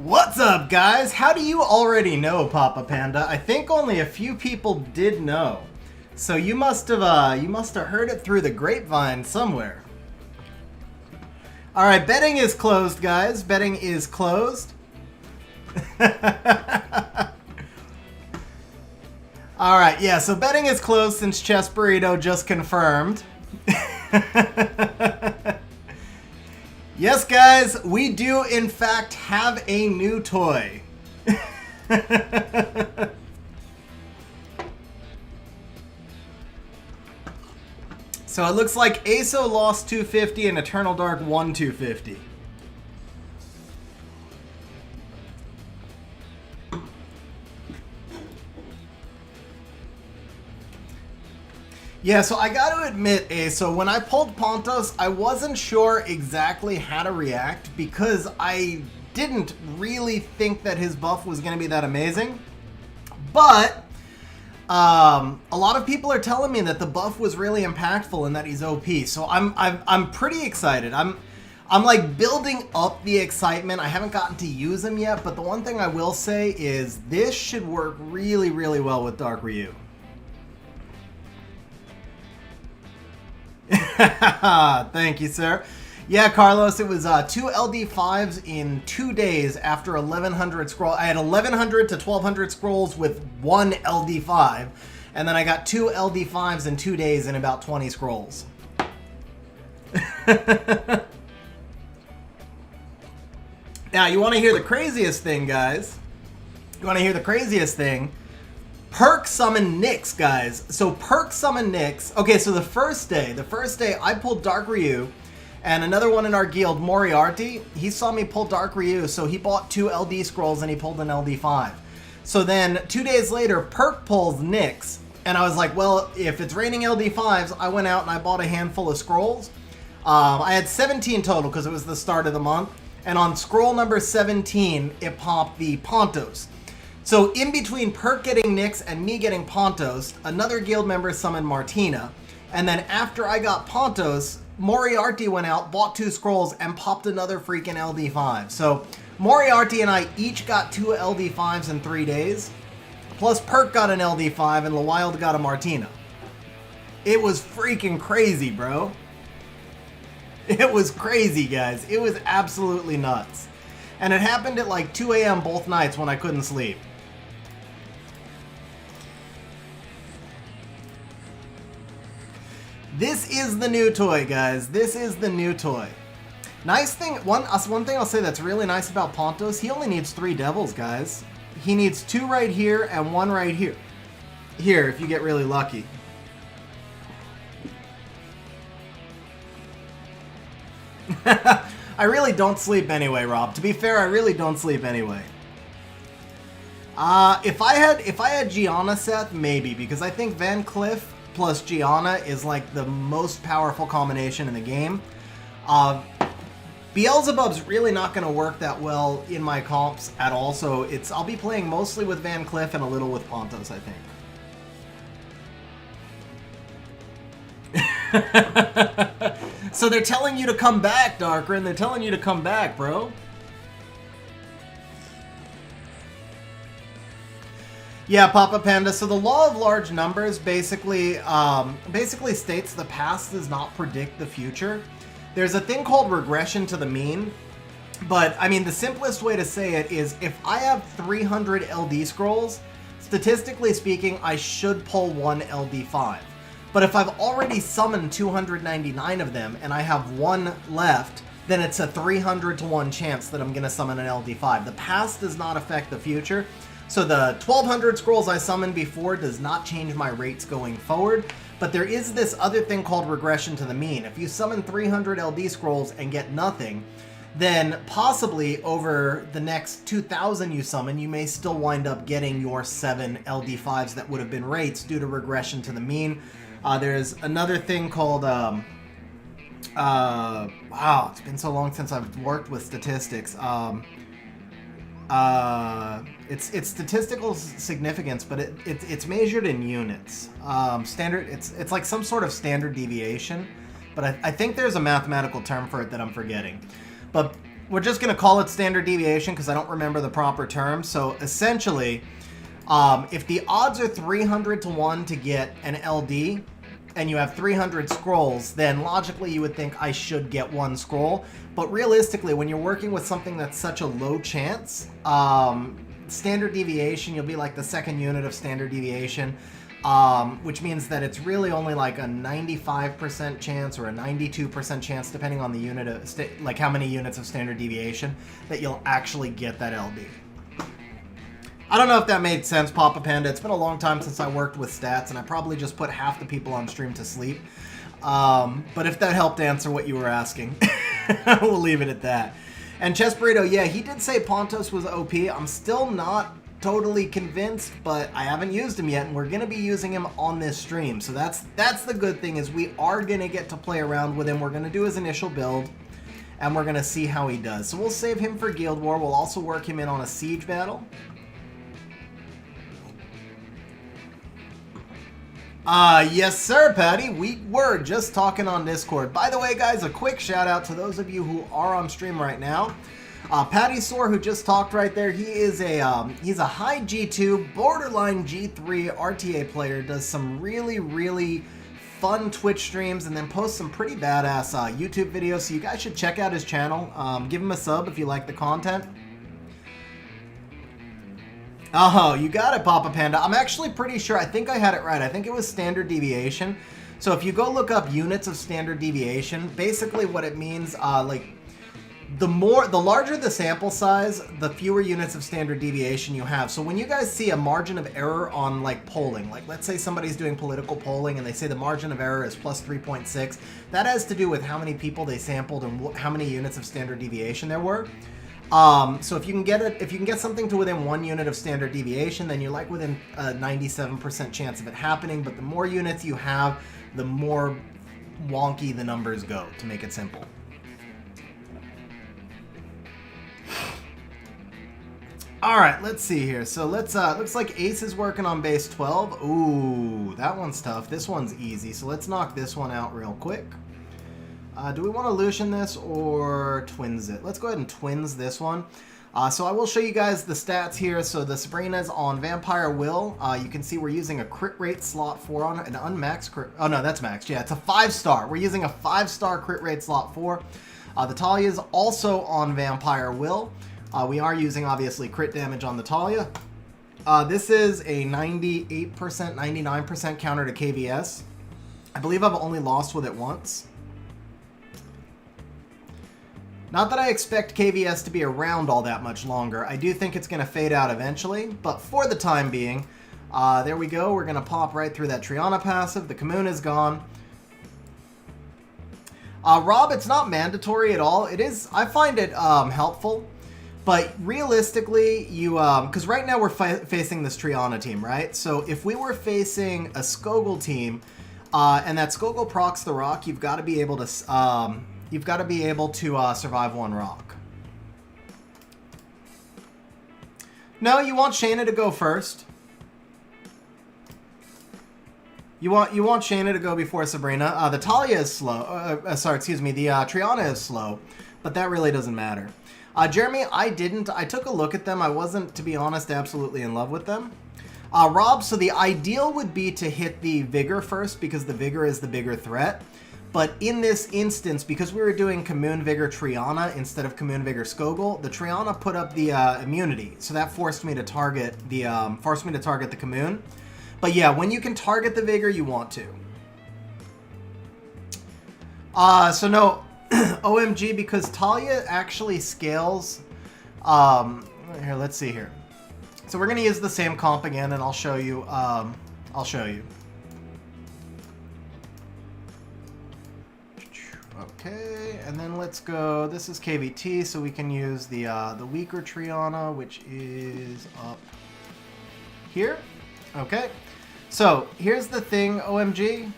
What's up, guys? How do you already know Papa Panda? I think only a few people did know. So you must have heard it through the grapevine somewhere. All right, betting is closed, guys. Betting is closed. All right, yeah, so betting is closed since Chess Burrito just confirmed. Yes, guys, we do in fact have a new toy. So it looks like ASO lost 250 and Eternal Dark won 250. Yeah, so I got to admit, so when I pulled Pontos, I wasn't sure exactly how to react because I didn't really think that his buff was going to be that amazing. But a lot of people are telling me that the buff was really impactful and that he's OP. So I'm pretty excited. I'm like building up the excitement. I haven't gotten to use him yet, but the one thing I will say is this should work really, really well with Dark Ryu. Thank you, sir. Yeah, Carlos, it was 2 LD5s in 2 days after 1,100 scrolls. I had 1,100 to 1,200 scrolls with 1 LD5, and then I got 2 LD5s in 2 days in about 20 scrolls. Now, you want to hear the craziest thing, guys? You want to hear the craziest thing? Perk summon Nyx, guys. So perk summon Nyx. Okay, so the first day I pulled Dark Ryu, and another one in our guild, Moriarty, he saw me pull Dark Ryu, so he bought 2 LD scrolls and he pulled an LD5. So then 2 days later, Perk pulls Nyx, and I was like, well, if it's raining LD5s, I went out and I bought a handful of scrolls. I had 17 total because it was the start of the month, and on scroll number 17, it popped the Pontos. So in between Perk getting Nyx and me getting Pontos, another guild member summoned Martina. And then after I got Pontos, Moriarty went out, bought 2 scrolls, and popped another freaking LD5. So Moriarty and I each got 2 LD5s in 3 days. Plus Perk got an LD5 and LaWild got a Martina. It was freaking crazy, bro. It was crazy, guys. It was absolutely nuts. And it happened at like 2 a.m. both nights when I couldn't sleep. This is the new toy, guys. This is the new toy. Nice thing, one thing I'll say that's really nice about Pontos, he only needs 3 devils, guys. He needs 2 right here and 1 right here. Here, if you get really lucky. I really don't sleep anyway, Rob. To be fair, I really don't sleep anyway. If I had Gianna Seth, maybe, because I think Van Cleef plus Gianna is like the most powerful combination in the game. Beelzebub's really not going to work that well in my comps at all, so I'll be playing mostly with Van Cleef and a little with Pontos, I think. So they're telling you to come back, Darkrin. They're telling you to come back, bro. Yeah, Papa Panda. So the law of large numbers basically states the past does not predict the future. There's a thing called regression to the mean, but I mean the simplest way to say it is if I have 300 LD scrolls, statistically speaking, I should pull 1 LD5. But if I've already summoned 299 of them and I have 1 left, then it's a 300 to 1 chance that I'm going to summon an LD5. The past does not affect the future. So the 1200 scrolls I summoned before does not change my rates going forward, but there is this other thing called regression to the mean. If you summon 300 LD scrolls and get nothing, then possibly over the next 2000 you summon, you may still wind up getting your 7 LD5s that would have been rates due to regression to the mean. There's another thing called, wow, it's been so long since I've worked with statistics. It's statistical significance, but it's measured in units. It's like some sort of standard deviation, but I think there's a mathematical term for it that I'm forgetting. But we're just going to call it standard deviation because I don't remember the proper term. So essentially, if the odds are 300 to 1 to get an LD and you have 300 scrolls, then logically you would think I should get 1 scroll. But realistically, when you're working with something that's such a low chance, standard deviation, you'll be like the second unit of standard deviation, which means that it's really only like a 95% chance or a 92% chance, depending on the unit of like how many units of standard deviation, that you'll actually get that LD. I don't know if that made sense, Papa Panda. It's been a long time since I worked with stats, and I probably just put half the people on stream to sleep. But if that helped answer what you were asking, we'll leave it at that. And Chess Burrito, yeah, he did say Pontos was OP. I'm still not totally convinced, but I haven't used him yet, and we're going to be using him on this stream. So that's the good thing, is we are going to get to play around with him. We're going to do his initial build, and we're going to see how he does. So we'll save him for Guild War. We'll also work him in on a siege battle. Yes sir, Patty. We were just talking on Discord. By the way, guys, a quick shout out to those of you who are on stream right now. Patty Soar, who just talked right there, he is he's a high G2, borderline G3 RTA player, does some really fun Twitch streams, and then posts some pretty badass YouTube videos, so you guys should check out his channel. Give him a sub if you like the content. Oh, you got it, Papa Panda. I'm actually pretty sure. I think I had it right. I think it was standard deviation. So if you go look up units of standard deviation, basically what it means, like, the larger the sample size, the fewer units of standard deviation you have. So when you guys see a margin of error on, like, polling, like, let's say somebody's doing political polling and they say the margin of error is plus 3.6, that has to do with how many people they sampled and how many units of standard deviation there were. So if you can get something to within 1 unit of standard deviation, then you're like within a 97% chance of it happening. But the more units you have, the more wonky the numbers go, to make it simple. All right, let's see here. So let's looks like Ace is working on base 12. Ooh, that one's tough. This one's easy. So let's knock this one out real quick. Do we want to Lucian this or twins it? Let's go ahead and twins this one. So I will show you guys the stats here. So the Sabrina's on Vampire Will. You can see we're using a crit rate slot 4 on an unmaxed crit. Oh no, that's maxed. Yeah, it's a 5-star. We're using a 5-star crit rate slot 4. The Talia's also on Vampire Will. We are using, obviously, crit damage on the Talia. This is a 98%, 99% counter to KVS. I believe I've only lost with it once. Not that I expect KVS to be around all that much longer. I do think it's going to fade out eventually, but for the time being, there we go. We're going to pop right through that Triana passive. The Commune is gone. Rob, it's not mandatory at all. It is. I find it helpful, but realistically, you because right now we're facing this Triana team, right? So if we were facing a Skogul team, and that Skogul procs the rock, you've got to be able to. You've got to be able to survive 1 rock. No, you want Shayna to go first. You want Shayna to go before Sabrina. The Talia is slow. Sorry, excuse me. The Triana is slow, but that really doesn't matter. Jeremy, I took a look at them. I wasn't, to be honest, absolutely in love with them. Rob, so the ideal would be to hit the Vigor first because the Vigor is the bigger threat. But in this instance, because we were doing Commune Vigor Triana instead of Commune Vigor Skogul, the Triana put up the immunity, so that forced me to target the Commune. But yeah, when you can target the Vigor, you want to. So no, OMG, because Talia actually scales. Here, let's see here. So we're gonna use the same comp again, and I'll show you. Okay, and then let's go, this is KVT, so we can use the weaker Triana, which is up here. Okay, so here's the thing, OMG.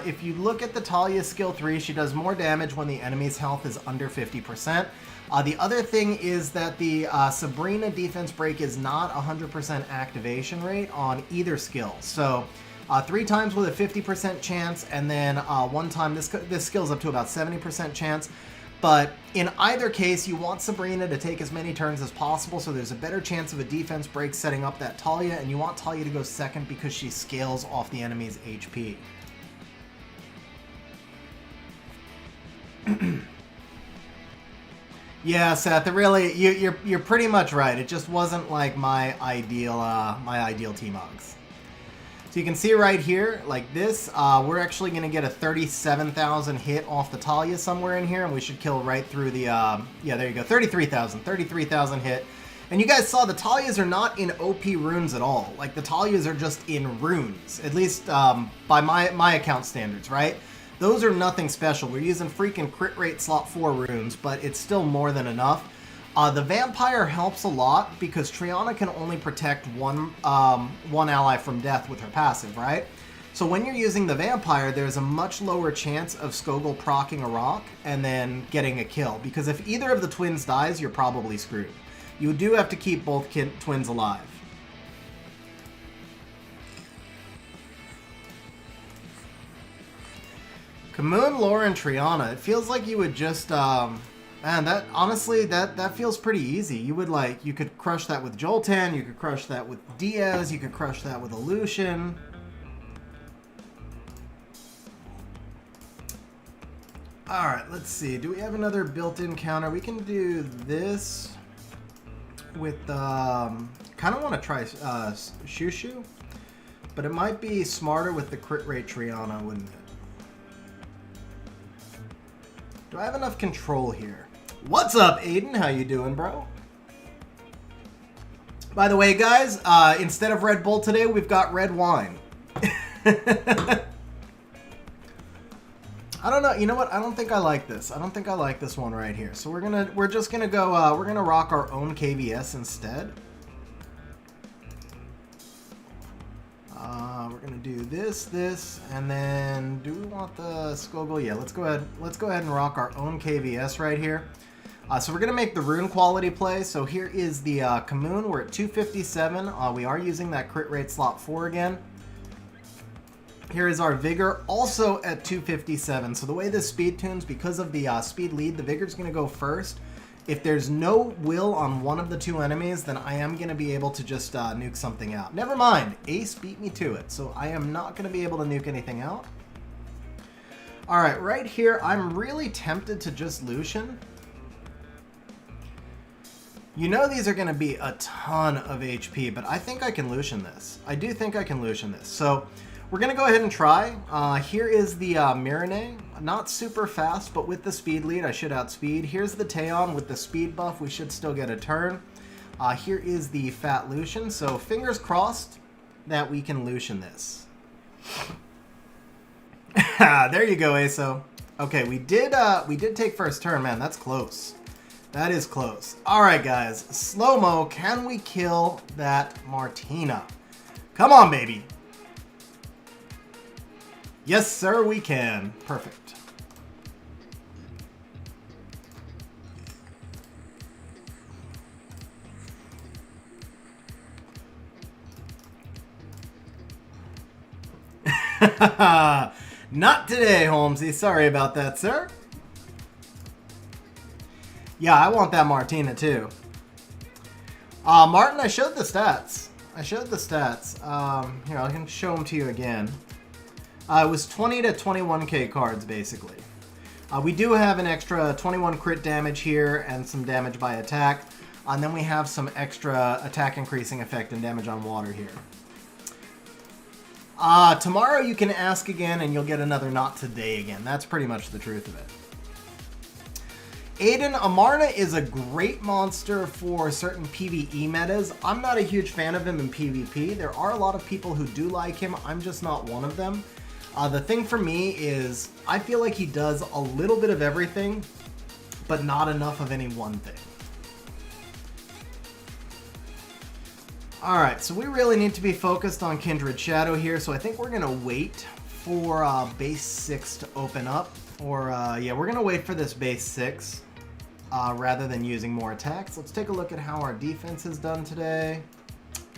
If you look at the Talia skill 3, she does more damage when the enemy's health is under 50%. The other thing is that the Sabrina defense break is not 100% activation rate on either skill. So 3 times with a 50% chance, and then 1 time, this skill's up to about 70% chance. But in either case, you want Sabrina to take as many turns as possible so there's a better chance of a defense break setting up that Talia, and you want Talia to go second because she scales off the enemy's HP. Yeah, Seth, it really, you're pretty much right. It just wasn't like my ideal T-Mogs. So you can see right here, like this, we're actually going to get a 37,000 hit off the Talia somewhere in here, and we should kill right through the, yeah, there you go, 33,000 hit. And you guys saw the Talias are not in OP runes at all. Like, the Talias are just in runes, at least by my account standards, right? Those are nothing special. We're using freaking crit rate slot 4 runes, but it's still more than enough. The Vampire helps a lot because Triana can only protect one ally from death with her passive, right? So when you're using the Vampire, there's a much lower chance of Skogul proccing a rock and then getting a kill. Because if either of the twins dies, you're probably screwed. You do have to keep both twins alive. Kamoon, Laura, and Triana. It feels like you would just, man, that, honestly, that feels pretty easy. You would, like, you could crush that with Joltan, you could crush that with Diaz, you could crush that with Illusion. Alright, let's see. Do we have another built-in counter? We can do this with, kind of want to try Shushu, but it might be smarter with the crit rate Triana, wouldn't it? Do I have enough control here? What's up, Aiden? How you doing, bro? By the way, guys, instead of Red Bull today, we've got red wine. I don't know. You know what? I don't think I like this. I don't think I like this one right here. So we're just gonna go. We're gonna rock our own KVS instead. We're gonna do this, and then do we want the Skogul? Yeah, let's go ahead. Let's go ahead and rock our own KVS right here. So we're gonna make the rune quality play. So here is the Kamoon. We're at 257. We are using that crit rate slot 4 again. Here is our Vigor, also at 257. So the way this speed tunes, because of the speed lead, the Vigor's gonna go first. If there's no will on one of the two enemies, then I am going to be able to just nuke something out. Never mind, Ace beat me to it, so I am not going to be able to nuke anything out. Alright, right here, I'm really tempted to just Lucian. You know these are going to be a ton of HP, but I think I can Lucian this. I do think I can Lucian this. So we're going to go ahead and try. Here is the Mirene. Not super fast, but with the speed lead, I should outspeed. Here's the Taeon with the speed buff. We should still get a turn. Here is the Fat Lucian. So fingers crossed that we can Lucian this. There you go, Aso. Okay, we did take first turn. Man, that's close. That is close. All right, guys. Slow-mo, can we kill that Martina? Come on, baby. Yes, sir, we can. Perfect. Not today, Holmesy. Sorry about that, sir. Yeah, I want that Martina, too. Martin, I showed the stats. Here, I can show them to you again. It was 20 to 21k cards, basically. We do have an extra 21 crit damage here and some damage by attack. And then we have some extra attack increasing effect and damage on water here. Tomorrow you can ask again and you'll get another not today again. That's pretty much the truth of it. Aiden, Amarna is a great monster for certain PvE metas. I'm not a huge fan of him in PvP. There are a lot of people who do like him. I'm just not one of them. The thing for me is I feel like he does a little bit of everything, but not enough of any one thing. Alright, so we really need to be focused on Kindred Shadow here, so I think we're going to wait for base 6 to open up. Or, yeah, we're going to wait for this base 6 rather than using more attacks. Let's take a look at how our defense has done today.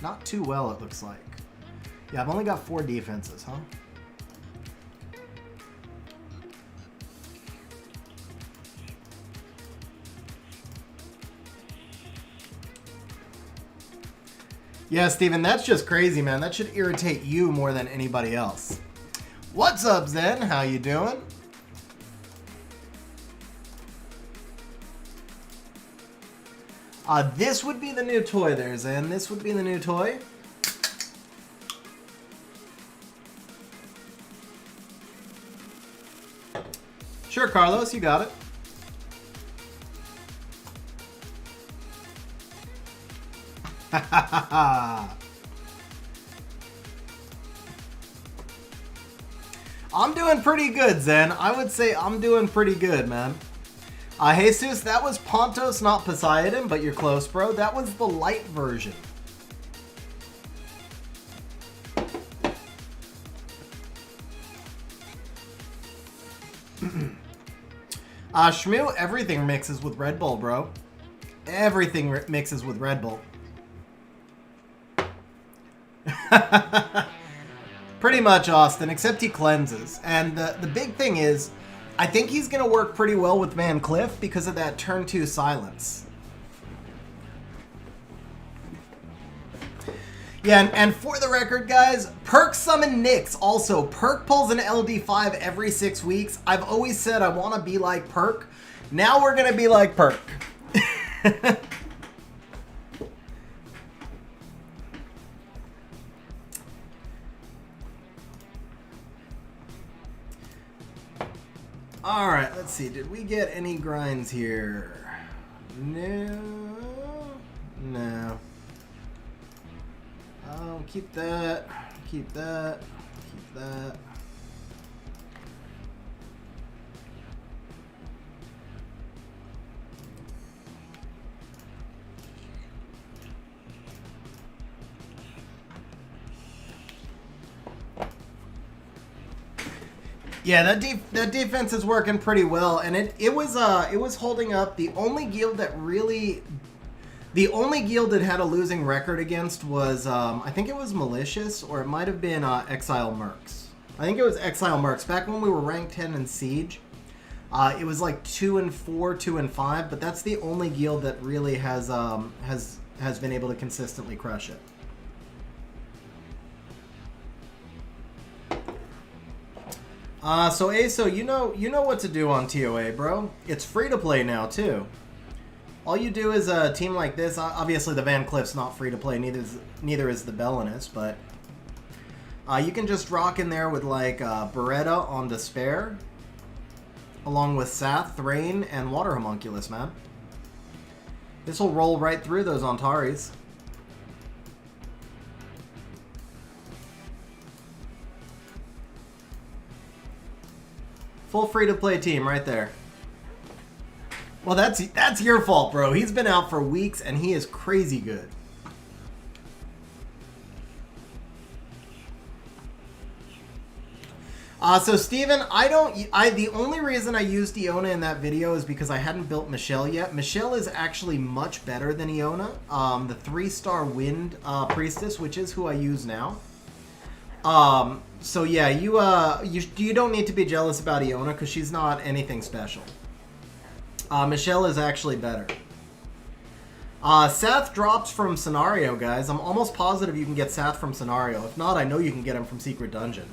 Not too well, it looks like. Yeah, I've only got 4 defenses, huh? Yeah, Steven, that's just crazy, man. That should irritate you more than anybody else. What's up, Zen? How you doing? This would be the new toy there, Zen. This would be the new toy. Sure, Carlos, you got it. I'm doing pretty good, Zen. I would say I'm doing pretty good, man. Jesus, that was Pontos, not Poseidon, but you're close, bro. That was the light version. Shmoo, everything mixes with Red Bull, bro. Everything mixes with Red Bull. Pretty much, Austin, except he cleanses. And the big thing is, I think he's going to work pretty well with Van Cliff because of that turn 2 silence. Yeah, and for the record, guys, Perk summon Nyx. Also, Perk pulls an LD5 every 6 weeks. I've always said I want to be like Perk. Now we're going to be like Perk. Alright, let's see. Did we get any grinds here? No. No. Keep that. Keep that. Keep that. Yeah, that defense is working pretty well, and it was holding up. The only guild that had a losing record against was I think it was Malicious, or it might have been Exile Mercs. I think it was Exile Mercs. Back when we were ranked 10 in Siege, it was like 2-4, 2-5, but that's the only guild that really has been able to consistently crush it. So Aso, you know what to do on TOA, bro. It's free to play now too. All you do is a team like this. Obviously, the Van Cliff's not free to play. Neither is the Belinus, but you can just rock in there with like Beretta on Despair, along with Sath, Thrain, and Water Homunculus, man. This will roll right through those Antares. Full free-to-play team right there. Well, that's your fault, bro. He's been out for weeks, and he is crazy good. So, Steven, the only reason I used Iona in that video is because I hadn't built Michelle yet. Michelle is actually much better than Iona. The 3-star Wind Priestess, which is who I use now. So yeah, you don't need to be jealous about Iona because she's not anything special. Michelle is actually better. Sath drops from Scenario, guys. I'm almost positive you can get Sath from Scenario. If not, I know you can get him from Secret Dungeon.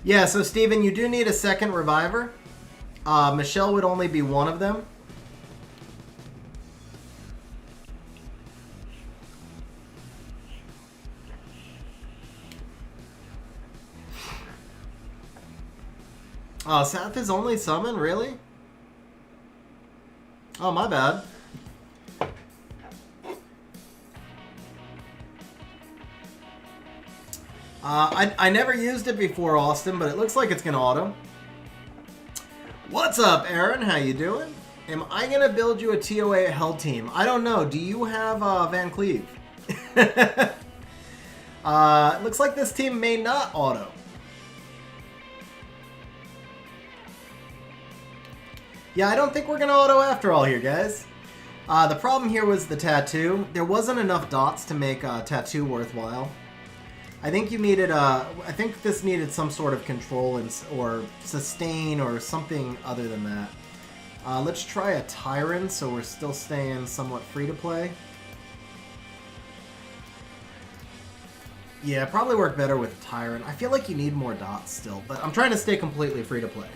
Yeah, so Steven, you do need a second Reviver. Michelle would only be one of them. Sath is only summon? Really? Oh, my bad. I never used it before, Austin, but it looks like it's going to auto. What's up, Aaron? How you doing? Am I going to build you a TOA Hell team? I don't know. Do you have Van Cleave? It looks like this team may not auto. Yeah, I don't think we're going to auto after all here, guys. The problem here was the tattoo. There wasn't enough dots to make tattoo worthwhile. I think you needed I think this needed some sort of control or sustain or something other than that. Let's try a Tyrant, so we're still staying somewhat free to play. Yeah, probably work better with Tyrant. I feel like you need more dots still, but I'm trying to stay completely free to play.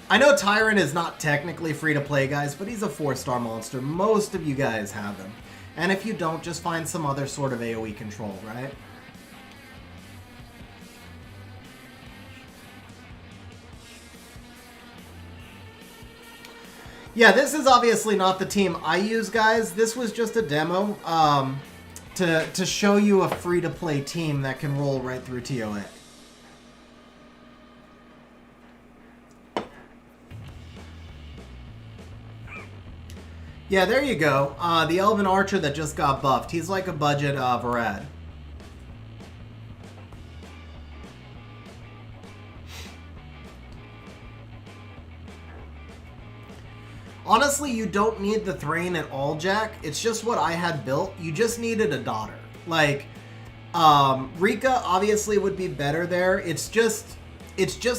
I know Tyrant is not technically free to play, guys, but he's a 4-star monster. Most of you guys have him. And if you don't, just find some other sort of AoE control, right? Yeah, this is obviously not the team I use, guys. This was just a demo to show you a free-to-play team that can roll right through TOA. Yeah, there you go. The Elven Archer that just got buffed. He's like a budget Varad. Honestly, you don't need the Thrain at all, Jack. It's just what I had built. You just needed a daughter. Like, Rika obviously would be better there. It's just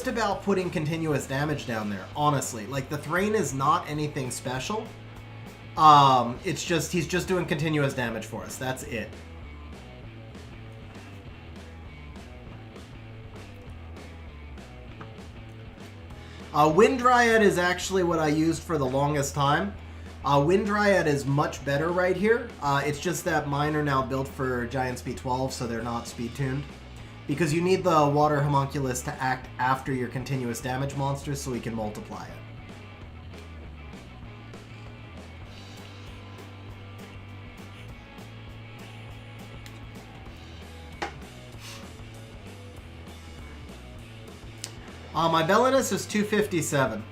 about putting continuous damage down there, honestly. Like, the Thrain is not anything special. It's just, he's just doing continuous damage for us. That's it. Wind Dryad is actually what I used for the longest time. Wind Dryad is much better right here. It's just that mine are now built for Giant Speed 12, so they're not speed tuned. Because you need the Water Homunculus to act after your continuous damage monsters so we can multiply it. My Belinus is 257.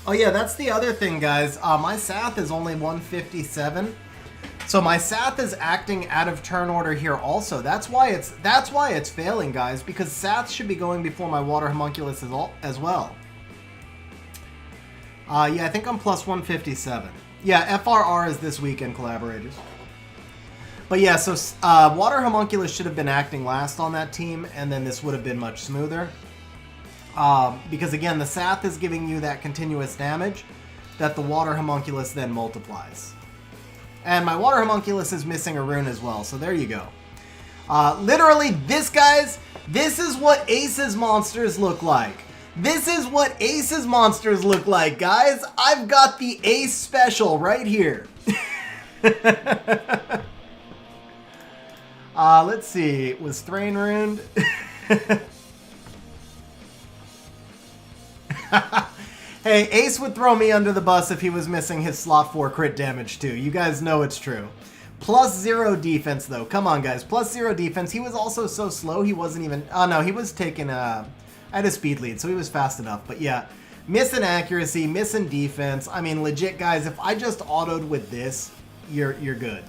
Oh yeah, that's the other thing, guys. My Sath is only 157. So my Sath is acting out of turn order here also. That's why it's failing, guys, because Sath should be going before my Water Homunculus as well. Yeah, I think I'm plus 157. Yeah, FRR is this weekend, collaborators. But yeah, so Water Homunculus should have been acting last on that team, and then this would have been much smoother. Because again, the Sath is giving you that continuous damage that the Water Homunculus then multiplies. And my Water Homunculus is missing a rune as well, so there you go. Literally, guys, this is what Ace's monsters look like. This is what Ace's monsters look like, guys. I've got the Ace special right here. Let's see. Was Thrain ruined? Hey, Ace would throw me under the bus if he was missing his slot 4 crit damage too. You guys know it's true. Plus 0 defense though. Come on, guys. Plus 0 defense. He was also so slow he wasn't even... Oh no, he was taking at a speed lead, so he was fast enough. But yeah, missing accuracy, missing defense. I mean, legit, guys, if I just autoed with this, you're good.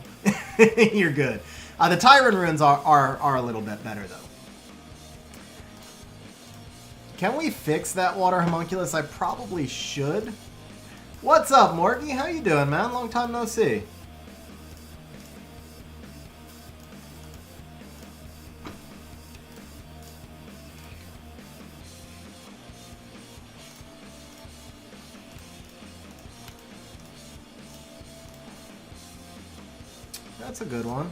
You're good. The Tyrant runes are a little bit better, though. Can we fix that Water Homunculus? I probably should. What's up, Morgie? How you doing, man? Long time no see. That's a good one.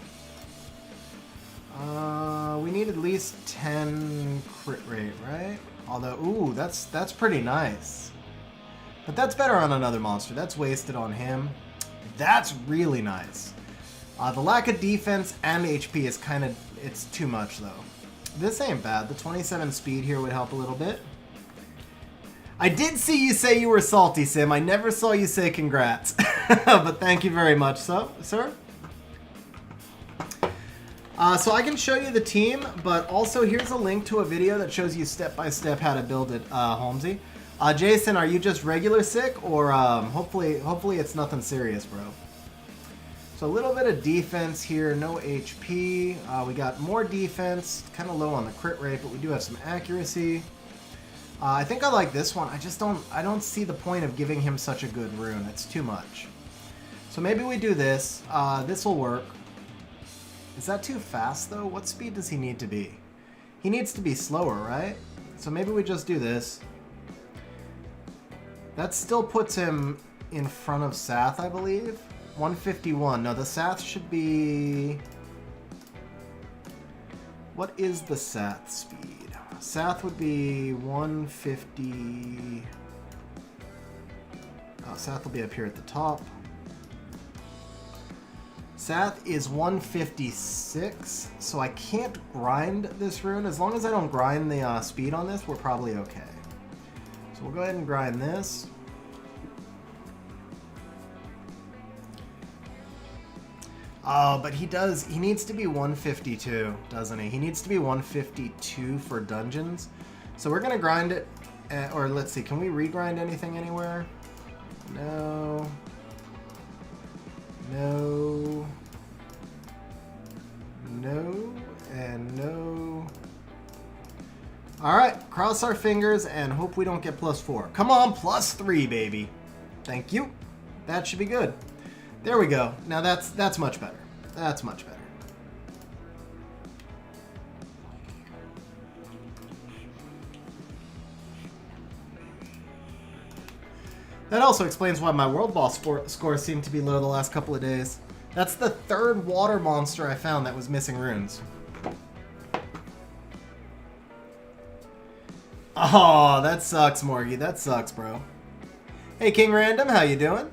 We need at least 10 crit rate, right? Although, ooh, that's pretty nice. But that's better on another monster. That's wasted on him. That's really nice. The lack of defense and HP is kind of, it's too much though. This ain't bad. The 27 speed here would help a little bit. I did see you say you were salty, Sim. I never saw you say congrats. But thank you very much, sir. So I can show you the team, but also here's a link to a video that shows you step-by-step how to build it, Holmesy. Jason, are you just regular sick, or hopefully it's nothing serious, bro? So a little bit of defense here, no HP. We got more defense, kind of low on the crit rate, but we do have some accuracy. I think I like this one. I don't see the point of giving him such a good rune. It's too much. So maybe we do this. This will work. Is that too fast, though? What speed does he need to be? He needs to be slower, right? So maybe we just do this. That still puts him in front of Sath, I believe. 151. No, the Sath should be... What is the Sath speed? Sath would be 150... Oh, Sath will be up here at the top. Sath is 156, so I can't grind this rune. As long as I don't grind the speed on this, we're probably okay. So we'll go ahead and grind this. Oh, but he needs to be 152, doesn't he? He needs to be 152 for dungeons. So we're going to grind it, or let's see, can we regrind anything anywhere? No. No. No. And no. Alright, cross our fingers and hope we don't get +4. Come on, +3, baby. Thank you. That should be good. There we go. Now that's much better. That's much better. That also explains why my world boss scores seem to be low the last couple of days. That's the third water monster I found that was missing runes. Oh, that sucks, Morgie. That sucks, bro. Hey, King Random, how you doing?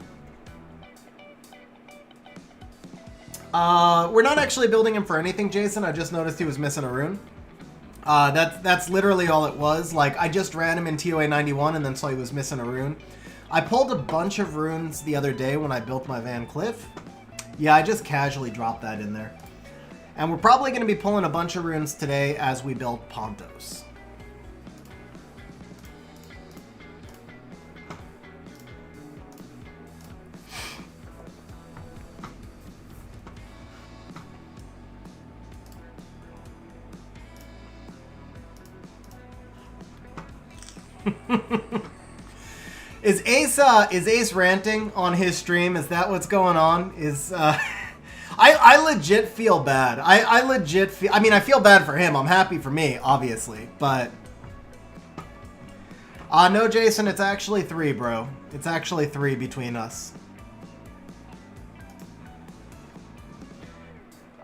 We're not actually building him for anything, Jason. I just noticed he was missing a rune. That's literally all it was. Like, I just ran him in TOA 91 and then saw he was missing a rune. I pulled a bunch of runes the other day when I built my Van Cliff. Yeah, I just casually dropped that in there. And we're probably going to be pulling a bunch of runes today as we build Pontos. Is Ace ranting on his stream? Is that what's going on? I legit feel bad. I legit feel, I mean, I feel bad for him. I'm happy for me, obviously, but no, Jason, it's actually 3, bro. It's actually 3 between us.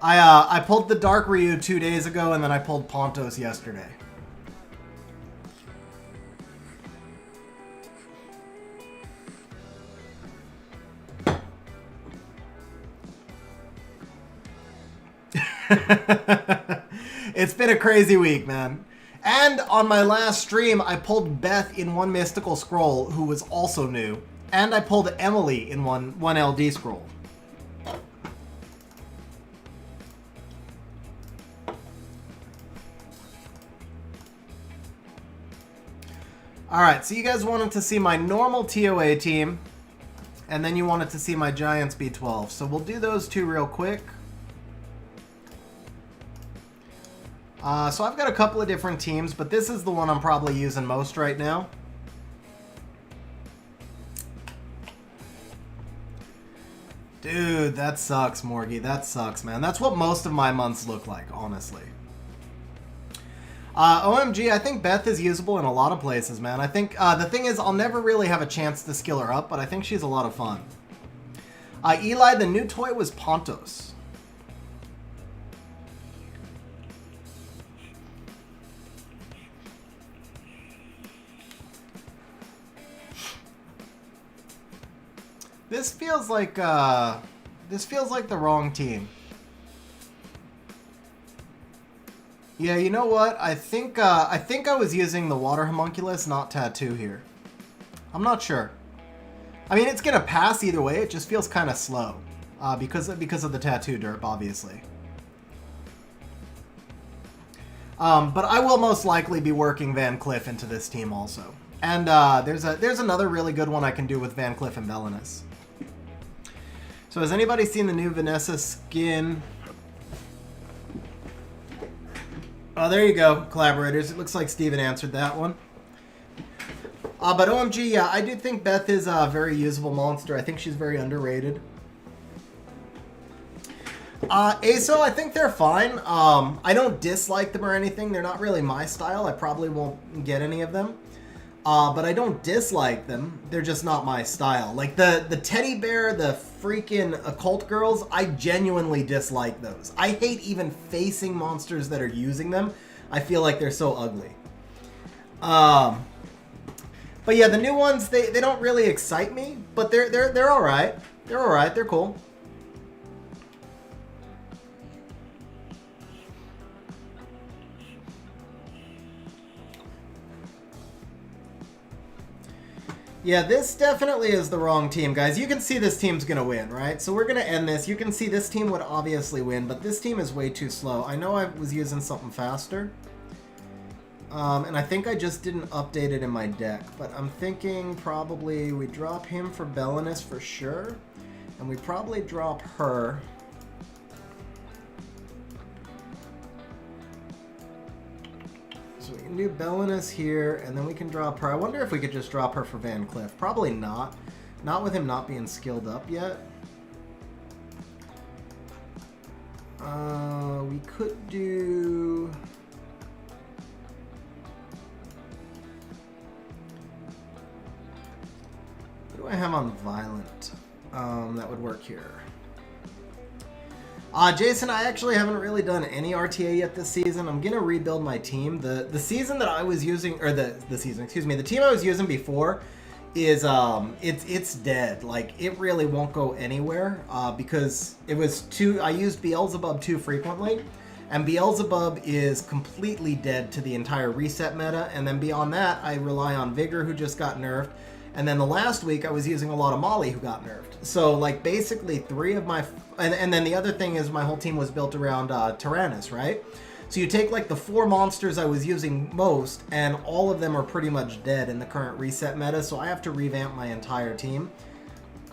I pulled the Dark Ryu 2 days ago, and then I pulled Pontos yesterday. It's been a crazy week, man. And on my last stream, I pulled Beth in one mystical scroll, who was also new. And I pulled Emily in one LD scroll. Alright, so you guys wanted to see my normal TOA team. And then you wanted to see my Giants B12. So we'll do those two real quick. So I've got a couple of different teams, but this is the one I'm probably using most right now. Dude, that sucks, Morgie. That sucks, man. That's what most of my months look like, honestly. OMG, I think Beth is usable in a lot of places, man. I think the thing is, I'll never really have a chance to skill her up, but I think she's a lot of fun. Eli, the new toy was Pontos. This feels like the wrong team. Yeah, you know what? I think I was using the water homunculus, not tattoo here. I'm not sure. I mean, it's gonna pass either way. It just feels kind of slow because of the tattoo derp, obviously. But I will most likely be working Van Cliff into this team also. And there's another really good one I can do with Van Cliff and Belinus. So has anybody seen the new Vanessa skin? Oh, there you go, collaborators. It looks like Steven answered that one. But OMG, yeah, I do think Beth is a very usable monster. I think she's very underrated. ASO, I think they're fine. I don't dislike them or anything. They're not really my style. I probably won't get any of them. But I don't dislike them. They're just not my style. Like the teddy bear, the freaking occult girls, I genuinely dislike those. I hate even facing monsters that are using them. I feel like they're so ugly. But yeah, the new ones, they don't really excite me, but they're all right. They're all right. They're cool. Yeah, this definitely is the wrong team, guys. You can see this team's going to win, right? So we're going to end this. You can see this team would obviously win, but this team is way too slow. I know I was using something faster. And I think I just didn't update it in my deck, but I'm thinking probably we drop him for Belinus for sure, and we probably drop her. So we can do Belinus here, and then we can drop her. I wonder if we could just drop her for Van Cleef. Probably not. Not with him not being skilled up yet. We could do... What do I have on Violent? That would work here. Jason, I actually haven't really done any RTA yet this season. I'm gonna rebuild my team. The season that I was using, or the team I was using before is it's dead. Like, it really won't go anywhere because it was I used Beelzebub too frequently, and Beelzebub is completely dead to the entire reset meta. And then beyond that, I rely on Vigor, who just got nerfed. And then the last week, I was using a lot of Molly, who got nerfed. So, like, basically 3 of my... And then the other thing is my whole team was built around Tyrannus, right? So you take, like, the 4 monsters I was using most, and all of them are pretty much dead in the current reset meta, so I have to revamp my entire team.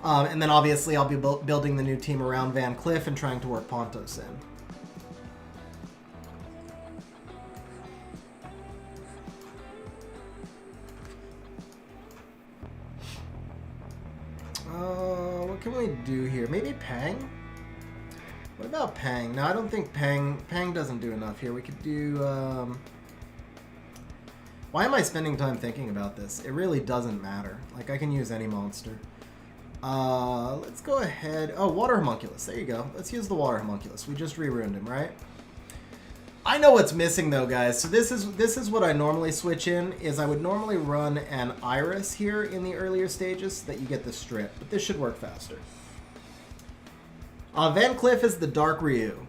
And then, obviously, I'll be building the new team around Van Cleef and trying to work Pontos in. What can we do here? Maybe Pang? What about Pang? No, I don't think Pang doesn't do enough here. We could do, Why am I spending time thinking about this? It really doesn't matter. Like, I can use any monster. Let's go ahead. Oh, Water Homunculus. There you go. Let's use the Water Homunculus. We just re-ruined him, right? I know what's missing though, guys. So this is what I normally switch in, is I would normally run an Iris here in the earlier stages so that you get the strip, but this should work faster. Van Cleef is the Dark Ryu.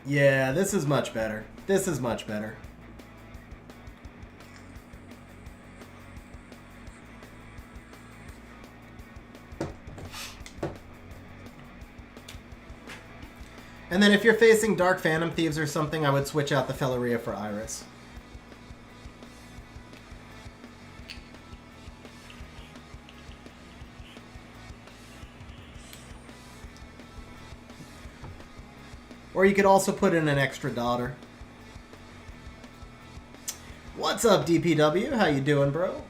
Yeah, this is much better. This is much better. And then if you're facing Dark Phantom Thieves or something, I would switch out the Felleria for Iris. Or you could also put in an extra daughter. What's up, DPW? How you doing, bro?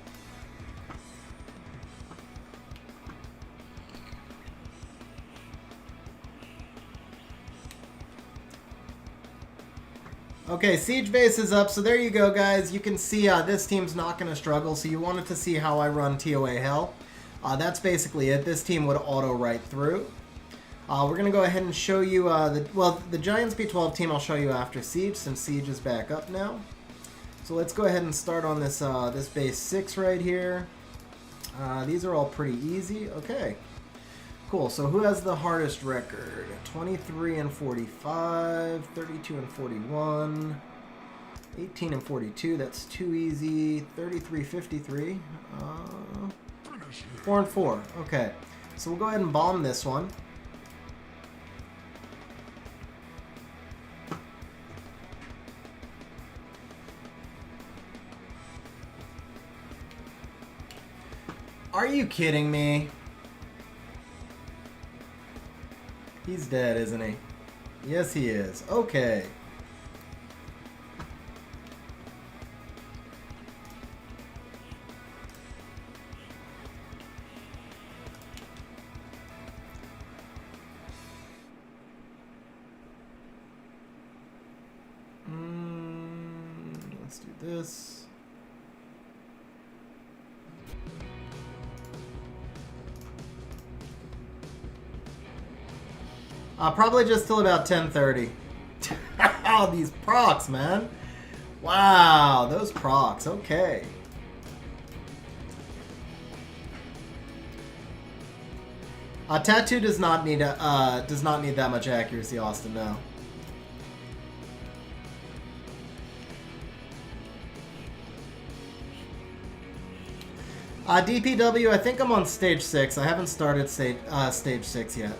Okay, Siege Base is up, so there you go, guys. You can see this team's not going to struggle, so you wanted to see how I run TOA Hell. That's basically it. This team would auto right through. We're going to go ahead and show you, the Giants B12 team I'll show you after Siege, since Siege is back up now. So let's go ahead and start on this, this base 6 right here. These are all pretty easy. Okay, cool. So who has the hardest record? 23 and 45, 32 and 41, 18 and 42. That's too easy. 33, 53. 4 and 4. Okay, so we'll go ahead and bomb this one. Are you kidding me? He's dead, isn't he? Yes, he is. Okay. Let's do this. Probably just till about 10:30. Oh, these procs, man. Wow, those procs. Okay. Tattoo does not need that much accuracy, Austin. No. DPW, I think I'm on stage 6. I haven't started stage 6 yet.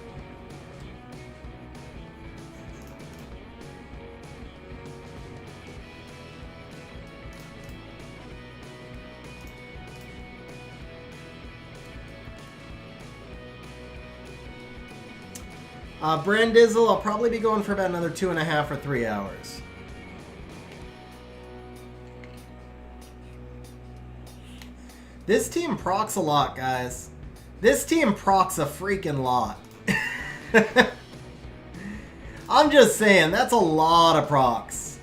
Brandizzle, I'll probably be going for about another 2.5 or 3 hours. This team procs a lot, guys. This team procs a freaking lot. I'm just saying, that's a lot of procs.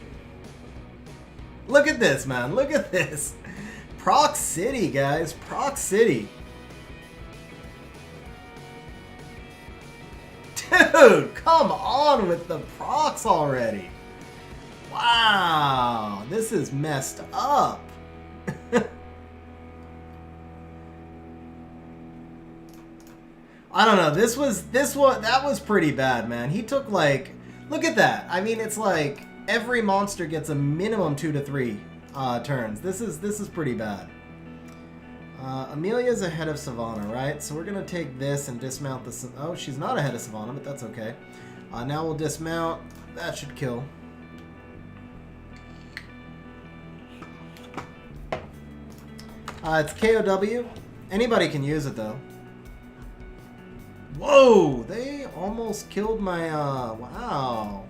Look at this, man. Look at this. Proc City, guys. Proc City. Dude, come on with the procs already. Wow, this is messed up. I don't know. That was pretty bad, man. He took like, look at that. I mean, it's like every monster gets a minimum 2 to 3 turns. This is pretty bad. Amelia's ahead of Savannah, right? So we're gonna take this and dismount the. Oh, she's not ahead of Savannah, but that's okay. Now we'll dismount. That should kill. It's KOW. Anybody can use it though. Whoa! They almost killed my. Wow.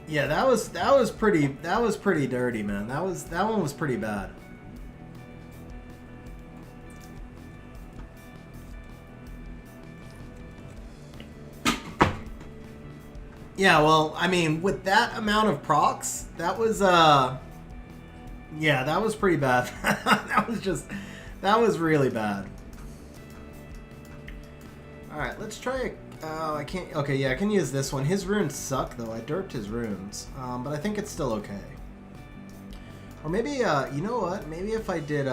Yeah, that was pretty dirty, man. That one was pretty bad. Yeah, well, I mean, with that amount of procs, that was yeah, that was pretty bad. that was really bad. All right, let's try a. I can't. Okay, yeah, I can use this one. His runes suck, though. I derped his runes, but I think it's still okay. Or maybe, you know what? Maybe if I did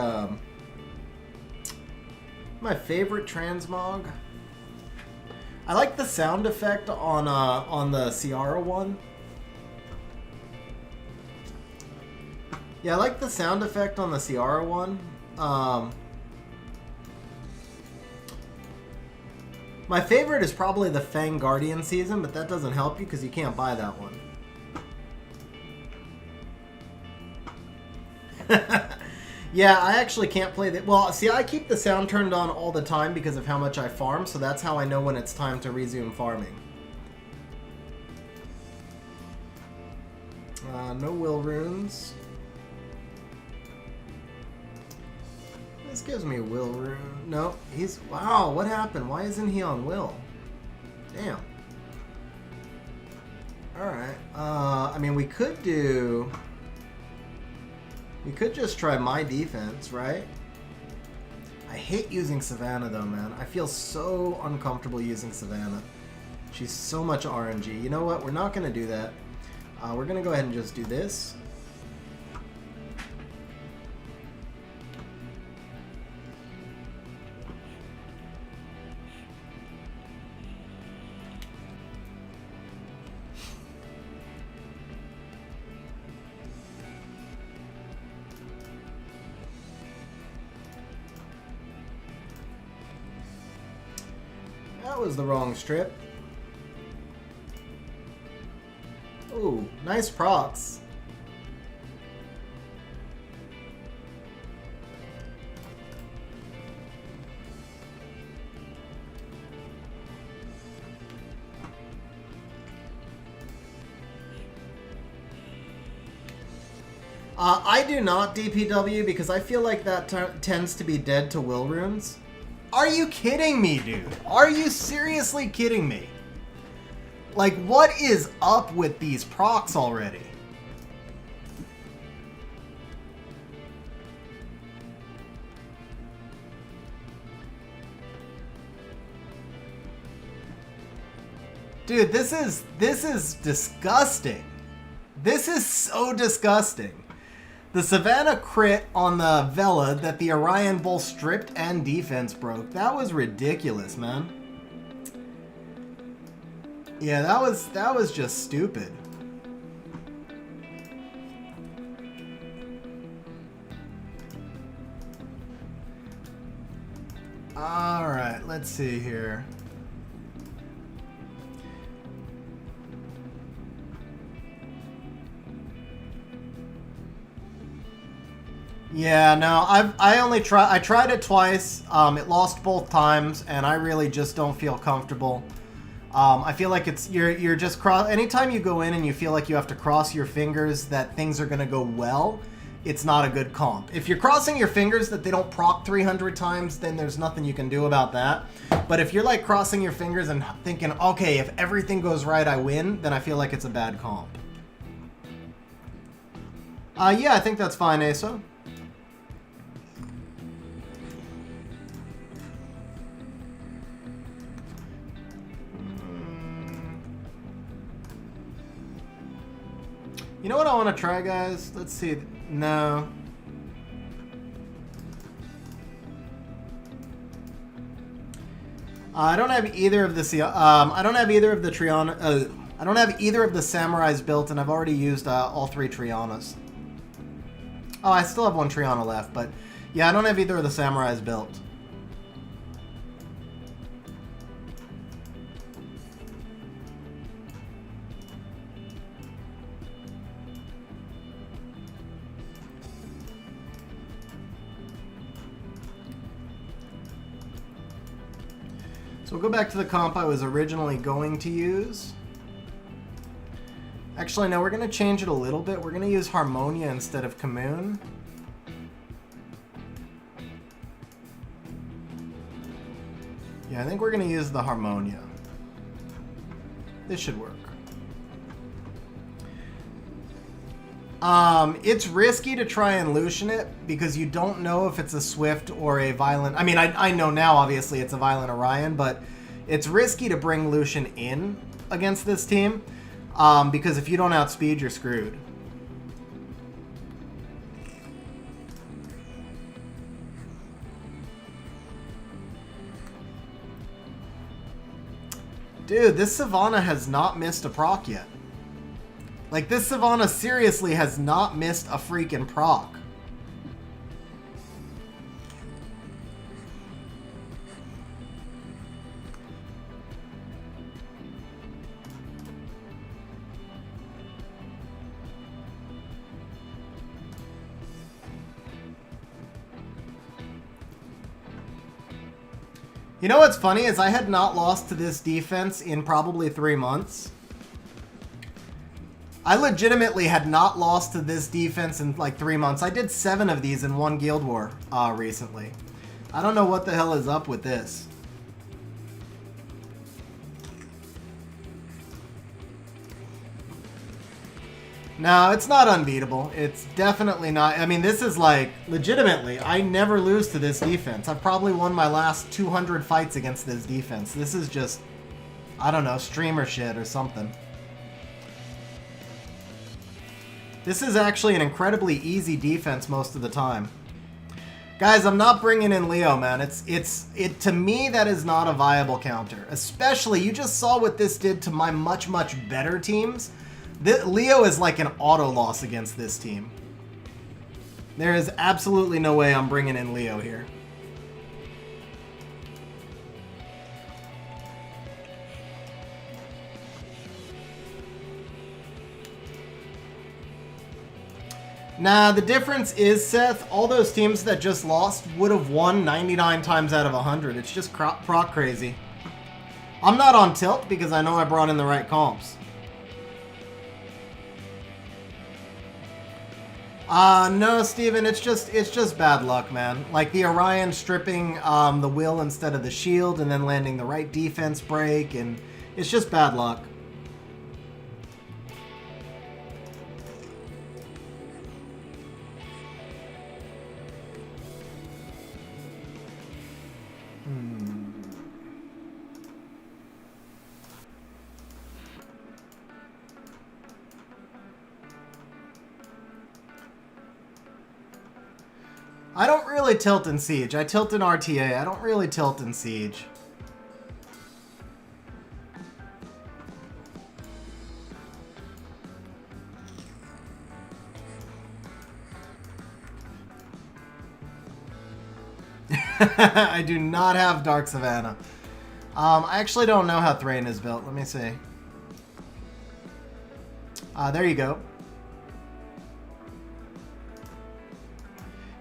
my favorite Transmog. I like the sound effect on the Ciara one. Yeah, I like the sound effect on the Ciara one. My favorite is probably the Fang Guardian season, but that doesn't help you because you can't buy that one. Yeah, I actually can't play that. Well, see, I keep the sound turned on all the time because of how much I farm, so that's how I know when it's time to resume farming. No will runes. This gives me will rune. No, he's... Wow, what happened? Why isn't he on will? Damn. Alright. I mean, we could do... We could just try my defense, right? I hate using Savannah, though, man. I feel so uncomfortable using Savannah. She's so much RNG. You know what? We're not going to do that. We're going to go ahead and just do this. was the wrong strip. Ooh, nice procs. I do not DPW because I feel like that tends to be dead to will runes. Are you kidding me, dude? Are you seriously kidding me? Like, what is up with these procs already? Dude, this is disgusting. This is so disgusting. The Savannah crit on the Vela that the Orion both stripped and defense broke. That was ridiculous, man. Yeah, that was just stupid. All right, let's see here. Yeah, no, I tried it twice. It lost both times, and I really just don't feel comfortable. I feel like you're just anytime you go in and you feel like you have to cross your fingers that things are gonna go well, it's not a good comp. If you're crossing your fingers that they don't proc 300 times, then there's nothing you can do about that. But if you're like crossing your fingers and thinking, okay, if everything goes right, I win, then I feel like it's a bad comp. Yeah, I think that's fine, Asa. You know what I want to try, guys? Let's see. No. I don't have either of the I don't have either of the Triana. I don't have either of the Samurais built, and I've already used all 3 Trianas. Oh, I still have 1 Triana left, but yeah, I don't have either of the Samurais built. So we'll go back to the comp I was originally going to use. Actually, no, we're going to change it a little bit. We're going to use Harmonia instead of Commune. Yeah, I think we're going to use the Harmonia. This should work. It's risky to try and Lucian it because you don't know if it's a Swift or a Violent. I mean, I know now, obviously, it's a Violent Orion, but it's risky to bring Lucian in against this team because if you don't outspeed, you're screwed. Dude, this Savannah has not missed a proc yet. Like, this Savannah seriously has not missed a freaking proc. You know what's funny is I had not lost to this defense in probably 3 months. I legitimately had not lost to this defense in like 3 months. I did 7 of these in 1 Guild War recently. I don't know what the hell is up with this. No, it's not unbeatable. It's definitely not. I mean, this is like, legitimately, I never lose to this defense. I've probably won my last 200 fights against this defense. This is just, I don't know, streamer shit or something. This is actually an incredibly easy defense most of the time. Guys, I'm not bringing in Leo, man. To me, that is not a viable counter. Especially, you just saw what this did to my much, much better teams. Leo is like an auto loss against this team. There is absolutely no way I'm bringing in Leo here. Nah, the difference is, Seth, all those teams that just lost would have won 99 times out of 100. It's just proc crazy. I'm not on tilt because I know I brought in the right comps. No, Steven, it's just bad luck, man. Like the Orion stripping the will instead of the shield and then landing the right defense break, and it's just bad luck. I don't really tilt in Siege. I tilt in RTA. I don't really tilt in Siege. I do not have Dark Savannah. I actually don't know how Thrain is built. Let me see. There you go.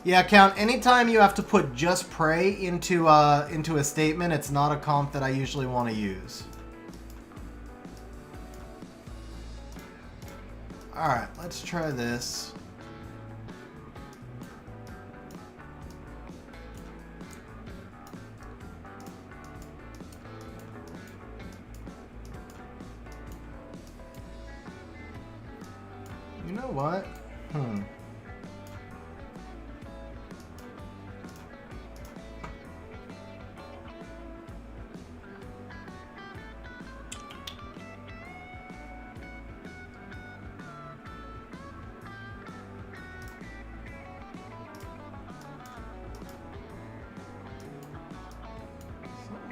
Yeah, Count, anytime you have to put just Prey into a statement, it's not a comp that I usually want to use. Alright, let's try this. You know what?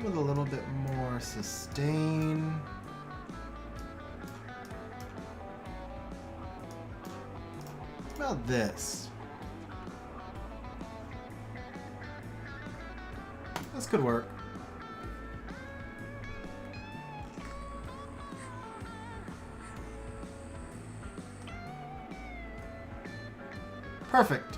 With a little bit more sustain. How about this? This could work. Perfect.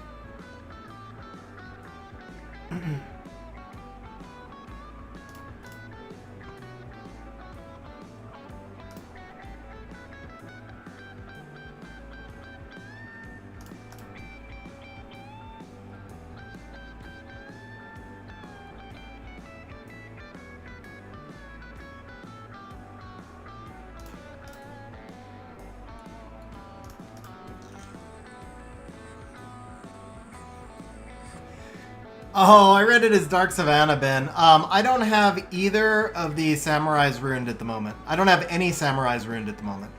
Oh, I read it as Dark Savannah, Ben. I don't have either of the Samurais ruined at the moment. I don't have any Samurais ruined at the moment.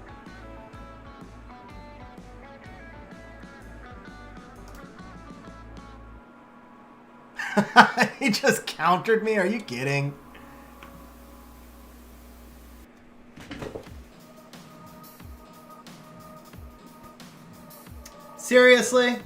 He just countered me? Are you kidding? Seriously?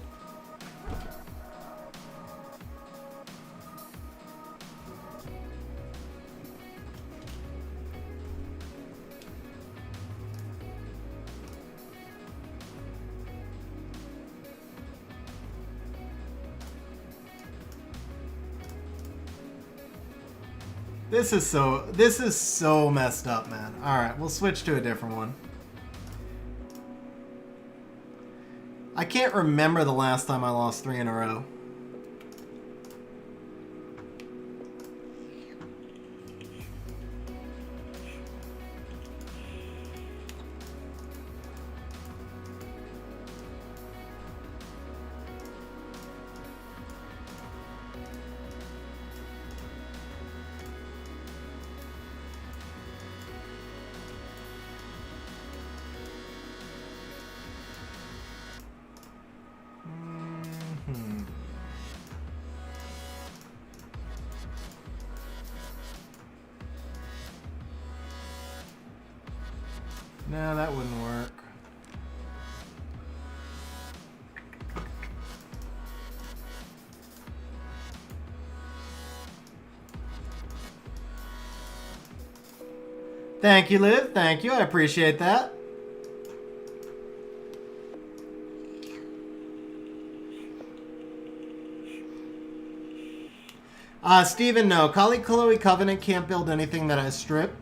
This is so messed up, man. Alright, we'll switch to a different one. I can't remember the last time I lost 3 in a row. No, that wouldn't work. Thank you, Liv. Thank you. I appreciate that. Steven, no. Kali Chloe Covenant can't build anything that has strip.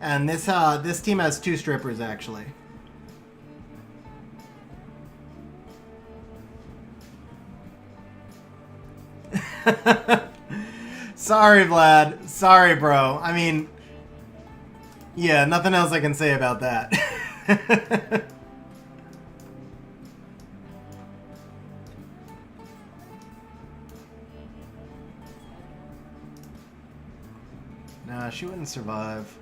And this team has 2 strippers, actually. Sorry, Vlad. Sorry, bro. I mean, yeah, nothing else I can say about that. Nah, she wouldn't survive.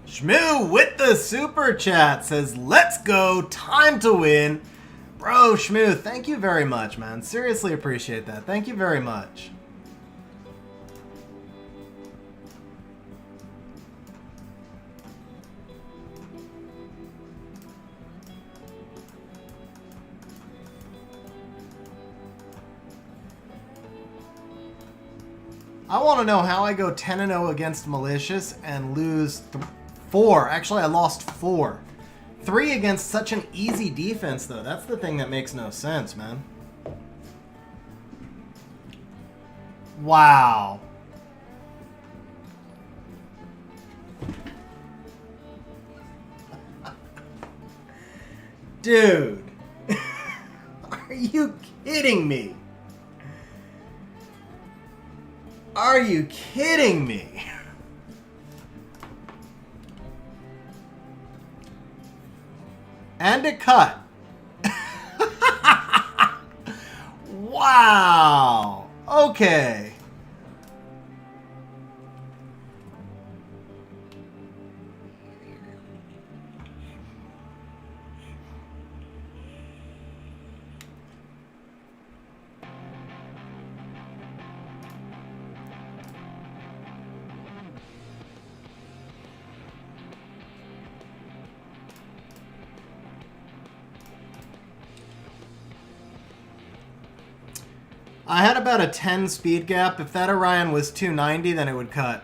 Shmoo with the super chat says, let's go, time to win. Bro, Shmoo, thank you very much, man. Seriously appreciate that. Thank you very much. I want to know how I go 10-0 against Malicious and lose 4. Actually, I lost 4. 3 against such an easy defense, though. That's the thing that makes no sense, man. Wow. Dude. Are you kidding me? Are you kidding me? And a cut. Wow. Okay. I had about a 10 speed gap. If that Orion was 290, then it would cut.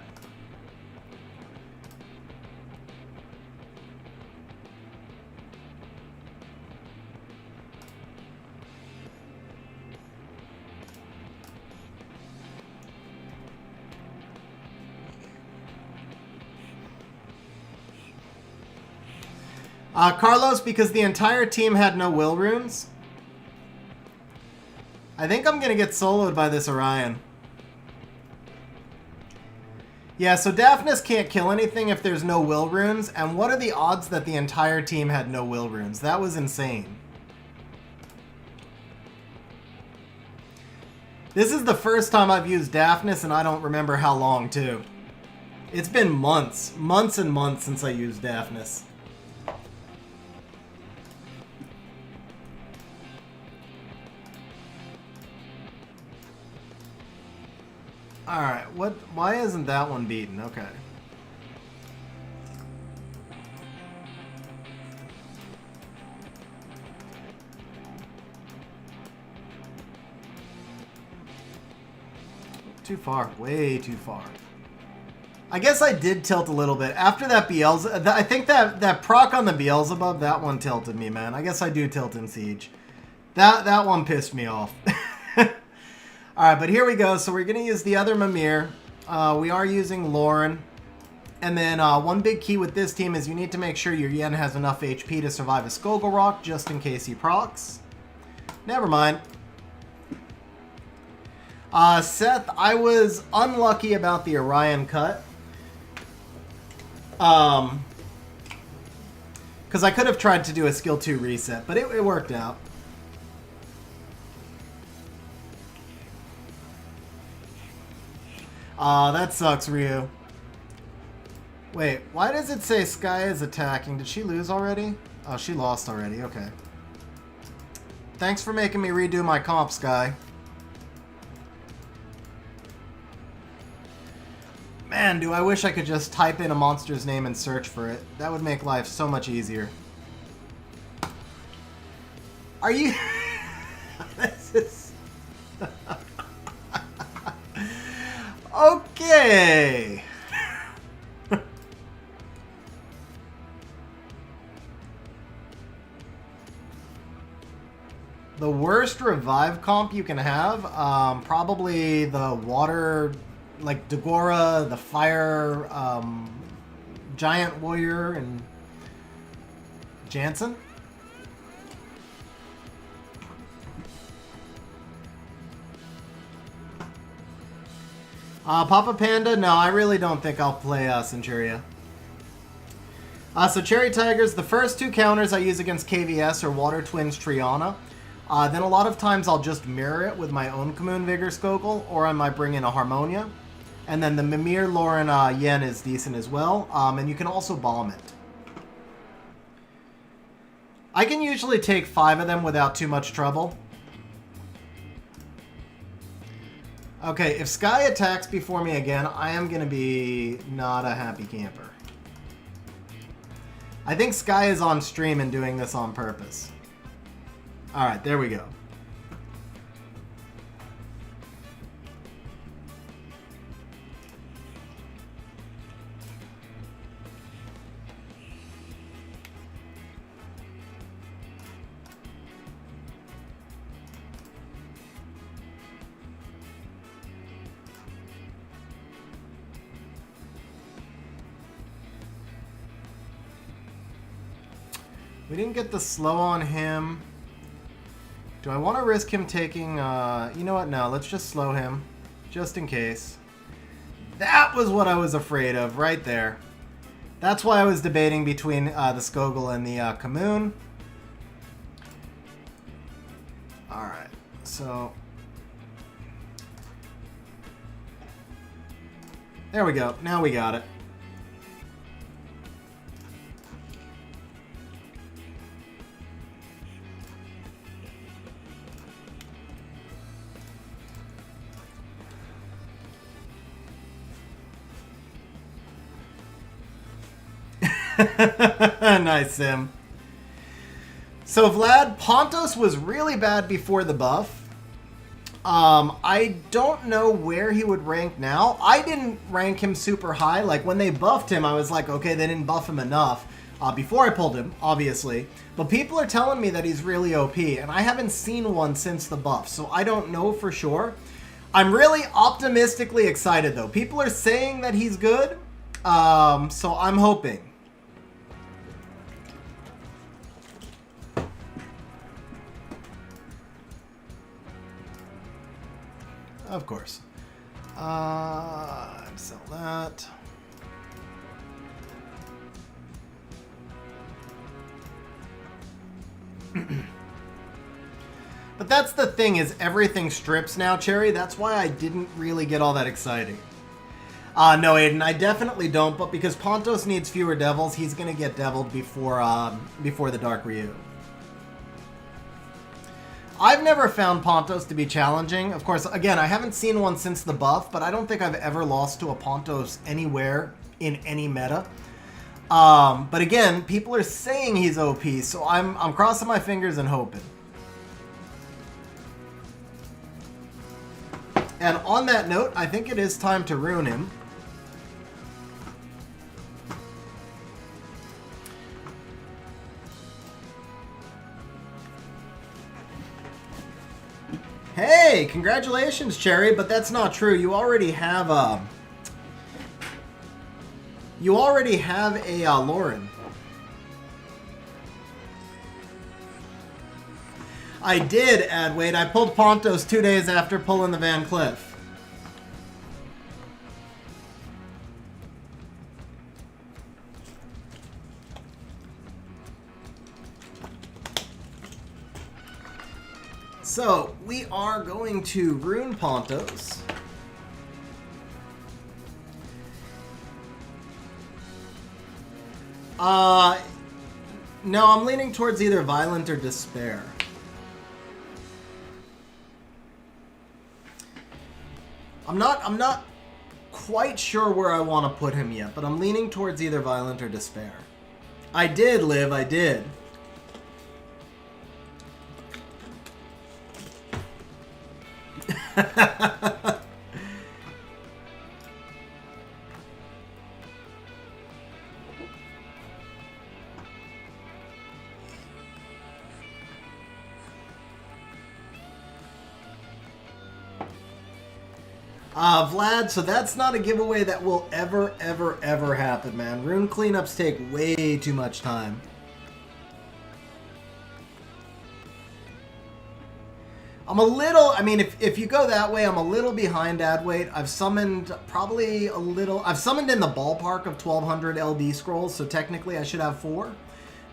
Carlos, because the entire team had no will runes. I think I'm going to get soloed by this Orion. Yeah, so Daphnis can't kill anything if there's no will runes. And what are the odds that the entire team had no will runes? That was insane. This is the first time I've used Daphnis, and I don't remember how long, too. It's been months. Months and months since I used Daphnis. Alright, why isn't that one beaten? Okay. Too far. Way too far. I guess I did tilt a little bit. After that Beelzebub, I think that proc on the Beelzebub, that one tilted me, man. I guess I do tilt in Siege. That one pissed me off. Alright, but here we go. So we're going to use the other Mimir. We are using Lauren. And then one big key with this team is you need to make sure your Yen has enough HP to survive a Skogel Rock, just in case he procs. Never mind. Seth, I was unlucky about the Orion cut. Because I could have tried to do a skill 2 reset, but it worked out. That sucks, Ryu. Wait, why does it say Sky is attacking? Did she lose already? Oh, she lost already. Okay. Thanks for making me redo my comp, Sky. Man, do I wish I could just type in a monster's name and search for it. That would make life so much easier. Are you... This is... Okay. The worst revive comp you can have, probably the water, like Dagora, the fire, giant warrior, and Jansen. Papa Panda, no, I really don't think I'll play Centuria. So Cherry Tigers, the first two counters I use against KVS are Water Twins Triana. Then a lot of times I'll just mirror it with my own Commune Vigor Skogel, or I might bring in a Harmonia. And then the Mimir Lauren Yen is decent as well, and you can also bomb it. I can usually take 5 of them without too much trouble. Okay, if Sky attacks before me again, I am going to be not a happy camper. I think Sky is on stream and doing this on purpose. Alright, there we go. We didn't get the slow on him. Do I want to risk him taking... you know what? No, let's just slow him. Just in case. That was what I was afraid of right there. That's why I was debating between the Skogel and the Commune. Alright, so... There we go. Now we got it. Nice, Sim. So Vlad, Pontos was really bad before the buff. I don't know where he would rank now. I didn't rank him super high. Like when they buffed him, I was like, okay, they didn't buff him enough before I pulled him, obviously. But people are telling me that he's really OP, and I haven't seen one since the buff, so I don't know for sure. I'm really optimistically excited, though. People are saying that he's good, so I'm hoping. Of course. Sell that. But that's the thing, is everything strips now, Cherry. That's why I didn't really get all that exciting. No, Aiden, I definitely don't, but because Pontos needs fewer devils, he's going to get deviled before the Dark Ryu. I've never found Pontos to be challenging. Of course, again, I haven't seen one since the buff, but I don't think I've ever lost to a Pontos anywhere in any meta. But again, people are saying he's OP, so I'm crossing my fingers and hoping. And on that note, I think it is time to Rune him. Hey, congratulations, Cherry, but that's not true. You already have a Lauren. I did, Adwade. I pulled Pontos 2 days after pulling the Van Cleef. So, we are going to Rune Pontos. No, I'm leaning towards either Violent or Despair. I'm not quite sure where I want to put him yet, but I'm leaning towards either Violent or Despair. I did, Liv, I did. Vlad, so that's not a giveaway that will ever happen, man. Rune cleanups take way too much time. I'm a little, I mean, if you go that way, I'm a little behind ad weight. I've summoned probably a little, I've summoned in the ballpark of 1200 LD scrolls, so technically I should have 4.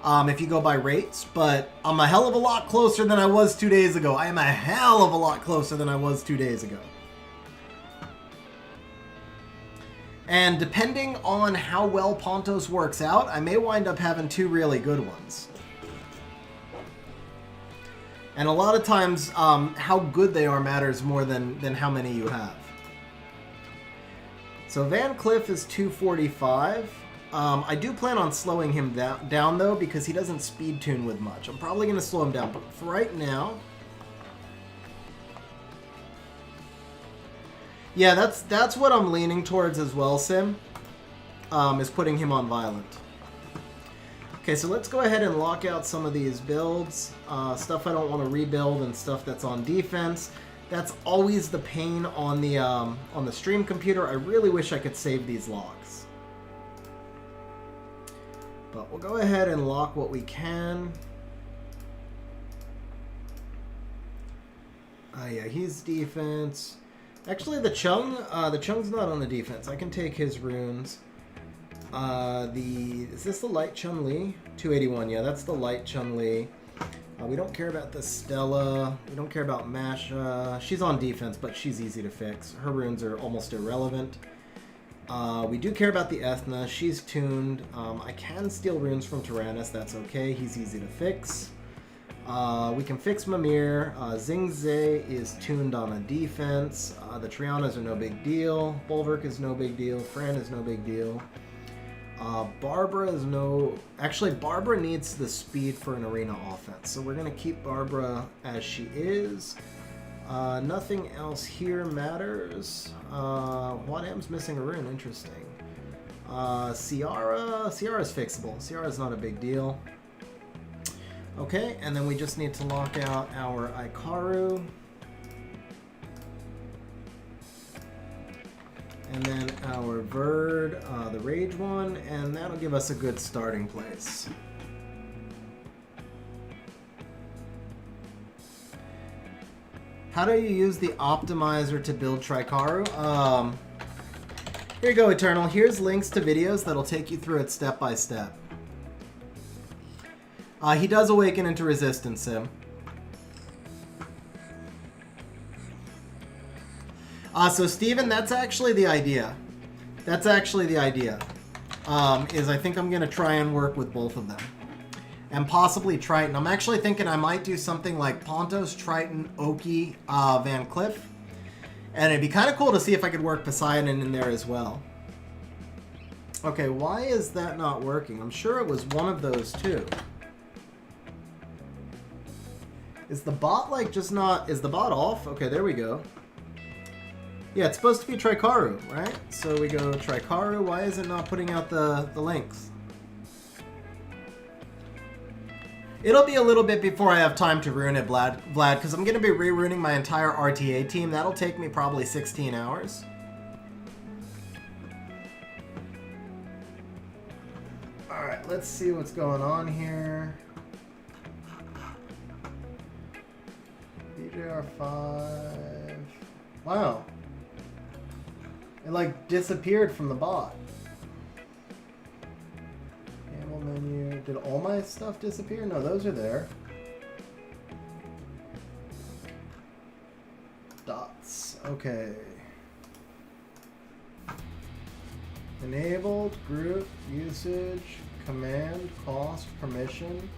If you go by rates, but I'm a hell of a lot closer than I was 2 days ago. I am a hell of a lot closer than I was 2 days ago. And depending on how well Pontos works out, I may wind up having 2 really good ones. And a lot of times, how good they are matters more than how many you have. So Van Cliff is 245. I do plan on slowing him down though, because he doesn't speed tune with much. I'm probably going to slow him down, but for right now... Yeah, that's what I'm leaning towards as well, Sim, is putting him on Violent. Okay, so let's go ahead and lock out some of these builds. Stuff I don't want to rebuild and stuff that's on defense. That's always the pain on the stream computer. I really wish I could save these logs. But we'll go ahead and lock what we can. Yeah, he's defense. Actually, the Chung's not on the defense. I can take his runes. Is this the light Chun-Li? 281, yeah, that's the light Chun-Li. We don't care about the Stella. We don't care about Masha. She's on defense, but she's easy to fix. Her runes are almost irrelevant. We do care about the Ethna. She's tuned. I can steal runes from Tyrannus. That's okay. He's easy to fix. We can fix Mimir. Xingzhe is tuned on a defense. The Trianas are no big deal. Bulwark is no big deal. Fran is no big deal. Barbara is no... Actually, Barbara needs the speed for an arena offense, so we're going to keep Barbara as she is. Nothing else here matters. Wadam's missing a rune. Interesting. Ciara's fixable. Ciara's not a big deal. Okay, and then we just need to lock out our Ikaru. And then our Verd, the Rage one, and that'll give us a good starting place. How do you use the optimizer to build Trikaru? Here you go, Eternal. Here's links to videos that'll take you through it step by step. He does awaken into resistance, Sim. So Steven, that's actually the idea. That's actually the idea. Is I think I'm going to try and work with both of them. And possibly Triton. I'm actually thinking I might do something like Pontos, Triton, Oki, Van Cliff. And it'd be kind of cool to see if I could work Poseidon in there as well. Okay, why is that not working? I'm sure it was one of those two. Is the bot like just not... Is the bot off? Okay, there we go. Yeah, it's supposed to be Trikaru, right? So we go Trikaru. Why is it not putting out the links? It'll be a little bit before I have time to rune it, Vlad, because I'm going to be re-runing my entire RTA team. That'll take me probably 16 hours. Alright, let's see what's going on here. BJR5. Wow. It like disappeared from the bot. Camel menu. Did all my stuff disappear? No, those are there. Dots. Okay. Enabled, group, usage, command, cost, permission.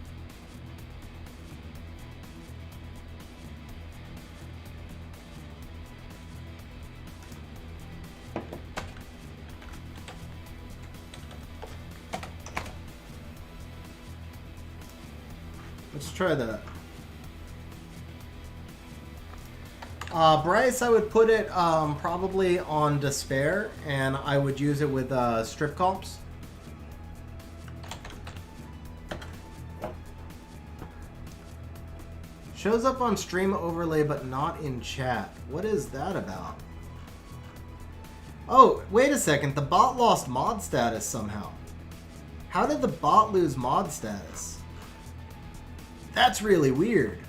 Let's try that. Bryce, I would put it probably on Despair, and I would use it with strip comps. Shows up on stream overlay, but not in chat. What is that about? Oh, wait a second. The bot lost mod status somehow. How did the bot lose mod status? That's really weird.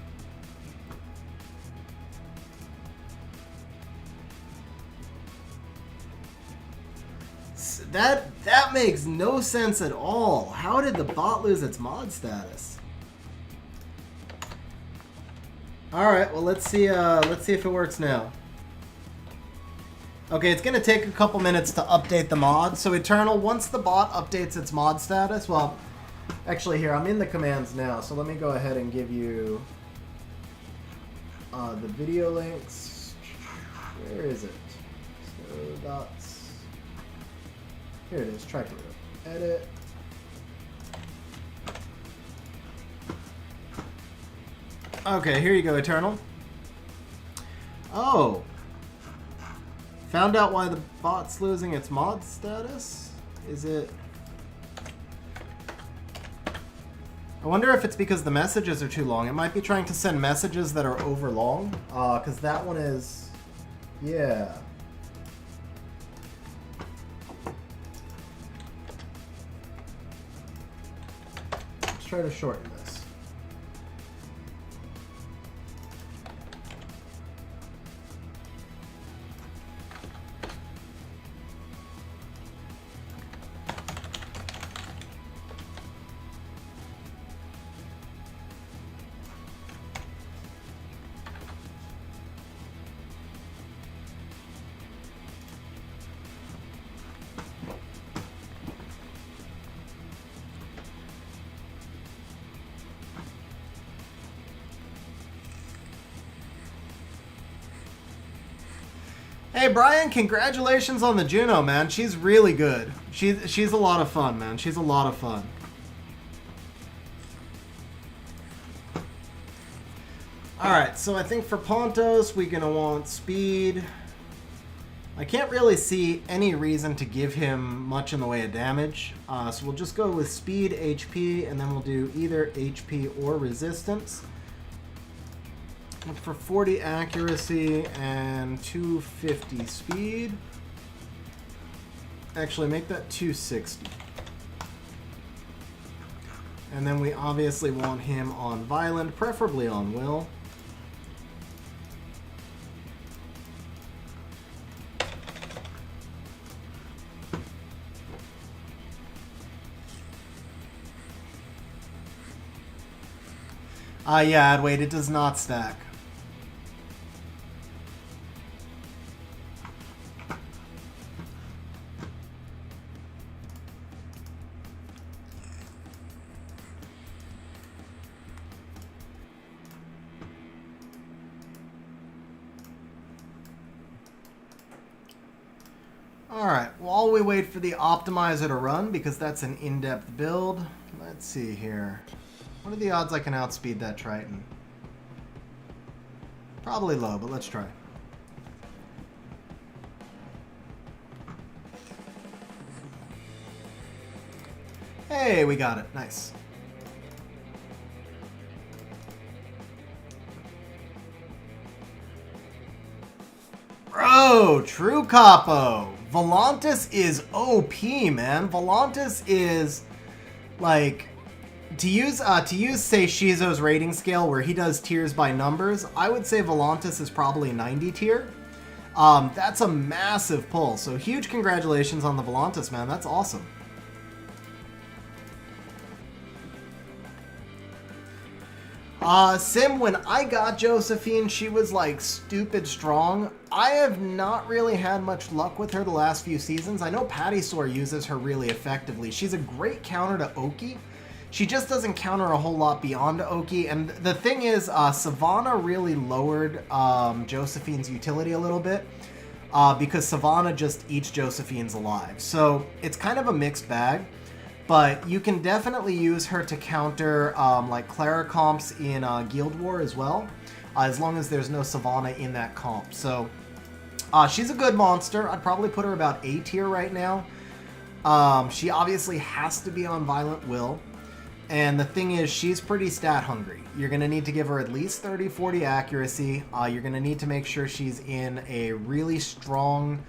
That makes no sense at all. How did the bot lose its mod status? All right, well let's see if it works now. Okay, it's gonna take a couple minutes to update the mod. So Eternal, once the bot updates its mod status, well, actually here I'm in the commands now. So let me go ahead and give you the video links. Where is it? So dots. Here it is. Try to edit. Okay, here you go, Eternal. Oh. Found out why the bot's losing its mod status? Is it... I wonder if it's because the messages are too long. It might be trying to send messages that are over long. Because that one is... Yeah. Let's try to shorten this. Hey Brian, congratulations on the Juno, man. She's really good. She's a lot of fun, man. She's a lot of fun. Alright, so I think for Pontos, we're gonna want speed. I can't really see any reason to give him much in the way of damage. So we'll just go with speed, HP, and then we'll do either HP or resistance. For 40 accuracy and 250 speed. Actually, make that 260. And then we obviously want him on Violent, preferably on Will. Yeah, wait, it does not stack. Alright, while we wait for the optimizer to run, because that's an in-depth build, let's see here. What are the odds I can outspeed that Triton? Probably low, but let's try. Hey, we got it. Nice. Bro, true capo. Volantis is OP, man. Volantis is like to use say Shizo's rating scale where he does tiers by numbers. I would say Volantis is probably 90 tier. That's a massive pull. So huge congratulations on the Volantis, man. That's awesome. Sim, when I got Josephine, she was like stupid strong. I have not really had much luck with her the last few seasons. I know Patty Sore uses her really effectively. She's a great counter to Oki. She just doesn't counter a whole lot beyond Oki. And the thing is, Savannah really lowered Josephine's utility a little bit because Savannah just eats Josephine's alive. So it's kind of a mixed bag. But you can definitely use her to counter like Clara comps in Guild War as well, as long as there's no Savannah in that comp. So she's a good monster. I'd probably put her about A tier right now. She obviously has to be on Violent Will. And the thing is, she's pretty stat hungry. You're going to need to give her at least 30-40 accuracy. You're going to need to make sure she's in a really strong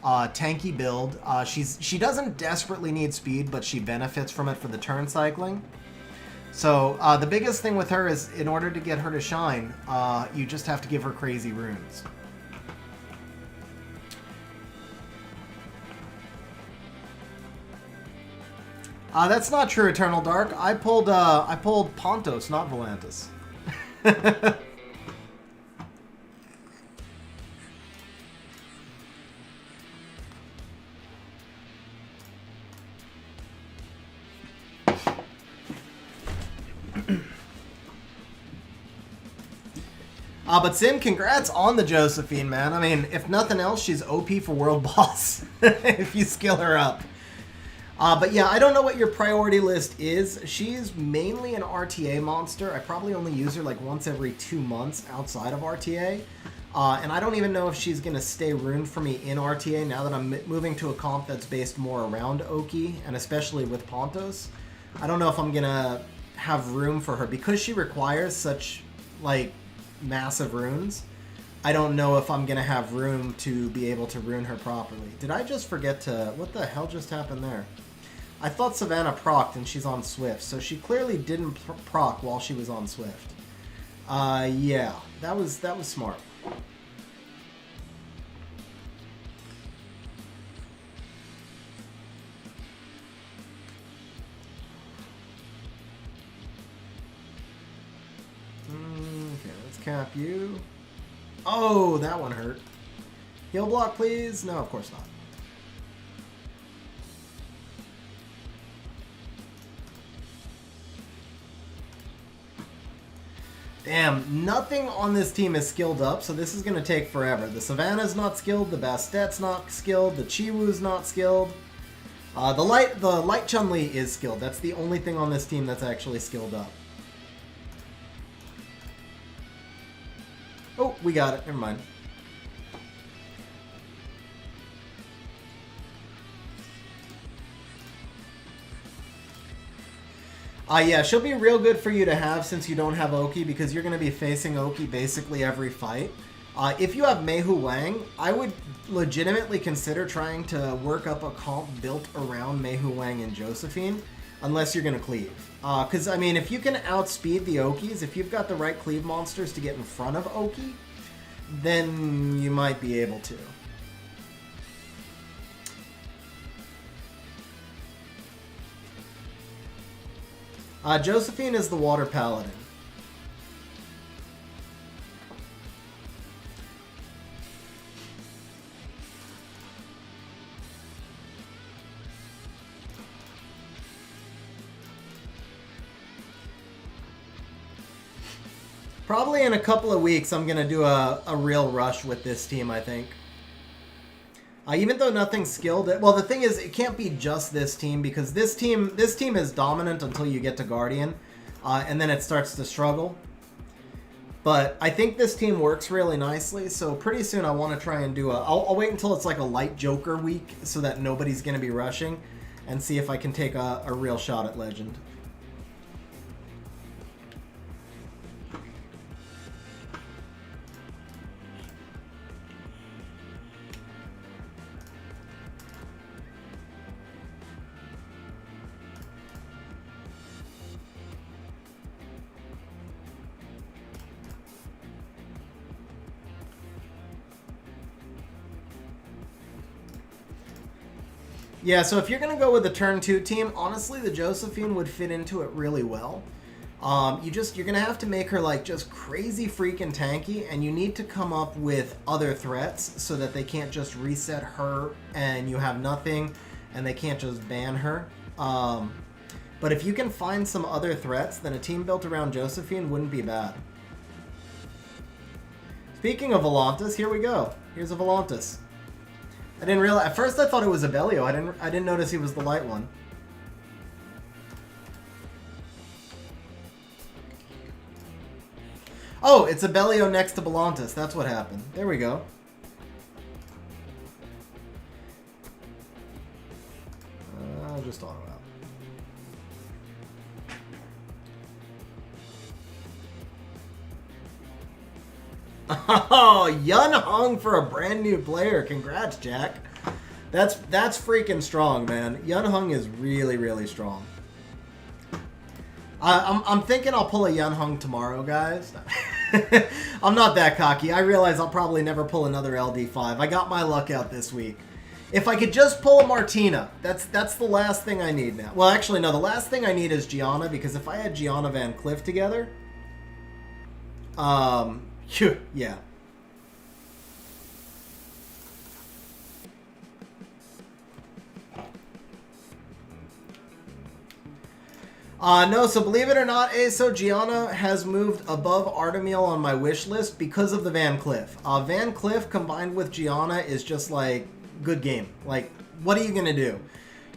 tanky build. She doesn't desperately need speed, but she benefits from it for the turn cycling. So the biggest thing with her is, in order to get her to shine, you just have to give her crazy runes. That's not true, Eternal Dark. I pulled Pontos, not Volantis. But Sim, congrats on the Josephine, man. I mean, if nothing else, she's OP for World Boss if you skill her up. But yeah, I don't know what your priority list is. She's mainly an RTA monster. I probably only use her like once every 2 months outside of RTA. And I don't even know if she's going to stay ruined for me in RTA now that I'm moving to a comp that's based more around Oki, and especially with Pontos. I don't know if I'm going to have room for her because she requires such like massive runes. I don't know if I'm going to have room to be able to rune her properly. Did I just forget to... What the hell just happened there? I thought Savannah procced and she's on Swift, so she clearly didn't proc while she was on Swift. Yeah, that was smart. Okay, let's cap you. Oh, that one hurt. Heal block, please. No, of course not. Damn, nothing on this team is skilled up, so this is going to take forever. The Savannah's not skilled, the Bastet's not skilled, the Chiwu's not skilled. The Light Chun-Li is skilled. That's the only thing on this team that's actually skilled up. Oh, we got it. Never mind. Yeah, she'll be real good for you to have since you don't have Oki, because you're going to be facing Oki basically every fight. If you have Mei Hu Wang, I would legitimately consider trying to work up a comp built around Mei Hu Wang and Josephine, unless you're going to cleave. Because, I mean, if you can outspeed the Okis, if you've got the right cleave monsters to get in front of Oki, then you might be able to. Josephine is the Water Paladin. Probably in a couple of weeks, I'm going to do a real rush with this team, I think. Even though nothing's skilled, well, the thing is, it can't be just this team, because this team is dominant until you get to Guardian, and then it starts to struggle. But I think this team works really nicely, so pretty soon I want to try and do I'll wait until it's like a light Joker week, so that nobody's going to be rushing, and see if I can take a real shot at Legend. Yeah, so if you're going to go with the turn 2 team, honestly, the Josephine would fit into it really well. You're going to have to make her like just crazy freaking tanky, and you need to come up with other threats so that they can't just reset her and you have nothing, and they can't just ban her. But if you can find some other threats, then a team built around Josephine wouldn't be bad. Speaking of Volantis, here we go. Here's a Volantis. I didn't realize. At first, I thought it was a Bellio. I didn't notice he was the light one. Oh, it's a Bellio next to Belantis. That's what happened. There we go. I'll just auto out. Oh, Yun Hung for a brand new player. Congrats, Jack. That's freaking strong, man. Yun Hung is really, really strong. I'm thinking I'll pull a Yun Hung tomorrow, guys. I'm not that cocky. I realize I'll probably never pull another LD5. I got my luck out this week. If I could just pull a Martina, that's the last thing I need now. Well, actually, no. The last thing I need is Gianna, because if I had Gianna Van Cliff together, yeah. No, so believe it or not, ASO, Gianna has moved above Artemiel on my wish list because of the Van Cliff. Van Cliff combined with Gianna is just like, good game. Like, what are you going to do?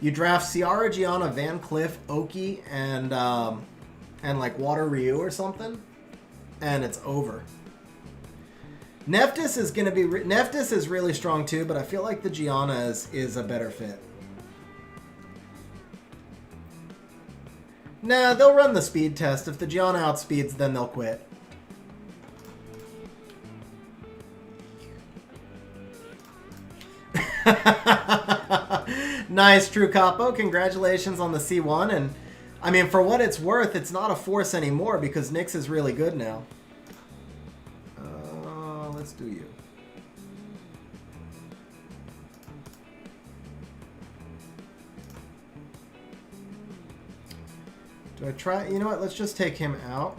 You draft Ciara, Gianna, Van Cliff, Oki, and like Water Ryu or something, and it's over. Nephthys is going to be... Nephthys is really strong too, but I feel like the Gianna is a better fit. Nah, they'll run the speed test. If the Gianna outspeeds, then they'll quit. Nice, True Capo. Congratulations on the C1. And, I mean, for what it's worth, it's not a force anymore because Nyx is really good now. Let's do you. Do I try? You know what? Let's just take him out.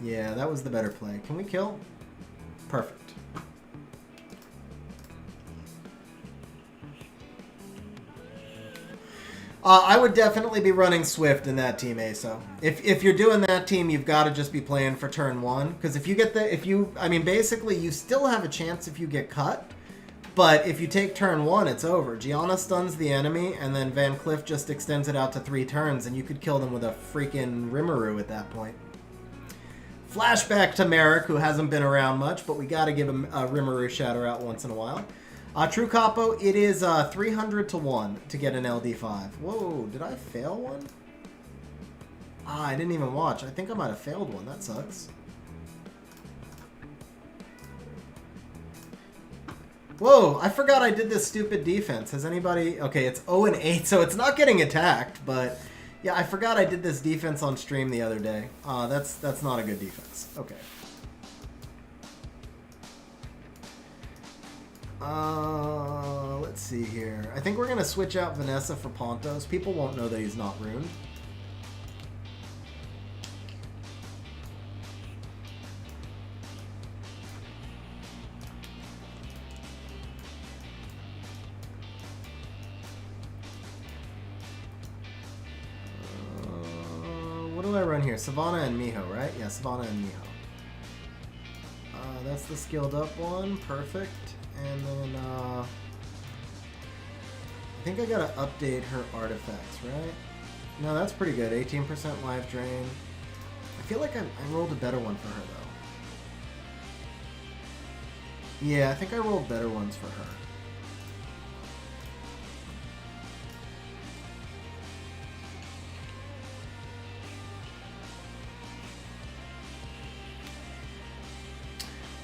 Yeah, that was the better play. Can we kill? Perfect. I would definitely be running Swift in that team, ASO. If you're doing that team, you've got to just be playing for turn 1. Because if you get I mean, basically, you still have a chance if you get cut. But if you take turn 1, it's over. Gianna stuns the enemy, and then Van Cliff just extends it out to 3 turns, and you could kill them with a freaking Rimuru at that point. Flashback to Merrick, who hasn't been around much, but we got to give him a Rimuru shout out once in a while. True Capo, it is 300 to 1 to get an LD5. Whoa, did I fail one? I didn't even watch. I think I might have failed one. That sucks. Whoa, I forgot I did this stupid defense. Has anybody... Okay, it's 0-8, so it's not getting attacked, but... Yeah, I forgot I did this defense on stream the other day. That's not a good defense. Okay. Let's see here. I think we're going to switch out Vanessa for Pontos. People won't know that he's not runed. What do I run here? Savannah and Miho, right? Yeah, Savannah and Miho. That's the skilled up one. Perfect. And then, I think I gotta update her artifacts, right? No, that's pretty good. 18% life drain. I feel like I rolled a better one for her, though. Yeah, I think I rolled better ones for her.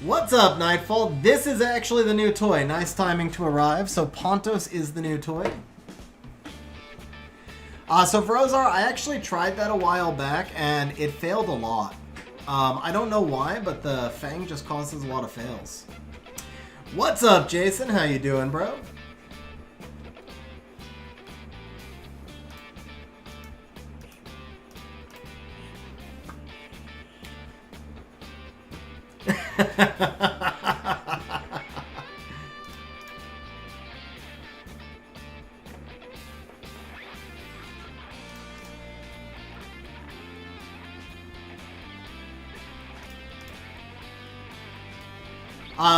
What's up, Nightfall? This is actually the new toy. Nice timing to arrive. So Pontos is the new toy. So for Ozar, I actually tried that a while back, and it failed a lot. I don't know why, but the Fang just causes a lot of fails. What's up, Jason? How you doing, bro?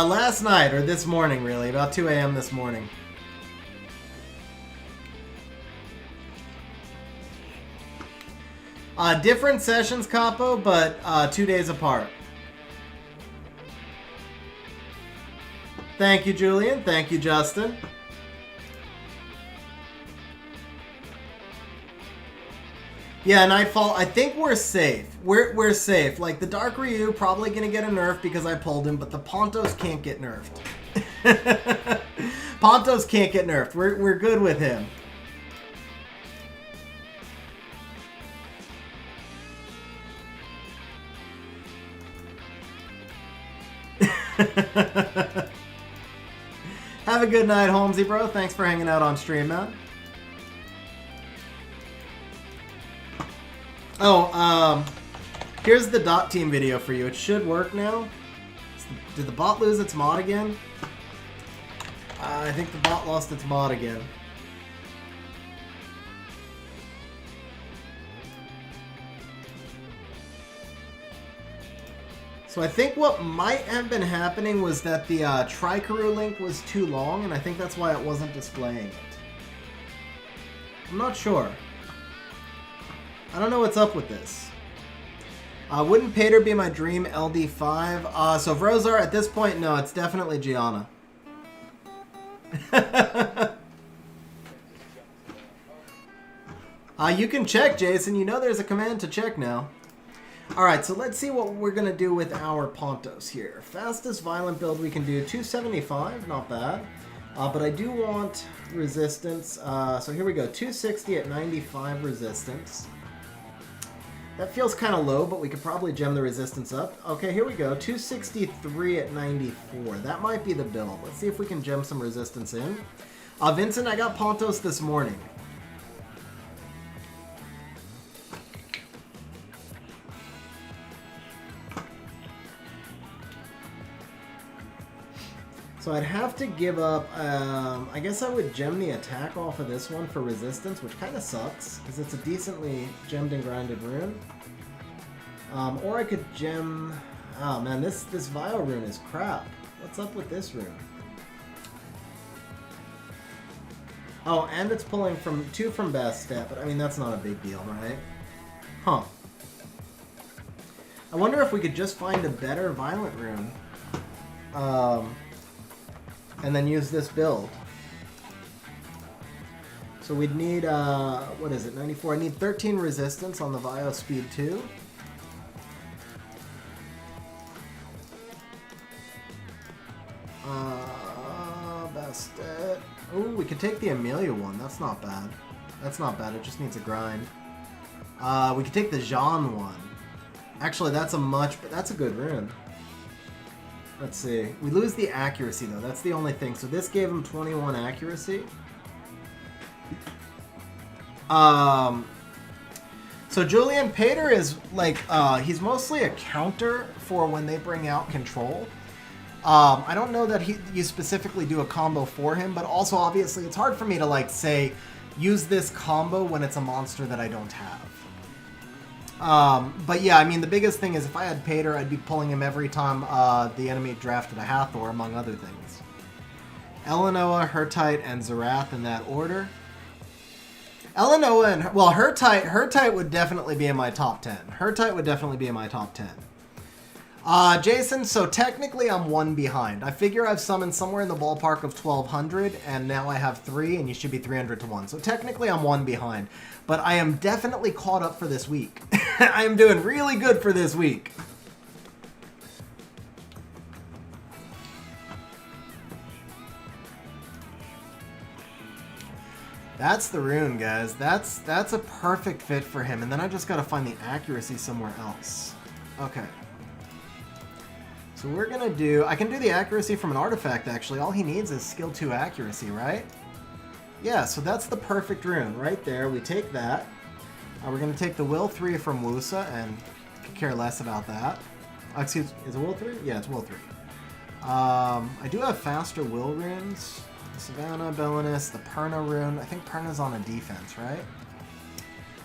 Last night, or this morning really, about 2 a.m. this morning. Different sessions, Capo, but 2 days apart. Thank you, Julian. Thank you, Justin. Yeah, Nightfall, I think we're safe. We're safe. Like, the Dark Ryu probably going to get a nerf because I pulled him, but the Pontos can't get nerfed. Pontos can't get nerfed. We're good with him. Have a good night, Holmesy bro. Thanks for hanging out on stream, man. Oh, here's the dot team video for you. It should work now. Did the bot lose its mod again? I think the bot lost its mod again. So I think what might have been happening was that the Trikaru link was too long, and I think that's why it wasn't displaying it. I'm not sure. I don't know what's up with this. Wouldn't Pater be my dream LD5? So Vrozar, at this point, no, it's definitely Gianna. You can check, Jason. You know there's a command to check now. Alright, so let's see what we're going to do with our Pontos here. Fastest violent build we can do, 275, not bad. But I do want resistance. So here we go, 260 at 95 resistance. That feels kind of low, but we could probably gem the resistance up. Okay, here we go. 263 at 94. That might be the build. Let's see if we can gem some resistance in. Vincent, I got Pontos this morning. So I'd have to give up, I guess I would gem the attack off of this one for resistance, which kind of sucks, because it's a decently gemmed and grinded rune. Or I could gem, oh man, this Vile rune is crap. What's up with this rune? Oh, and it's pulling from 2 from Bastet, but I mean, that's not a big deal, right? Huh. I wonder if we could just find a better Violent rune. And then use this build. So we'd need, what is it, 94? I need 13 resistance on the Vio Speed 2. Bastet. Ooh, we could take the Amelia one. That's not bad. That's not bad. It just needs a grind. We could take the Jean one. Actually, that's a good rune. Let's see. We lose the accuracy, though. That's the only thing. So this gave him 21 accuracy. So Julian Pater is, like, he's mostly a counter for when they bring out control. I don't know that you specifically do a combo for him, but also, obviously, it's hard for me to, like, say, use this combo when it's a monster that I don't have. But yeah, I mean, the biggest thing is if I had Pater, I'd be pulling him every time the enemy drafted a Hathor, among other things. Elenoa, Hertite, and Zerath in that order. Elenoa and... Well, Hertite would definitely be in my top 10. Hertite would definitely be in my top 10. Jason, so technically I'm 1 behind. I figure I've summoned somewhere in the ballpark of 1,200, and now I have 3, and you should be 300 to 1. So technically I'm 1 behind. But I am definitely caught up for this week. I am doing really good for this week. That's the rune, guys. That's a perfect fit for him. And then I just got to find the accuracy somewhere else. Okay. So we're going to do... I can do the accuracy from an artifact, actually. All he needs is skill 2 accuracy, right? Yeah, so that's the perfect rune right there. We take that. We're going to take the Will 3 from Wusa and care less about that. Excuse, is it Will 3? Yeah, it's Will 3. I do have faster Will runes. Savannah, Belinus, the Perna rune. I think Perna's on a defense, right?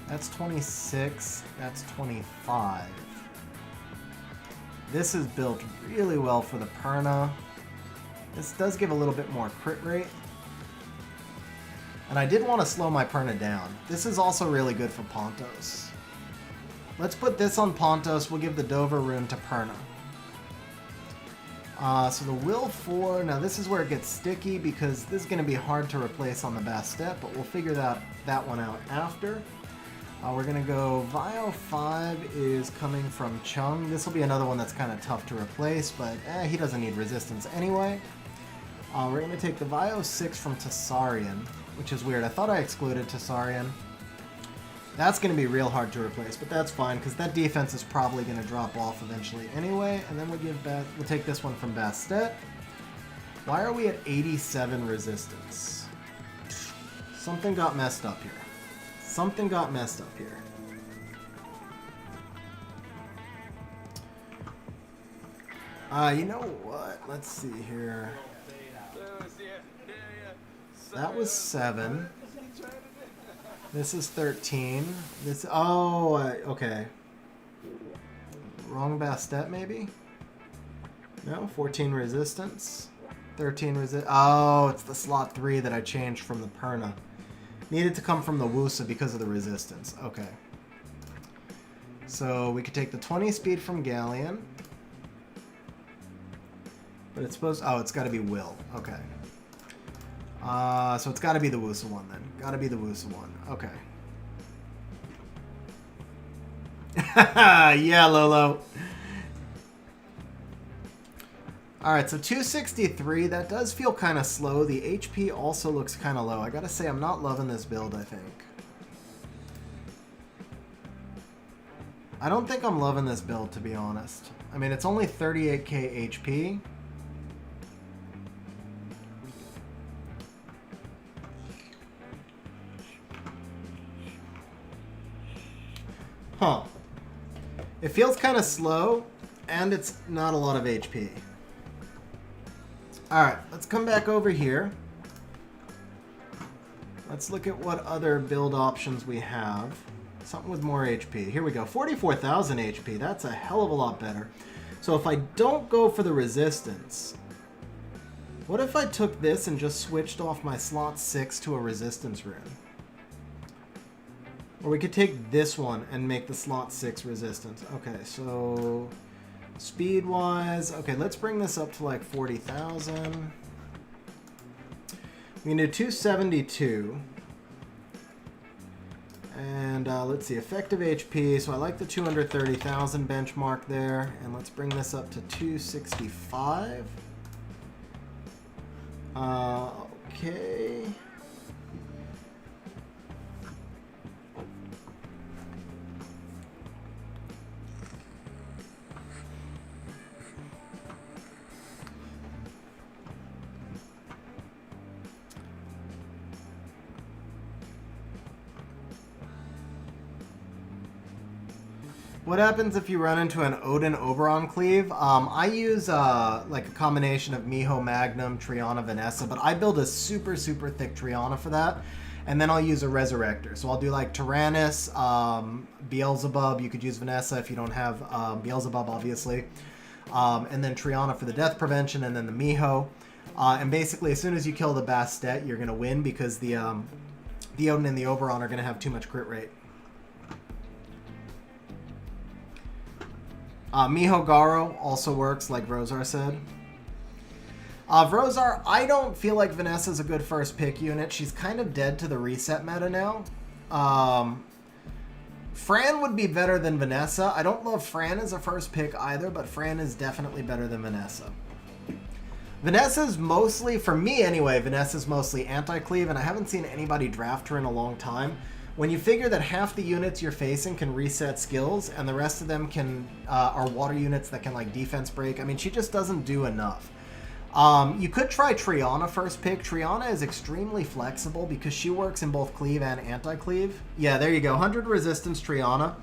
That's 26. That's 25. This is built really well for the Perna. This does give a little bit more crit rate. And I did want to slow my Perna down. This is also really good for Pontos. Let's put this on Pontos. We'll give the Dover rune to Perna. So the Will 4, now this is where it gets sticky because this is going to be hard to replace on the Bastet, but we'll figure that one out after. We're going to go Vio 5 is coming from Chung. This will be another one that's kind of tough to replace, but he doesn't need resistance anyway. We're going to take the Vio 6 from Tessarian, which is weird. I thought I excluded Tessarian. That's going to be real hard to replace, but that's fine because that defense is probably going to drop off eventually anyway. And then we'll take this one from Bastet. Why are we at 87 resistance? Something got messed up here. Something got messed up here. You know what? Let's see here. That was 7. This is 13. This. Oh, okay. Wrong Bastet, maybe? No, 14 resistance. 13 resist. Oh, it's the slot 3 that I changed from the Perna. Needed to come from the Wusa because of the resistance. Okay. So we could take the 20 speed from Galleon. But it's supposed... Oh, it's got to be Will. Okay. So it's got to be the Wusa one then. Got to be the Wusa one. Okay. Yeah, Lolo. Alright, so 263, that does feel kind of slow. The HP also looks kind of low. I gotta say, I'm not loving this build, I think. I don't think I'm loving this build, to be honest. I mean, it's only 38k HP. Huh. It feels kind of slow, and it's not a lot of HP. Alright, let's come back over here. Let's look at what other build options we have. Something with more HP. Here we go. 44,000 HP. That's a hell of a lot better. So if I don't go for the resistance, what if I took this and just switched off my slot 6 to a resistance rune? Or we could take this one and make the slot 6 resistance. Okay, so... Speed-wise, okay, let's bring this up to like 40,000. We can do 272. And let's see, effective HP. So I like the 230,000 benchmark there. And let's bring this up to 265. Okay. What happens if you run into an Odin Oberon cleave? I use like a combination of Miho Magnum, Triana, Vanessa, but I build a super, super thick Triana for that. And then I'll use a Resurrector. So I'll do like Tyrannus, Beelzebub. You could use Vanessa if you don't have Beelzebub, obviously. And then Triana for the death prevention, and then the Miho. And basically, as soon as you kill the Bastet, you're going to win because the Odin and the Oberon are going to have too much crit rate. Miho Garo also works, like Vrozar said. Vrozar, I don't feel like Vanessa's a good first pick unit. She's kind of dead to the reset meta now. Fran would be better than Vanessa. I don't love Fran as a first pick either, but Fran is definitely better than Vanessa. Vanessa's mostly, for me anyway, Vanessa's mostly anti-cleave, and I haven't seen anybody draft her in a long time. When you figure that half the units you're facing can reset skills, and the rest of them can are water units that can like defense break, I mean, she just doesn't do enough. You could try Triana first pick. Triana is extremely flexible because she works in both cleave and anti-cleave. Yeah, there you go. 100 resistance Triana.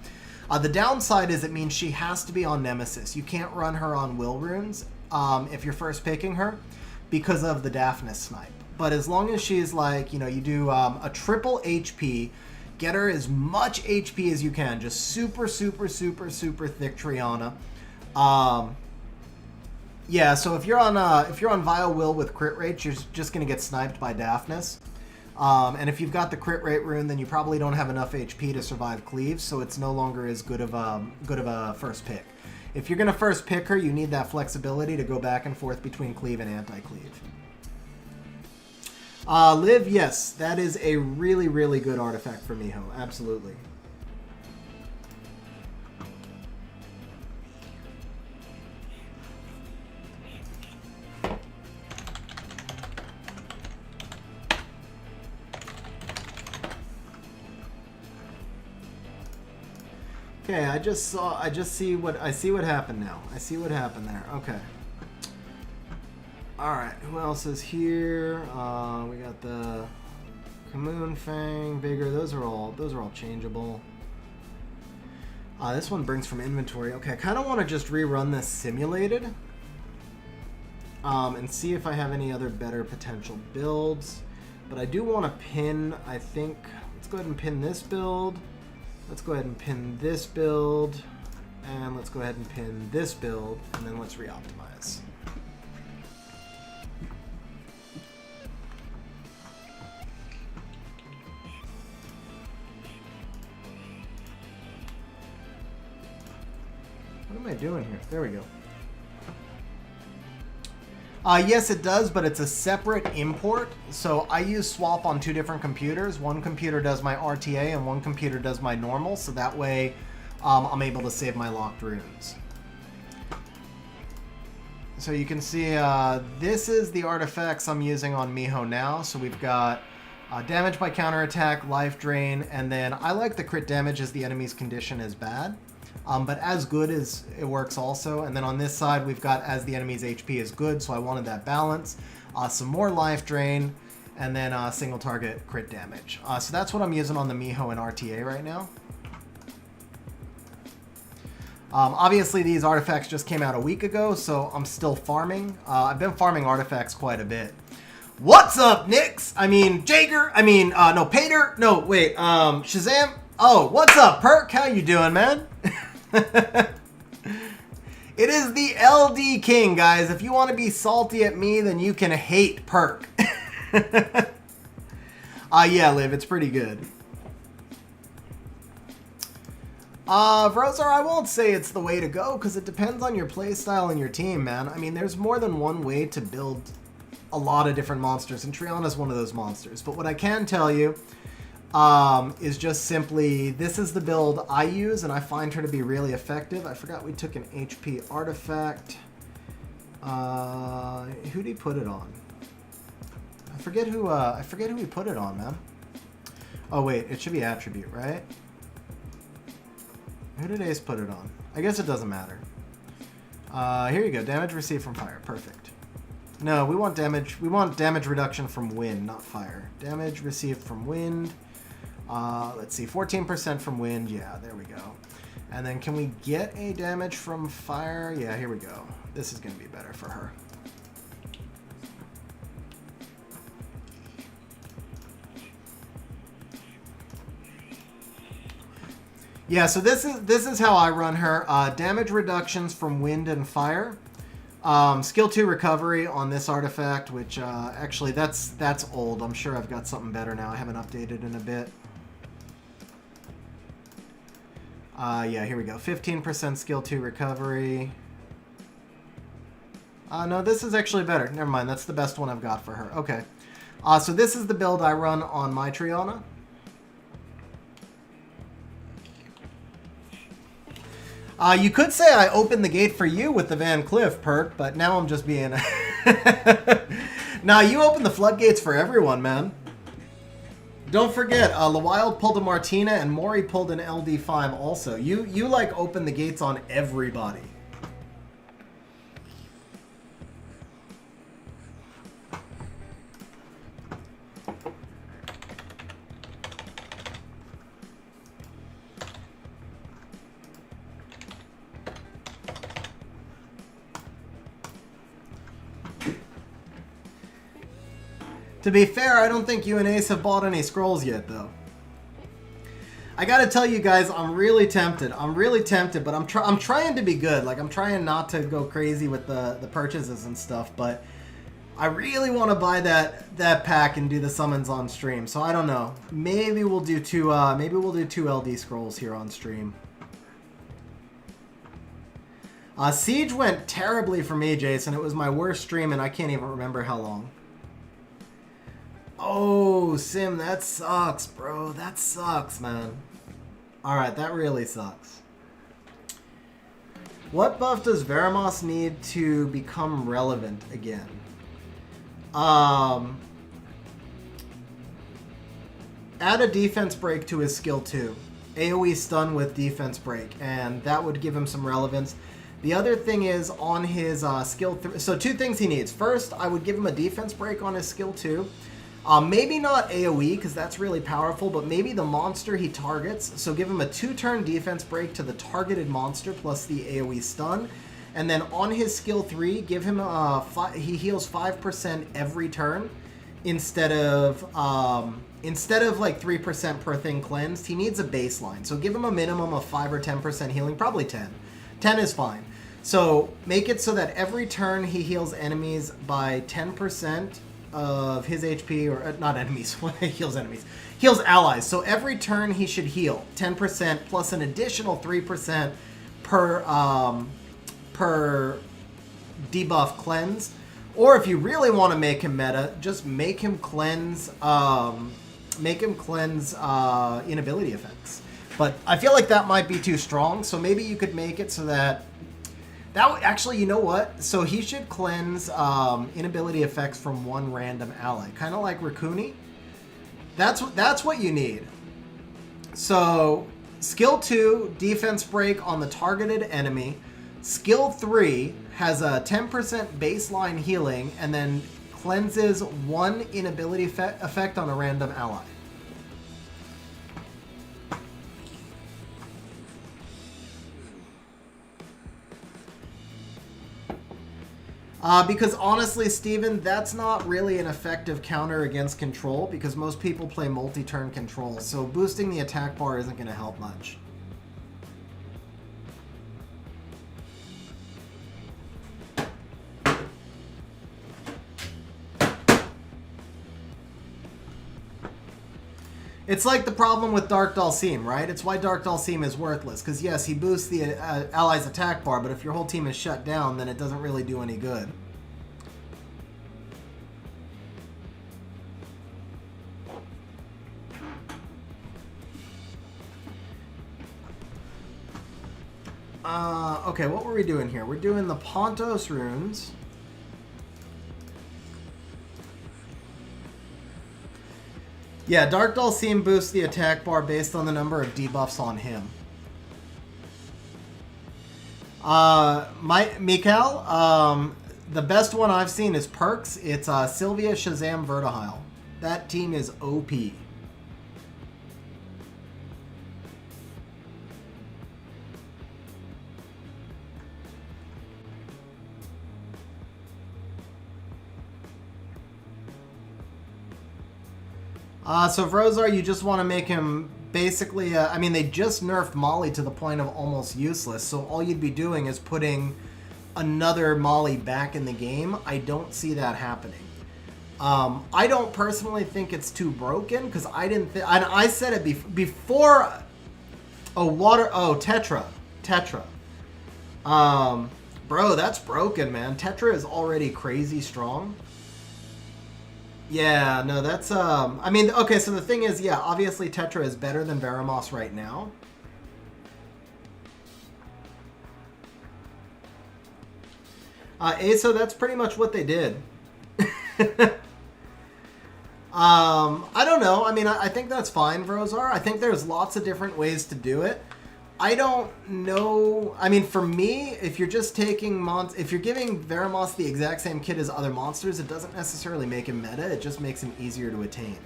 The downside is it means she has to be on Nemesis. You can't run her on Will runes if you're first picking her because of the Daphnis snipe. But as long as she's like, you know, you do a triple HP, get her as much HP as you can. Just super, super, super, super thick Triana. Yeah, so if you're on Vile Will with crit rate, you're just gonna get sniped by Daphnis. And if you've got the crit rate rune, then you probably don't have enough HP to survive cleave, so it's no longer as good of a first pick. If you're going to first pick her, you need that flexibility to go back and forth between cleave and anti-cleave. Liv, yes, that is a really, really good artifact for Miho. Absolutely. Okay, I see what happened now. I see what happened there. Okay. Alright, who else is here? We got the Kamoon, Fang, Vigor, those are all changeable. This one brings from inventory. Okay, I kinda wanna just rerun this simulated. And see if I have any other better potential builds. But I do wanna pin, I think, let's go ahead and pin this build. Let's go ahead and pin this build, and let's go ahead and pin this build, and then let's re-optimize. What am I doing here? There we go. Yes, it does, but it's a separate import. So I use swap on 2 different computers. One computer does my RTA and one computer does my normal. So that way I'm able to save my locked runes. So you can see this is the artifacts I'm using on Miho now. So we've got damage by counterattack, life drain, and then I like the crit damage as the enemy's condition is bad. But as good as it works also. And then on this side, we've got as the enemy's HP is good, so I wanted that balance. Some more life drain, and then single target crit damage. So that's what I'm using on the Miho and RTA right now. Obviously, these artifacts just came out a week ago, so I'm still farming. I've been farming artifacts quite a bit. What's up, Nix? I mean, Jager. I mean, no, Pater. No, wait, Shazam. Oh, what's up, Perk? How you doing, man? It is the LD King, guys. If you want to be salty at me, then you can hate Perk. Yeah, Liv, it's pretty good. Vrozar, I won't say it's the way to go, because it depends on your playstyle and your team, man. I mean, there's more than one way to build a lot of different monsters, and Triana's one of those monsters. But what I can tell you is just simply, this is the build I use, and I find her to be really effective. I forgot we took an HP artifact. Who did he put it on? I forget who he put it on, man. Oh wait, it should be attribute, right? Who did Ace put it on? I guess it doesn't matter. Here you go, damage received from fire, perfect. No, we want damage reduction from wind, not fire. Damage received from wind. Let's see, 14% from wind. Yeah, there we go. And then can we get a damage from fire? Yeah, here we go. This is going to be better for her. Yeah, so this is how I run her. Damage reductions from wind and fire. Skill 2 recovery on this artifact, which actually that's old. I'm sure I've got something better now. I haven't updated in a bit. Yeah, here we go. 15% skill 2 recovery. No, this is actually better. Never mind. That's the best one I've got for her. Okay. So this is the build I run on my Triana. You could say I opened the gate for you with the Van Cliff perk, but now I'm just being... Nah, you opened the floodgates for everyone, man. Don't forget, LaWild pulled a Martina and Maury pulled an LD5 also. You like open the gates on everybody. To be fair, I don't think you and Ace have bought any scrolls yet, though. I gotta tell you guys, I'm really tempted. I'm really tempted, but I'm trying to be good. Like, I'm trying not to go crazy with the purchases and stuff, but I really want to buy that pack and do the summons on stream. So I don't know. Maybe we'll do two LD scrolls here on stream. Siege went terribly for me, Jason. It was my worst stream, and I can't even remember how long. Oh, Sim, that sucks, bro. That sucks, man. Alright, that really sucks. What buff does Veramos need to become relevant again? Add a defense break to his skill 2. AoE stun with defense break, and that would give him some relevance. The other thing is on his skill 3. So 2 things he needs. First, I would give him a defense break on his skill 2. Maybe not AoE, because that's really powerful, but maybe the monster he targets. So give him a 2-turn defense break to the targeted monster plus the AoE stun. And then on his skill 3, give him he heals 5% every turn instead of like 3% per thing cleansed. He needs a baseline. So give him a minimum of 5 or 10% healing, probably 10. 10 is fine. So make it so that every turn he heals enemies by 10% of his HP, or not enemies, heals enemies, heals allies. So every turn he should heal 10% plus an additional 3% per debuff cleanse. Or if you really want to make him meta, just make him cleanse inability effects. But I feel like that might be too strong, so maybe you could make it so that would actually, you know what? So he should cleanse inability effects from one random ally, kind of like Rune. That's what you need. So skill 2, defense break on the targeted enemy. Skill 3 has a 10% baseline healing and then cleanses 1 inability effect on a random ally. Because honestly, Steven, that's not really an effective counter against control because most people play multi-turn control, so boosting the attack bar isn't going to help much. It's like the problem with Dark Dhalsim, right? It's why Dark Dhalsim is worthless. Because yes, he boosts the ally's attack bar, but if your whole team is shut down, then it doesn't really do any good. Okay, what were we doing here? We're doing the Pontos runes. Yeah, Dark Dhalsim boosts the attack bar based on the number of debuffs on him. Mikael, the best one I've seen is Perks. It's Sylvia, Shazam, Vertihile. That team is OP. So Vrozar, you just want to make him basically, I mean, they just nerfed Molly to the point of almost useless, so all you'd be doing is putting another Molly back in the game. I don't see that happening. I don't personally think it's too broken, because I didn't think, and I said it before, Tetra. Bro, that's broken, man. Tetra is already crazy strong. Yeah, no, that's, I mean, okay, so the thing is, yeah, obviously Tetra is better than Veramos right now. ASO, that's pretty much what they did. I don't know. I mean, I think that's fine, Vrozar. I think there's lots of different ways to do it. I don't know. I mean, for me, if you're just taking if you're giving Veramos the exact same kit as other monsters, it doesn't necessarily make him meta. It just makes him easier to attain.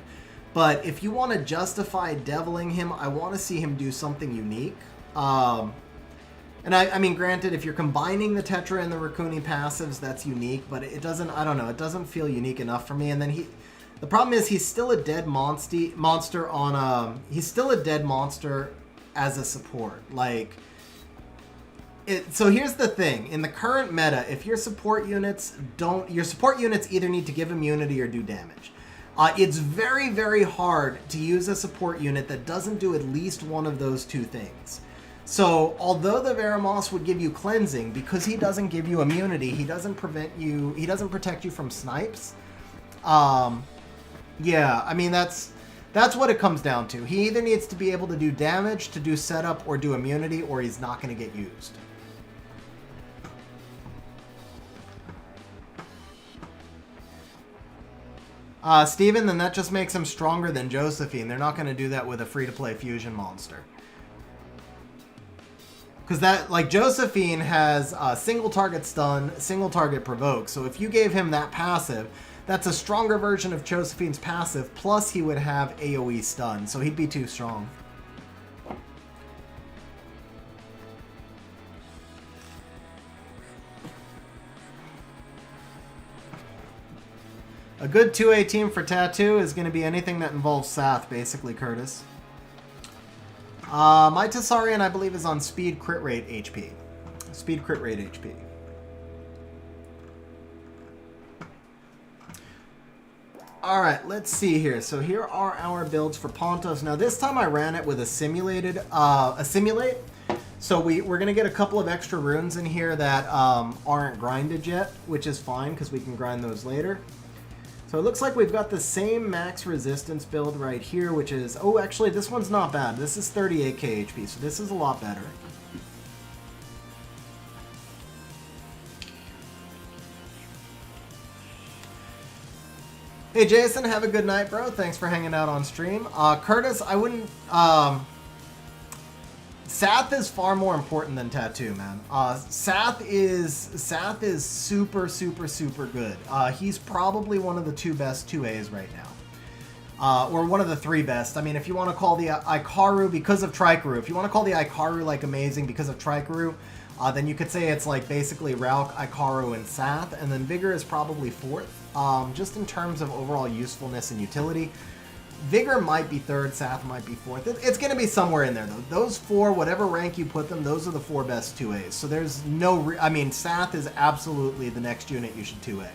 But if you want to justify deviling him, I want to see him do something unique. And I mean, granted, if you're combining the Tetra and the Rune passives, that's unique. But it doesn't. I don't know. It doesn't feel unique enough for me. And then the problem is he's still a dead monster on. He's still a dead monster as a support. Like, so here's the thing. In the current meta, if your support units either need to give immunity or do damage. It's very, very hard to use a support unit that doesn't do at least one of those two things. So, although the Veramoss would give you cleansing, because he doesn't give you immunity, he doesn't protect you from snipes. Yeah, I mean, that's what it comes down to. He either needs to be able to do damage, to do setup, or do immunity, or he's not going to get used. Steven, then that just makes him stronger than Josephine. They're not going to do that with a free-to-play fusion monster. Because that, like, Josephine has single target stun, single target provoke. So if you gave him that passive, that's a stronger version of Josephine's passive, plus he would have AoE stun. So he'd be too strong. A good 2A team for Tattoo is going to be anything that involves Sath, basically, Curtis. My Tessarian, I believe, is on speed crit rate HP. Speed crit rate HP. Alright, let's see here. So here are our builds for Pontos. Now this time I ran it with a simulate. So we're going to get a couple of extra runes in here that aren't grinded yet, which is fine because we can grind those later. So it looks like we've got the same max resistance build right here, which is... Oh, actually, this one's not bad. This is 38k HP, so this is a lot better. Hey, Jason, have a good night, bro. Thanks for hanging out on stream. Curtis, I wouldn't... Sath is far more important than Tattoo, man. Sath is super, super, super good. He's probably one of the 2 best 2As right now. Or one of the 3 best. I mean, if you want to call the Ikaru because of Trikaru, if you want to call the Ikaru like amazing because of Trikaru, then you could say it's like basically Rauk, Ikaru, and Sath, and then Vigor is probably 4th. Just in terms of overall usefulness and utility. Vigor might be 3rd, Sath might be 4th. It's going to be somewhere in there, though. Those 4, whatever rank you put them, those are the 4 best 2As. So there's no... I mean, Sath is absolutely the next unit you should 2A.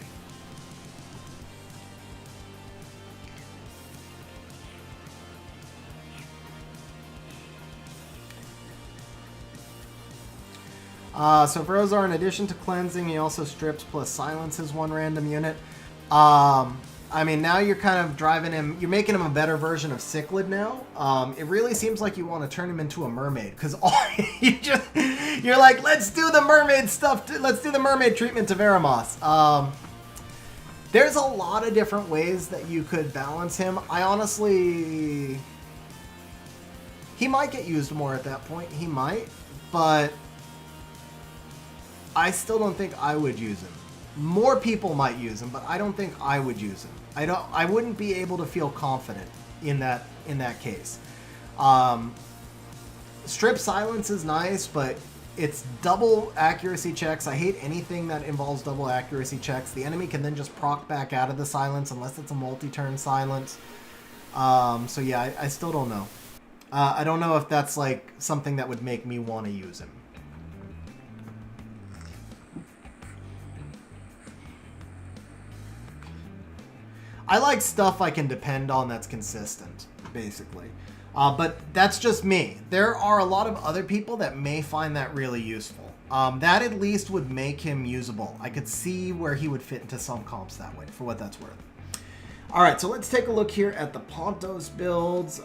So for Ozar, in addition to cleansing, he also strips plus silences 1 random unit. I mean, now you're kind of driving him, you're making him a better version of Cichlid now. It really seems like you want to turn him into a mermaid, because you're like, let's do the mermaid stuff, let's do the mermaid treatment to Veramoss. There's a lot of different ways that you could balance him. I honestly... He might get used more at that point, he might, but I still don't think I would use him. More people might use him, but I don't think I would use him. I wouldn't be able to feel confident in that case. Strip silence is nice, but it's double accuracy checks. I hate anything that involves double accuracy checks. The enemy can then just proc back out of the silence unless it's a multi-turn silence. So yeah, I still don't know. I don't know if that's like something that would make me want to use him. I like stuff I can depend on that's consistent, basically. But that's just me. There are a lot of other people that may find that really useful. That at least would make him usable. I could see where he would fit into some comps that way, for what that's worth. Alright, so let's take a look here at the Pontos builds.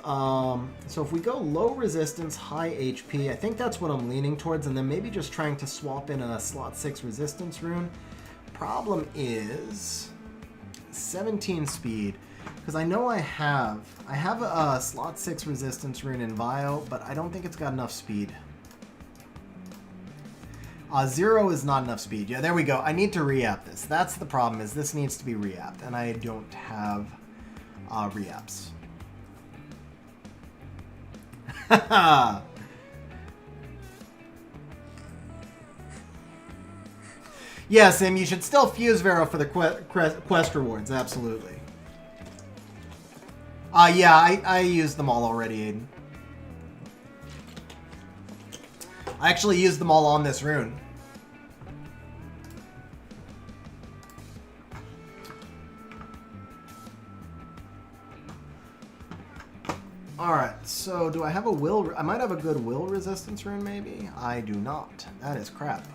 So if we go low resistance, high HP, I think that's what I'm leaning towards, and then maybe just trying to swap in a slot 6 resistance rune. Problem is... 17 speed, because I know I have a slot 6 resistance rune in Vio, but I don't think it's got enough speed. 0 is not enough speed. Yeah, there we go. I need to re-app this. That's the problem, is this needs to be re-apped, and I don't have re-apps. Yeah, Sim, you should still fuse Vero for the quest rewards, absolutely. Yeah, I used them all already, Aiden. I actually used them all on this rune. Alright, so do I have a will? I might have a good will resistance rune, maybe? I do not. That is crap.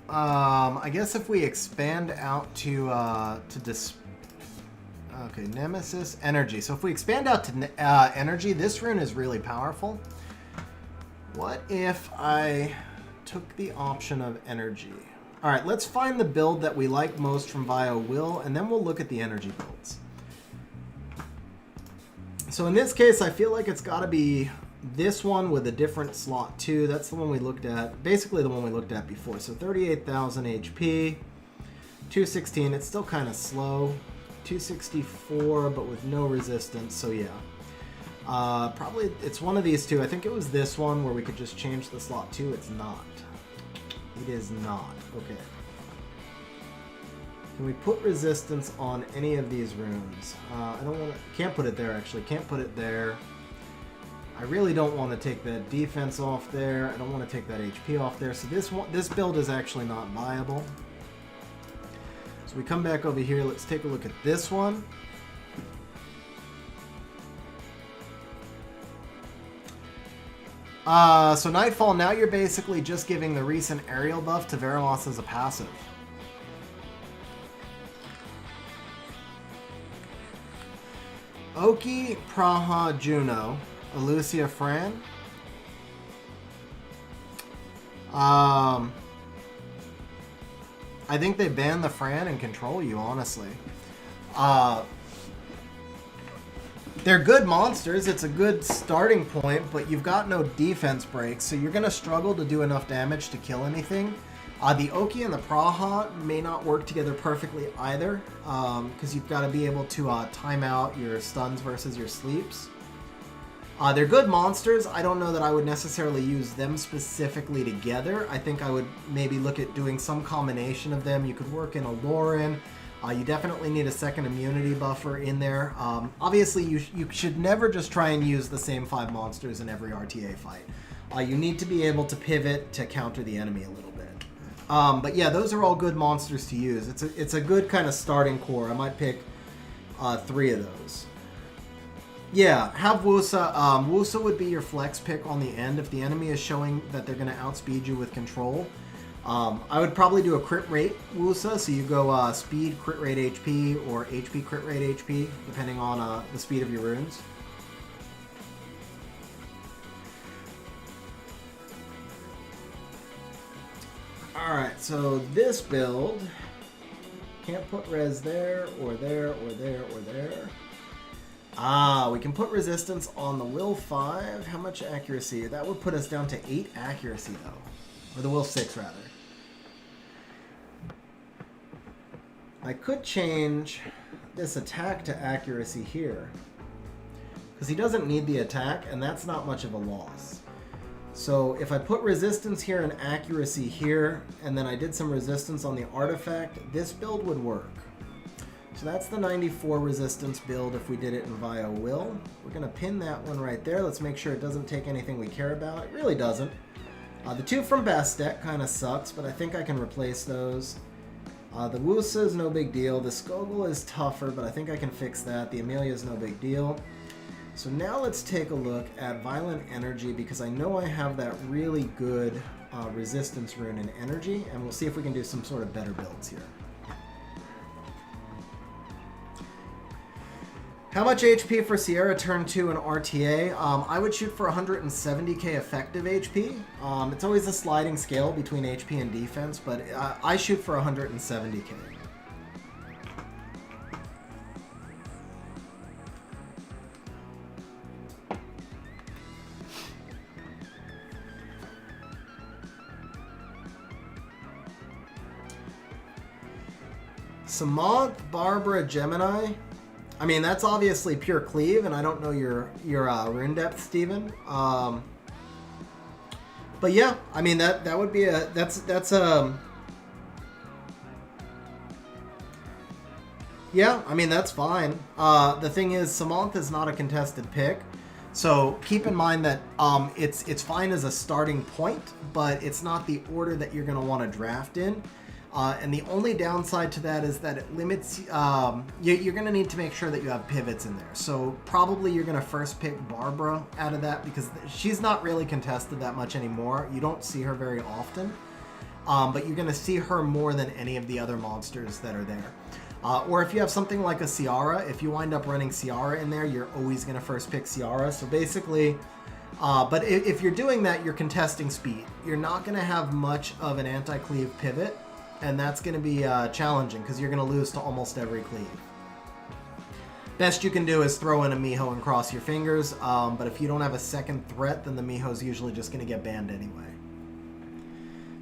I guess if we expand out to okay, Nemesis, Energy. So if we expand out to Energy, this rune is really powerful. What if I took the option of Energy? Alright, let's find the build that we like most from Vio Will, and then we'll look at the Energy builds. So in this case, I feel like it's got to be this one with a different slot too. That's the one we looked at, basically the one we looked at before. So 38,000 HP, 216, it's still kind of slow. 264, but with no resistance, so yeah. Probably, it's one of these two. I think it was this one where we could just change the slot to. It's not. It is not. Okay. Can we put resistance on any of these runes? I don't want to... Can't put it there, actually. Can't put it there. I really don't want to take that defense off there. I don't want to take that HP off there. So this build is actually not viable. So we come back over here. Let's take a look at this one. So Nightfall, now you're basically just giving the recent aerial buff to Veramos as a passive. Oki, Praha, Juno, Elucia, Fran. I think they banned the Fran and control you, honestly. They're good monsters. It's a good starting point, but you've got no defense breaks, so you're going to struggle to do enough damage to kill anything. The Oki and the Praha may not work together perfectly either, because you've got to be able to time out your stuns versus your sleeps. They're good monsters. I don't know that I would necessarily use them specifically together. I think I would maybe look at doing some combination of them. You could work in a Lauren. You definitely need a second immunity buffer in there. Obviously, you should never just try and use the same 5 monsters in every RTA fight. You need to be able to pivot to counter the enemy a little bit. But yeah, those are all good monsters to use. It's a good kind of starting core. I might pick 3 of those. Yeah, have Wusa. Wusa would be your flex pick on the end if the enemy is showing that they're going to outspeed you with control. I would probably do a crit rate Wusa, so you go speed, crit rate HP, or HP, crit rate HP, depending on the speed of your runes. Alright, so this build, can't put res there, or there, or there, or there. We can put resistance on the Will 5. How much accuracy? That would put us down to 8 accuracy, though. Or the Will 6, rather. I could change this attack to accuracy here. Because he doesn't need the attack, and that's not much of a loss. So if I put resistance here and accuracy here, and then I did some resistance on the artifact, this build would work. So that's the 94 resistance build if we did it in Vio Will. We're going to pin that one right there. Let's make sure it doesn't take anything we care about. It really doesn't. The 2 from Bastet kind of sucks, but I think I can replace those. The Wusa is no big deal. The Skogul is tougher, but I think I can fix that. The Amelia is no big deal. So now let's take a look at Violent Energy, because I know I have that really good resistance rune in Energy, and we'll see if we can do some sort of better builds here. How much HP for Sierra turn 2 in RTA? I would shoot for 170k effective HP. It's always a sliding scale between HP and defense, but I shoot for 170k. Samant, Barbara, Gemini. I mean, that's obviously pure cleave, and I don't know your rune depth, Steven. But yeah, I mean that would be yeah, I mean that's fine. The thing is, Samantha is not a contested pick, so keep in mind that it's fine as a starting point, but it's not the order that you're going to want to draft in. And the only downside to that is that it limits... you're going to need to make sure that you have pivots in there. So probably you're going to first pick Barbara out of that because she's not really contested that much anymore. You don't see her very often. But you're going to see her more than any of the other monsters that are there. Or if you have something like a Ciara, if you wind up running Ciara in there, you're always going to first pick Ciara. So basically... but if you're doing that, you're contesting speed. You're not going to have much of an anti-cleave pivot. And that's going to be challenging because you're going to lose to almost every cleave. Best you can do is throw in a Miho and cross your fingers. But if you don't have a second threat, then the Miho's usually just going to get banned anyway.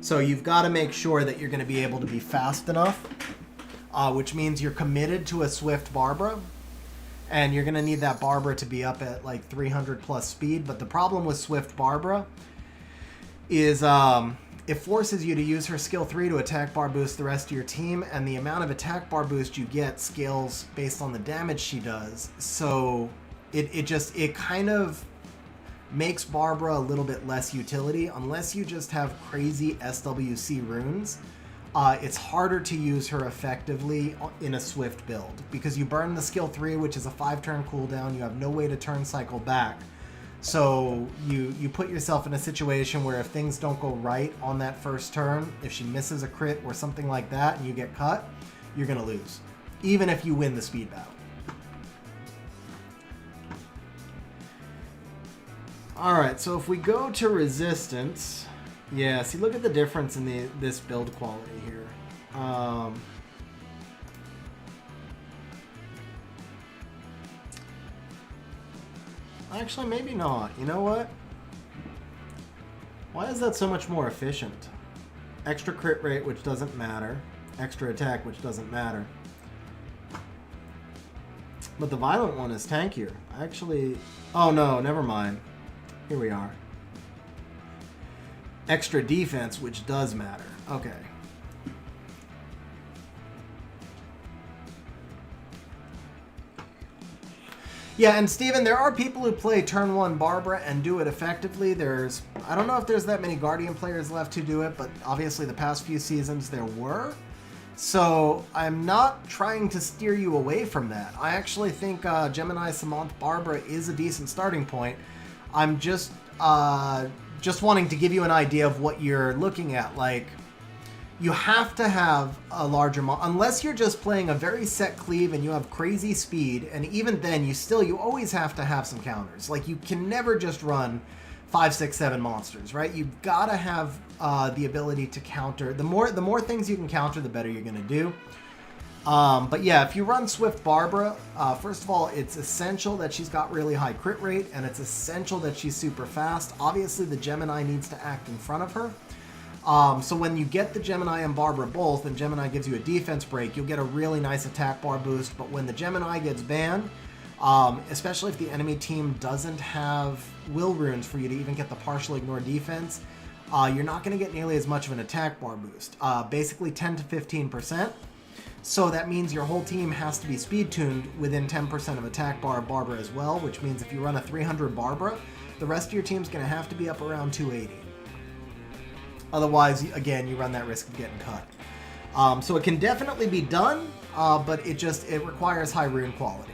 So you've got to make sure that you're going to be able to be fast enough, which means you're committed to a Swift Barbara. And you're going to need that Barbara to be up at like 300 plus speed. But the problem with Swift Barbara is... it forces you to use her skill 3 to attack bar boost the rest of your team, and the amount of attack bar boost you get scales based on the damage she does. So it kind of makes Barbara a little bit less utility. Unless you just have crazy SWC runes, it's harder to use her effectively in a Swift build because you burn the skill 3, which is a 5-turn cooldown. You have no way to turn cycle back. So you put yourself in a situation where if things don't go right on that first turn, if she misses a crit or something like that and you get cut, you're going to lose, even if you win the speed battle. Alright, so if we go to resistance, yeah, see, look at the difference in this build quality here. Actually, maybe not. You know what? Why is that so much more efficient? Extra crit rate, which doesn't matter. Extra attack, which doesn't matter. But the violent one is tankier. Actually... Oh, no, never mind. Here we are. Extra defense, which does matter. Okay. Yeah, and Steven, there are people who play turn 1 Barbara and do it effectively. I don't know if there's that many Guardian players left who do it, but obviously the past few seasons there were. So I'm not trying to steer you away from that. I actually think Gemini Samantha Barbara is a decent starting point. I'm just wanting to give you an idea of what you're looking at. Like, you have to have a larger unless you're just playing a very set cleave and you have crazy speed, and even then you always have to have some counters. Like, you can never just run 5, 6, 7 monsters, right? You've got to have the ability to counter. The more things you can counter, the better you're going to do. But yeah, if you run Swift Barbara, first of all, it's essential that she's got really high crit rate, and it's essential that she's super fast. Obviously, the Gemini needs to act in front of her. So when you get the Gemini and Barbara both, and Gemini gives you a defense break, you'll get a really nice attack bar boost. But when the Gemini gets banned, especially if the enemy team doesn't have will runes for you to even get the partial ignore defense, you're not going to get nearly as much of an attack bar boost. Basically 10 to 15%. So that means your whole team has to be speed tuned within 10% of attack bar Barbara as well, which means if you run a 300 Barbara, the rest of your team's going to have to be up around 280. Otherwise, again, you run that risk of getting cut. So it can definitely be done, but it requires high rune quality.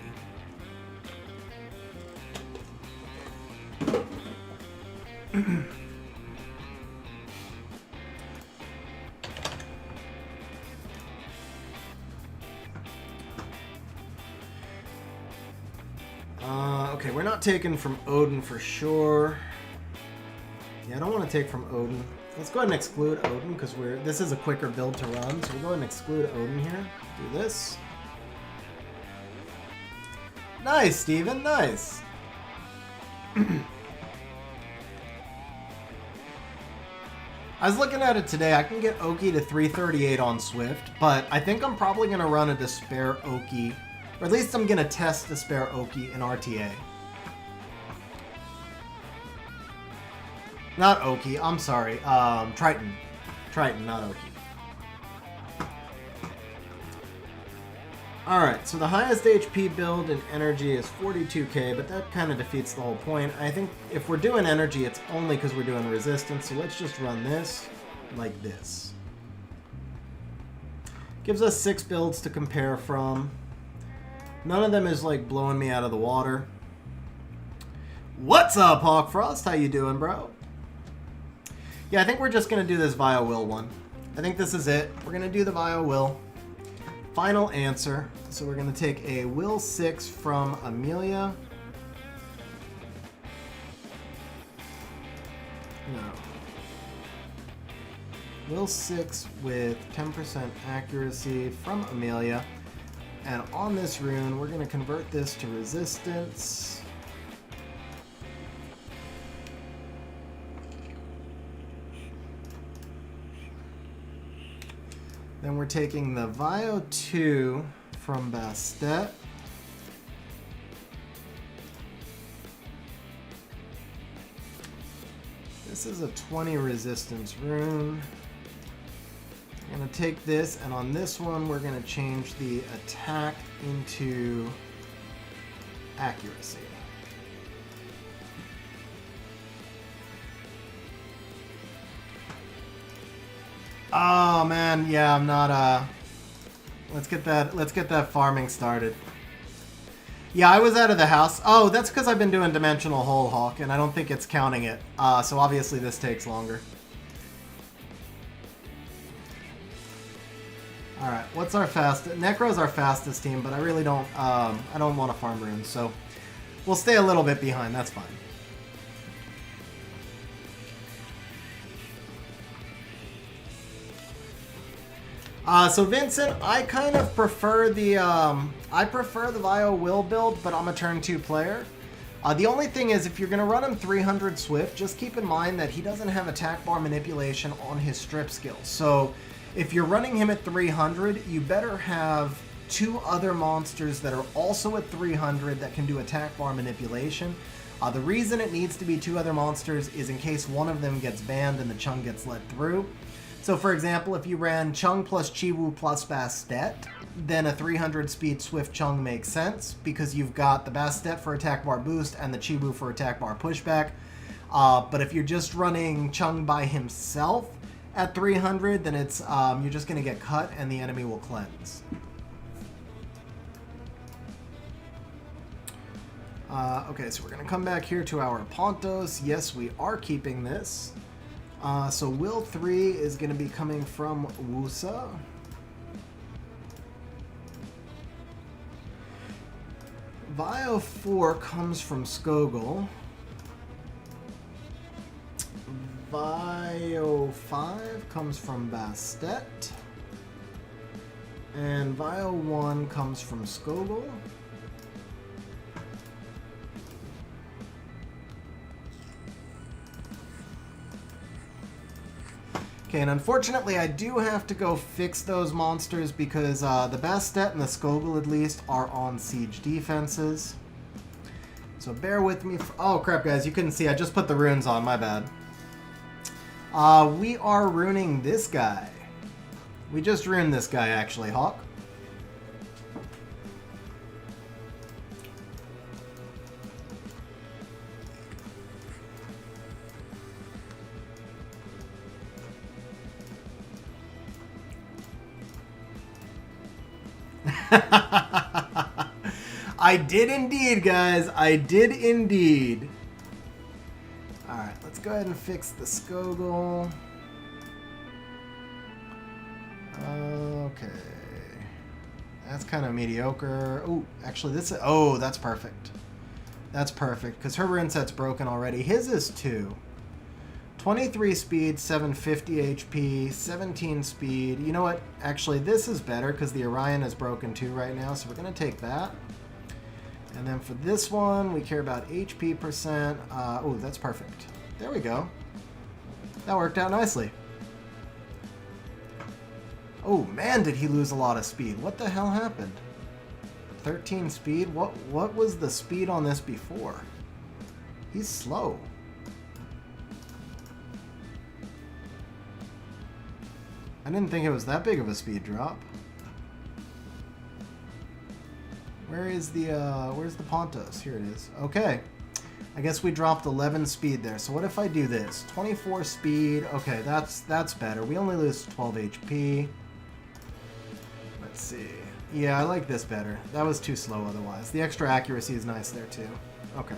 Okay, we're not taking from Odin for sure. Yeah, I don't want to take from Odin. Let's go ahead and exclude Odin because this is a quicker build to run. So we'll go ahead and exclude Odin here. Do this. Nice, Steven. Nice. I was looking at it today. I can get Oki to 338 on Swift, but I think I'm probably going to run a Despair Oki, or at least I'm going to test Despair Oki in RTA. Not Oki, I'm sorry. Triton. Triton, not Oki. Alright, so the highest HP build in energy is 42k, but that kind of defeats the whole point. I think if we're doing energy, it's only because we're doing resistance, so let's just run this like this. Gives us 6 builds to compare from. None of them is like blowing me out of the water. What's up, Hawk Frost? How you doing, bro? Yeah, I think we're just going to do this via will one. I think this is it. We're going to do the via will. Final answer. So we're going to take a will 6 from Amelia. No. Will 6 with 10% accuracy from Amelia. And on this rune, we're going to convert this to resistance. Then we're taking the Vio 2 from Bastet. This is a 20 resistance rune. I'm going to take this, and on this one, we're going to change the attack into accuracy. Oh man, yeah, I'm not let's get that farming started. Yeah, I was out of the house. Oh, that's because I've been doing Dimensional Hole Hawk, and I don't think it's counting it. So obviously this takes longer. Alright, what's our fastest? Necro's our fastest team, but I really don't I don't want to farm runes, so we'll stay a little bit behind, that's fine. So Vincent, I kind of prefer the Vio Will build, but I'm a turn 2 player. The only thing is, if you're going to run him 300 Swift, just keep in mind that he doesn't have attack bar manipulation on his strip skill. So if you're running him at 300, you better have 2 other monsters that are also at 300 that can do attack bar manipulation. The reason it needs to be 2 other monsters is in case one of them gets banned and the Chung gets let through. So for example, if you ran Chung plus Chiwu plus Bastet, then a 300 speed Swift Chung makes sense because you've got the Bastet for attack bar boost and the Chiwu for attack bar pushback. But if you're just running Chung by himself at 300, then it's you're just going to get cut and the enemy will cleanse. Okay, so we're going to come back here to our Pontos. Yes, we are keeping this. So Will 3 is going to be coming from Wusa. Vio 4 comes from Skogul. Vio 5 comes from Bastet. And Vio 1 comes from Skogul. Okay, and unfortunately I do have to go fix those monsters because the Bastet and the Skogul at least are on siege defenses. So bear with me. Oh crap guys, you couldn't see, I just put the runes on, my bad. We are runing this guy. We just ruined this guy actually, Hawk. I did indeed, guys. I did indeed. Alright, let's go ahead and fix the Skogul. Okay. That's kind of mediocre. Oh, actually, this is... Oh, that's perfect. That's perfect, because her rune set's broken already. His is 2. 23 speed, 750 HP, 17 speed. You know what? Actually, this is better because the Orion is broken too right now, so we're going to take that. And then for this one, we care about HP percent. Oh, that's perfect. There we go. That worked out nicely. Oh, man, did he lose a lot of speed. What the hell happened? 13 speed? What was the speed on this before? He's slow. I didn't think it was that big of a speed drop. Where is the, where's the Pontos? Here it is. Okay. I guess we dropped 11 speed there. So what if I do this? 24 speed. Okay, that's better. We only lose 12 HP. Let's see. Yeah, I like this better. That was too slow otherwise. The extra accuracy is nice there too. Okay.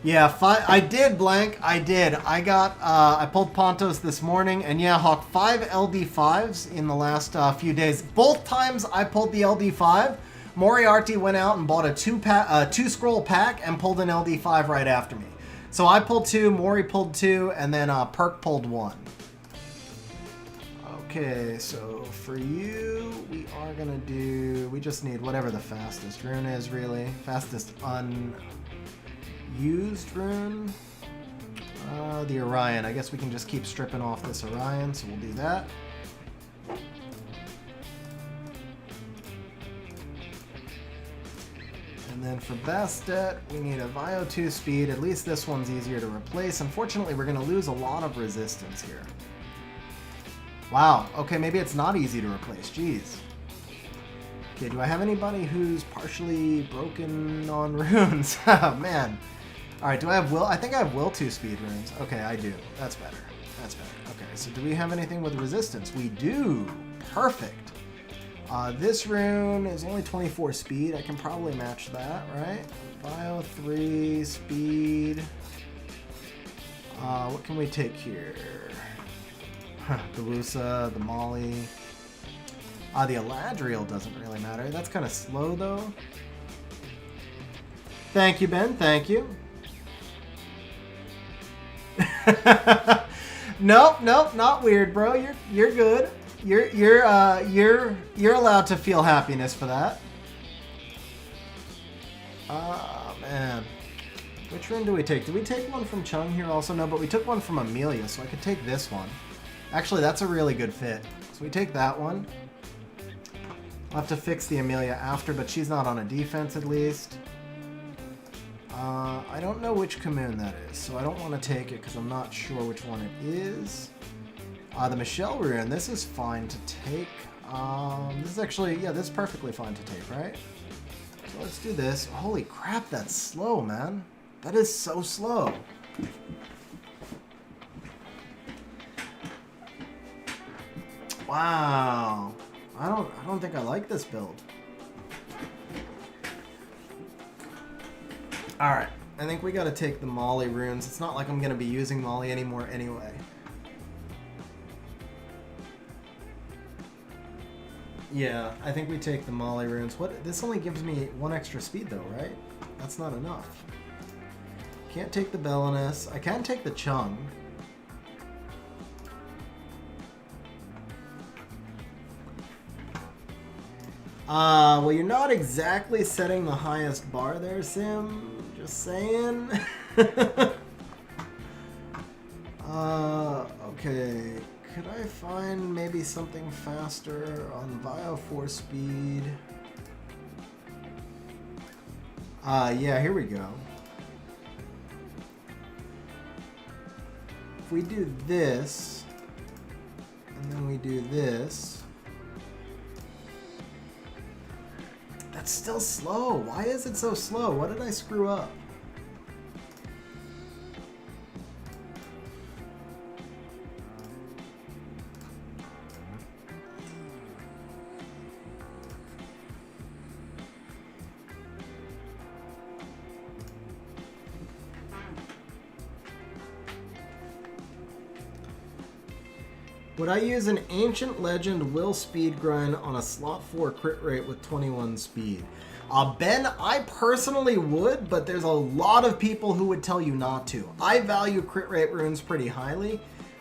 Yeah, I did, Blank. I did. I pulled Pontos this morning, and yeah, Hawk, 5 LD5s in the last few days. Both times I pulled the LD5, Moriarty went out and bought a two scroll pack and pulled an LD5 right after me. So I pulled 2, Mori pulled 2, and then Perk pulled 1. Okay, so for you, we are gonna do, we just need whatever the fastest rune is, really. Fastest unused rune. The Orion. I guess we can just keep stripping off this Orion, so we'll do that. And then for Bastet, we need a Vio 2 speed. At least this one's easier to replace. Unfortunately, we're going to lose a lot of resistance here. Wow. Okay, maybe it's not easy to replace. Jeez. Okay, do I have anybody who's partially broken on runes? Oh, man. Alright, do I have Will? I think I have Will 2 speed runes. Okay, I do. That's better. That's better. Okay, so do we have anything with resistance? We do. Perfect. This rune is only 24 speed. I can probably match that, right? Bio 3 speed. What can we take here? The Lusa, the Molly. The Eladriel doesn't really matter. That's kind of slow, though. Thank you, Ben. Thank you. Nope, not weird, bro. You're good. You're allowed to feel happiness for that. Man. Which rune do we take? Did we take one from Chung here also? No, but we took one from Amelia, so I could take this one. Actually, that's a really good fit. So we take that one. I'll have to fix the Amelia after, but she's not on a defense at least. I don't know which commune that is, so I don't want to take it because I'm not sure which one it is. The Michelle rune, this is fine to take. This is actually, yeah, this is perfectly fine to take, right? So let's do this. Holy crap, that's slow, man. That is so slow. Wow. I don't think I like this build. Alright, I think we gotta take the Molly runes. It's not like I'm gonna be using Molly anymore anyway. Yeah, I think we take the Molly runes. This only gives me 1 extra speed though, right? That's not enough. Can't take the Belinus. I can take the Chung. Well, you're not exactly setting the highest bar there, Sim. Just saying. Okay. Could I find maybe something faster on Bio 4 speed? Yeah, here we go. If we do this, and then we do this, that's still slow. Why is it so slow? What did I screw up? Would I use an Ancient Legend Will Speed grind on a slot 4 crit rate with 21 speed? Ben, I personally would, but there's a lot of people who would tell you not to. I value crit rate runes pretty highly,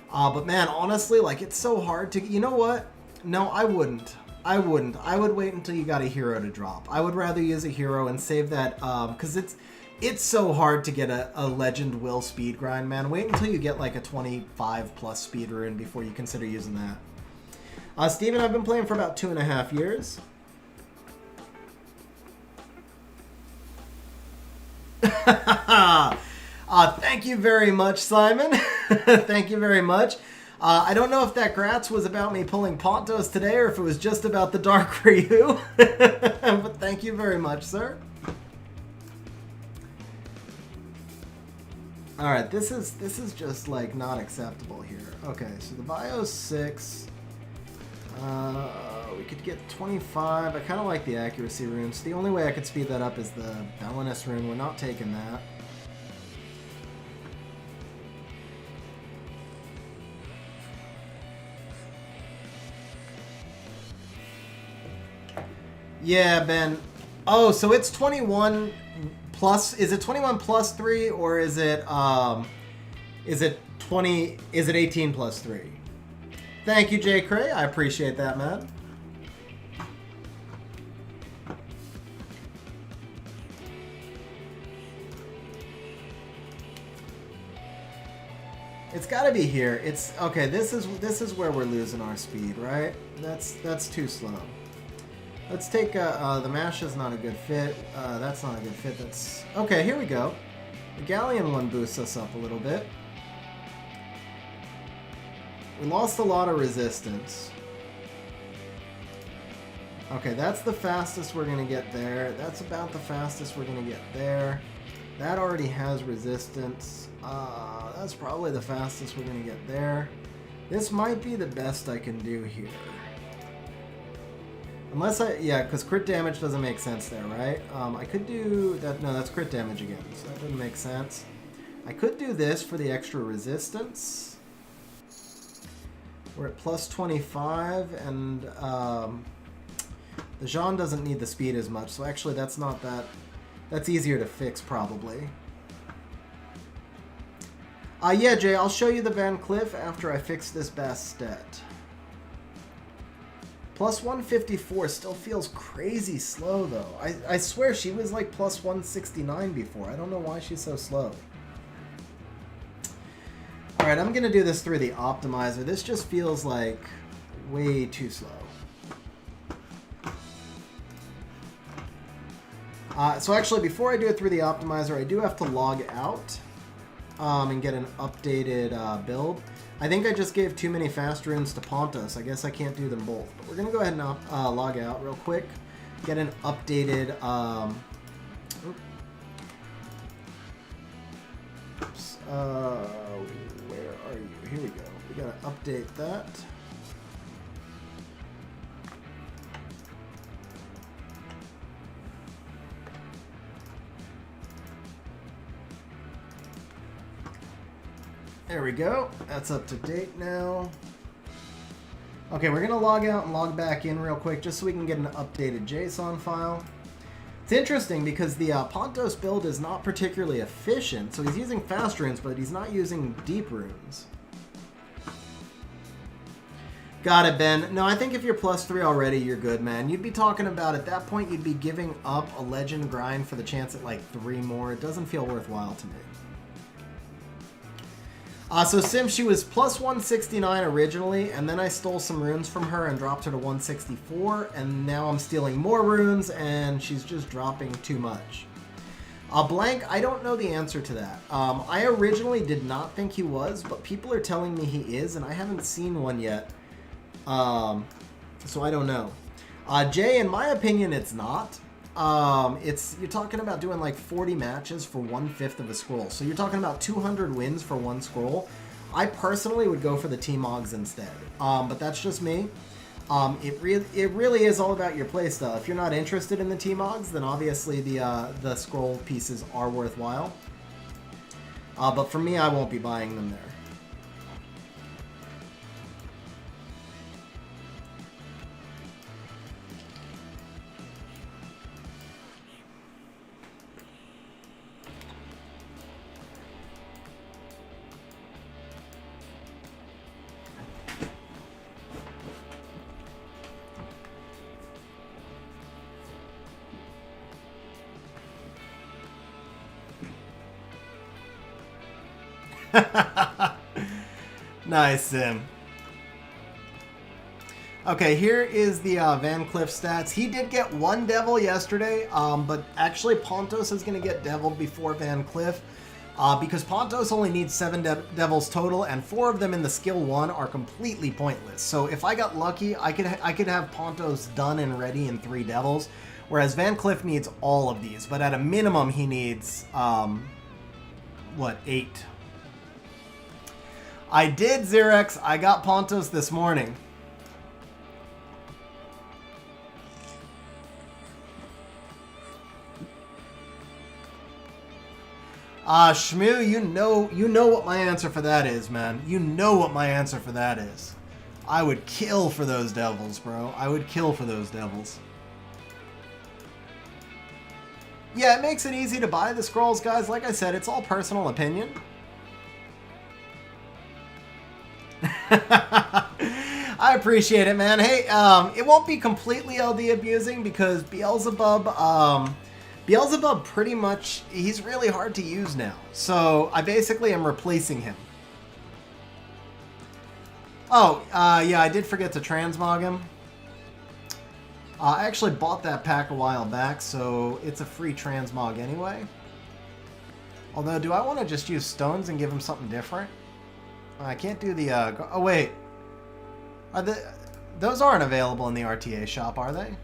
but man, honestly, like, it's so hard to... You know what? No, I wouldn't. I wouldn't. I would wait until you got a hero to drop. I would rather use a hero and save that, because it's so hard to get a Legend Will speed grind, man. Wait until you get like a 25 plus speed rune before you consider using that. Steven, I've been playing for about 2.5 years. Thank you very much, Simon. Thank you very much. I don't know if that Gratz was about me pulling Pontos today or if it was just about the Dark Ryu. But thank you very much, sir. All right, this is just like not acceptable here. Okay, so the bio's 6. We could get 25. I kind of like the accuracy runes. The only way I could speed that up is the Belinus rune. We're not taking that. Yeah, Ben. Oh, so it's 21 plus. Is it 21 plus 3 or is it 20? Is it 18 plus 3? Thank you, Jay Cray. I appreciate that, man. It's got to be here. It's okay. This is where we're losing our speed, right? That's too slow. Let's take the mash is not a good fit. That's not a good fit. That's okay. Here we go. The Galleon one boosts us up a little bit. We lost a lot of resistance. Okay, that's the fastest we're gonna get there. That's about the fastest we're gonna get there. That already has resistance. That's probably the fastest we're gonna get there. This might be the best I can do here. Unless yeah, because crit damage doesn't make sense there, right? I could do that. No, that's crit damage again, so that doesn't make sense. I could do this for the extra resistance. We're at plus 25, and the Jean doesn't need the speed as much, so actually that's not that. That's easier to fix, probably. Yeah, Jay, I'll show you the Van Cleef after I fix this Bastet. Plus 154 still feels crazy slow, though. I swear she was like plus 169 before. I don't know why she's so slow. Alright, I'm going to do this through the optimizer. This just feels like way too slow. So actually, before I do it through the optimizer, I do have to log out and get an updated build. I think I just gave too many fast runes to Pontos. I guess I can't do them both. But we're going to go ahead and log out real quick. Get an updated... oops. Where are you? Here we go. We got to update that. There we go. That's up to date now. Okay, we're going to log out and log back in real quick just so we can get an updated JSON file. It's interesting because the Pontos build is not particularly efficient, so he's using fast runes, but he's not using deep runes. Got it, Ben. No, I think if you're plus 3 already, you're good, man. You'd be talking about, at that point, you'd be giving up a legend grind for the chance at like 3 more. It doesn't feel worthwhile to me. So Sim, she was plus 169 originally, and then I stole some runes from her and dropped her to 164, and now I'm stealing more runes, and she's just dropping too much. Blank, I don't know the answer to that. I originally did not think he was, but people are telling me he is, and I haven't seen one yet. So I don't know. Jay, in my opinion, it's not. You're talking about doing like 40 matches for 1/5 of a scroll. So you're talking about 200 wins for 1 scroll. I personally would go for the T-Mogs instead. But that's just me. It really is all about your playstyle. If you're not interested in the T-Mogs, then obviously the scroll pieces are worthwhile. But for me, I won't be buying them there. Nice, Sim. Okay, here is the Van Cleef stats. He did get 1 devil yesterday, but actually Pontos is going to get deviled before Van Cleef because Pontos only needs 7 devils total, and 4 of them in the skill 1 are completely pointless. So if I got lucky, I could have Pontos done and ready in 3 devils, whereas Van Cleef needs all of these, but at a minimum he needs, what, 8 I did, Xerex. I got Pontos this morning. Shmoo, you know what my answer for that is, man. You know what my answer for that is. I would kill for those devils, bro. I would kill for those devils. Yeah, it makes it easy to buy the scrolls, guys. Like I said, it's all personal opinion. I appreciate it, man. Hey, it won't be completely LD abusing because Beelzebub pretty much, he's really hard to use now. So I basically am replacing him. Oh, yeah, I did forget to transmog him. I actually bought that pack a while back, so it's a free transmog anyway. Although, do I want to just use stones and give him something different? I can't do the, oh wait. Those aren't available in the RTA shop, are they?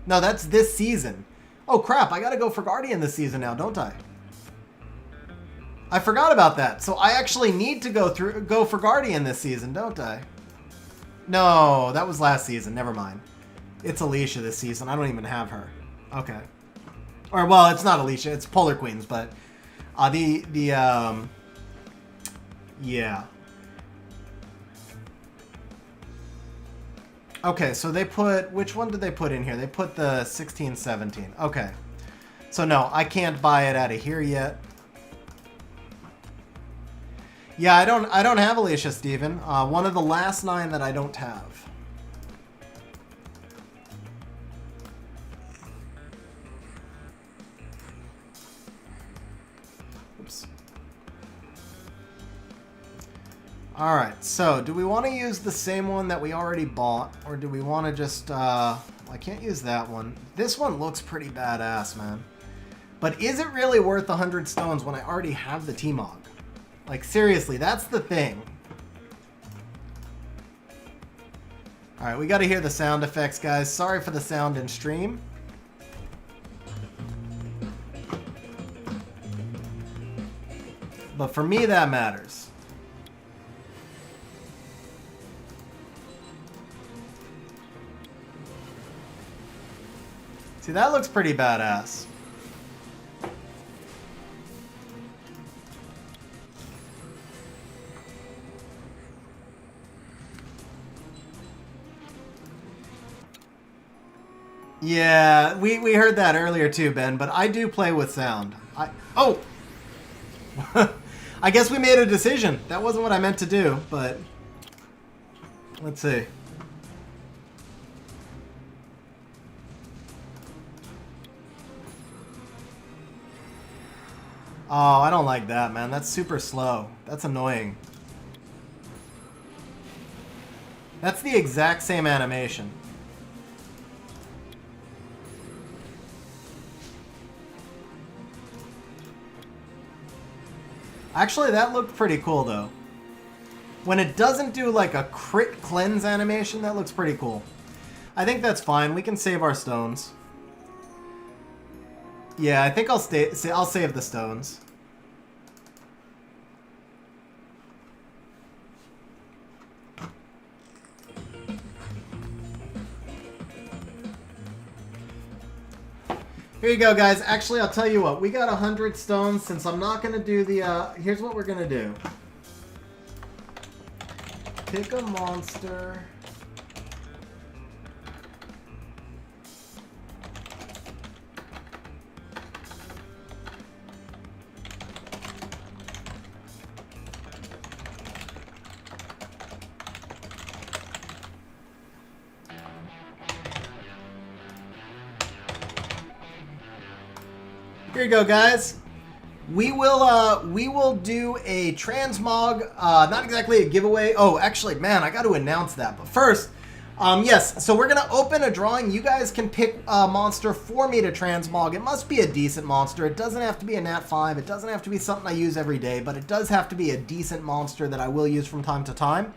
No, that's this season. Oh crap, I gotta go for Guardian this season now, don't I? I forgot about that. So I actually need to go for Guardian this season, don't I? No, that was last season, never mind. It's Alicia this season, I don't even have her. Okay. Or, well, it's not Alicia, it's Polar Queens, but yeah. Okay, so they put, which one did they put in here? They put the 16, 17. Okay. So no, I can't buy it out of here yet. Yeah, I don't have Alicia, Steven. One of the last 9 that I don't have. Oops. Alright, so do we want to use the same one that we already bought? Or do we want to just, I can't use that one. This one looks pretty badass, man. But is it really worth 100 stones when I already have the T-Mog? Like, seriously, that's the thing. Alright, we got to hear the sound effects, guys. Sorry for the sound in stream. But for me, that matters. See, that looks pretty badass. Yeah, we heard that earlier too, Ben, but I do play with sound. Oh! I guess we made a decision. That wasn't what I meant to do, but let's see. Oh, I don't like that, man. That's super slow. That's annoying. That's the exact same animation. Actually, that looked pretty cool, though. When it doesn't do, like, a crit cleanse animation, that looks pretty cool. I think that's fine. We can save our stones. Yeah, I think I'll save the stones. Here you go, guys. Actually, I'll tell you what. We got 100 stones. Since I'm not going to do the... here's what we're going to do. Pick a monster. Here you go, guys. We will do a transmog, not exactly a giveaway. Oh, actually, man, I got to announce that. But first, yes, so we're going to open a drawing. You guys can pick a monster for me to transmog. It must be a decent monster. It doesn't have to be a Nat 5. It doesn't have to be something I use every day, but it does have to be a decent monster that I will use from time to time.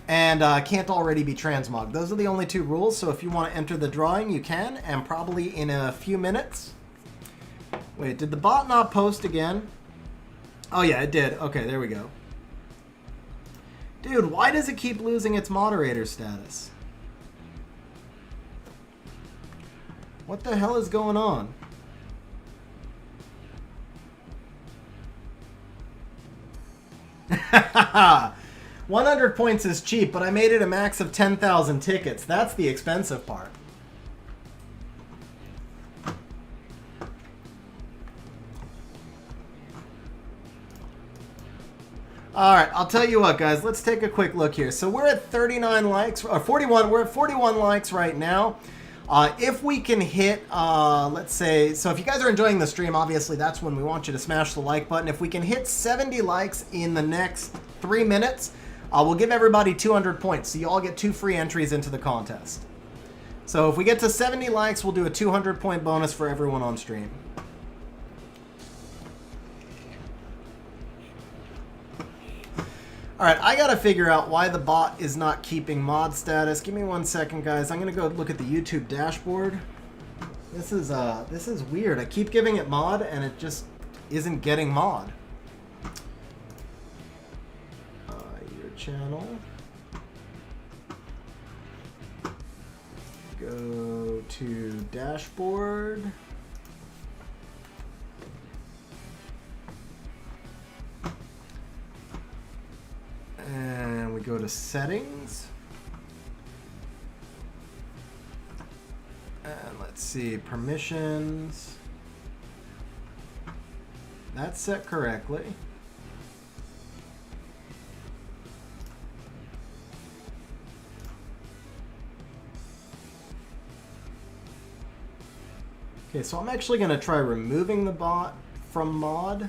And can't already be transmogged. Those are the only 2 rules, so if you want to enter the drawing, you can, and probably in a few minutes. Wait, did the bot not post again? Oh yeah, it did. Okay, there we go. Dude, why does it keep losing its moderator status? What the hell is going on? Haha. 100 points is cheap, but I made it a max of 10,000 tickets. That's the expensive part. Alright, I'll tell you what, guys. Let's take a quick look here. So we're at 39 likes, or 41. We're at 41 likes right now. If we can hit, let's say, so if you guys are enjoying the stream, obviously that's when we want you to smash the like button. If we can hit 70 likes in the next 3 minutes, we'll give everybody 200 points. So you all get 2 free entries into the contest. So if we get to 70 likes, we'll do a 200 point bonus for everyone on stream. Alright, I gotta figure out why the bot is not keeping mod status. Give me 1 second, guys. I'm gonna go look at the YouTube dashboard. This is weird. I keep giving it mod and it just isn't getting mod. Your channel. Go to dashboard. And we go to settings. And let's see, permissions. That's set correctly. Okay, so I'm actually going to try removing the bot from mod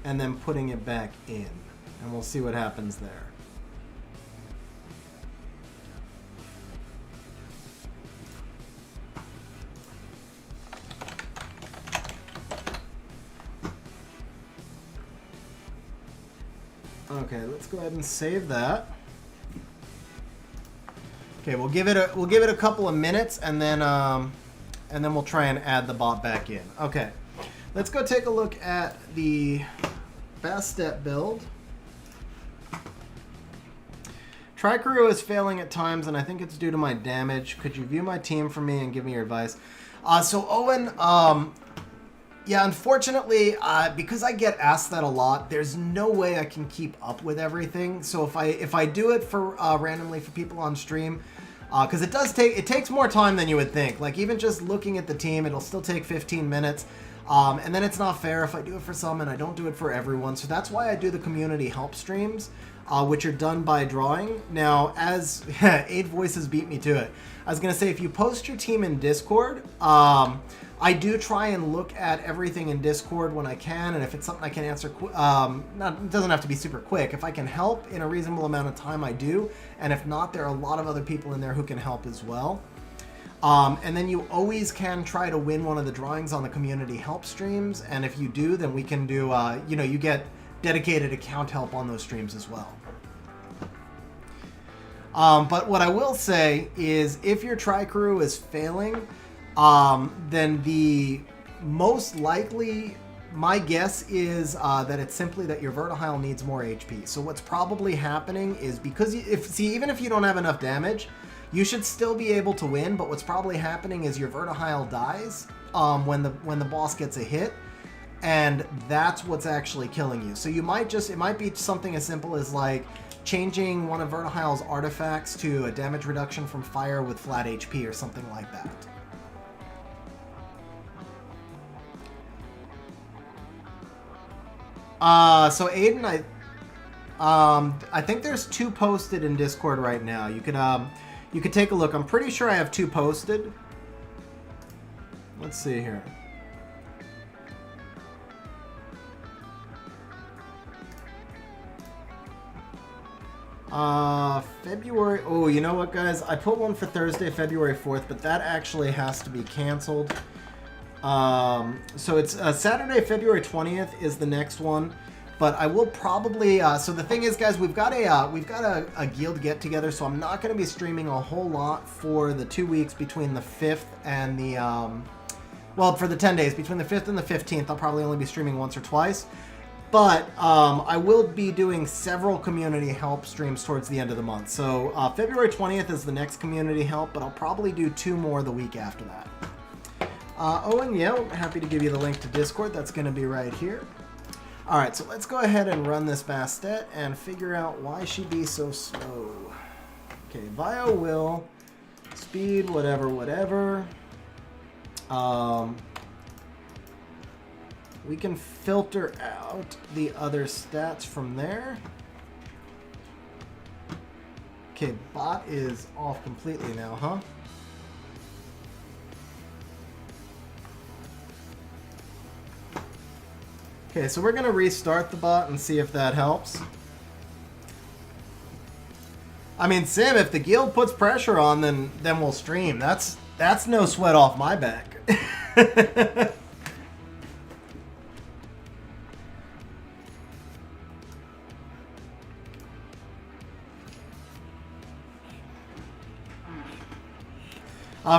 and then putting it back in. And we'll see what happens there. Okay, let's go ahead and save that. Okay, we'll give it a couple of minutes and then we'll try and add the bot back in. Okay, let's go take a look at the Bastet build. Tricrew is failing at times, and I think it's due to my damage. Could you view my team for me and give me your advice? So Owen, yeah, unfortunately, because I get asked that a lot, there's no way I can keep up with everything. So if I do it for randomly for people on stream, because it takes more time than you would think. Like even just looking at the team, it'll still take 15 minutes. And then it's not fair if I do it for some and I don't do it for everyone. So that's why I do the community help streams, which are done by drawing. Now, as 8 voices beat me to it, I was going to say, if you post your team in Discord, I do try and look at everything in Discord when I can, and if it's something I can answer, it doesn't have to be super quick. If I can help in a reasonable amount of time, I do. And if not, there are a lot of other people in there who can help as well. And then you always can try to win one of the drawings on the community help streams, and if you do, then we can do, you get dedicated account help on those streams as well. But what I will say is, if your Tricrew is failing, then the most likely, my guess is that it's simply that your Vertihile needs more HP. So what's probably happening is, because even if you don't have enough damage, you should still be able to win, but what's probably happening is your Vertihile dies when the boss gets a hit, and that's what's actually killing you. So it might be something as simple as like changing one of Vertihile's artifacts to a damage reduction from fire with flat HP or something like that. So Aiden, I think there's 2 posted in Discord right now. You could take a look. I'm pretty sure I have 2 posted. Let's see here. February. Oh, you know what, guys? I put one for Thursday, February 4th, but that actually has to be canceled. So it's Saturday, February 20th is the next one. But I will probably, so the thing is, guys, we've got a guild get together, so I'm not going to be streaming a whole lot for the 2 weeks between the 5th and the, well, for the 10 days between the 5th and the 15th, I'll probably only be streaming once or twice. But I will be doing several community help streams towards the end of the month. So February 20th is the next community help, but I'll probably do 2 more the week after that. Owen, yeah, happy to give you the link to Discord. That's going to be right here. All right, so let's go ahead and run this Bastet and figure out why she be so slow. Okay, Bio will, speed, whatever, whatever. We can filter out the other stats from there. Okay, bot is off completely now, huh? Okay, so we're gonna restart the bot and see if that helps. I mean, Sim, if the guild puts pressure on, then we'll stream. That's no sweat off my back.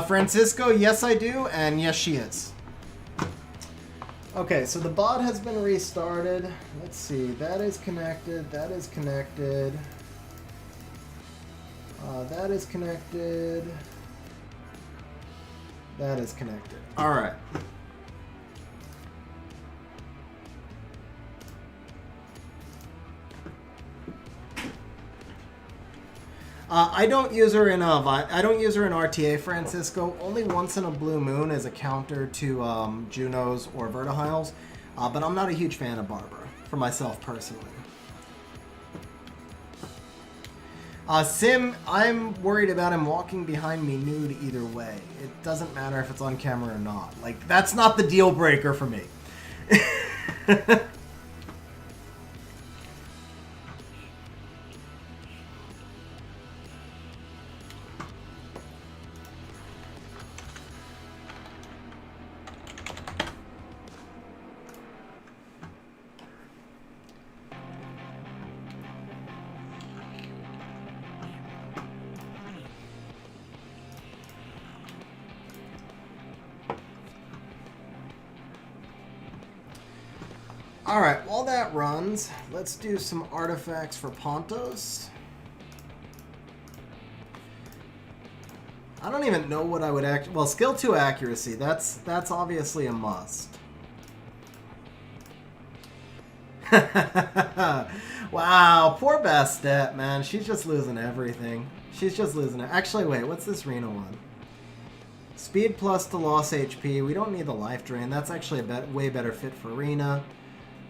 Francisco, yes I do, and yes she is. Okay, so the bot has been restarted. Let's see, that is connected, that is connected. That is connected. That is connected. All right. I don't use her in RTA, Francisco. Only once in a blue moon as a counter to Junos or Vertihiles, but I'm not a huge fan of Barbara for myself personally. Sim, I'm worried about him walking behind me nude either way. It doesn't matter if it's on camera or not. Like, that's not the deal breaker for me. Alright, while that runs, let's do some artifacts for Pontos. I don't even know what I would well, skill 2 accuracy, that's obviously a must. Wow, poor Bastet, man. She's just losing everything. She's just losing it. Actually, wait, what's this Reno one? Speed plus to loss HP. We don't need the life drain. That's actually a way better fit for Rena.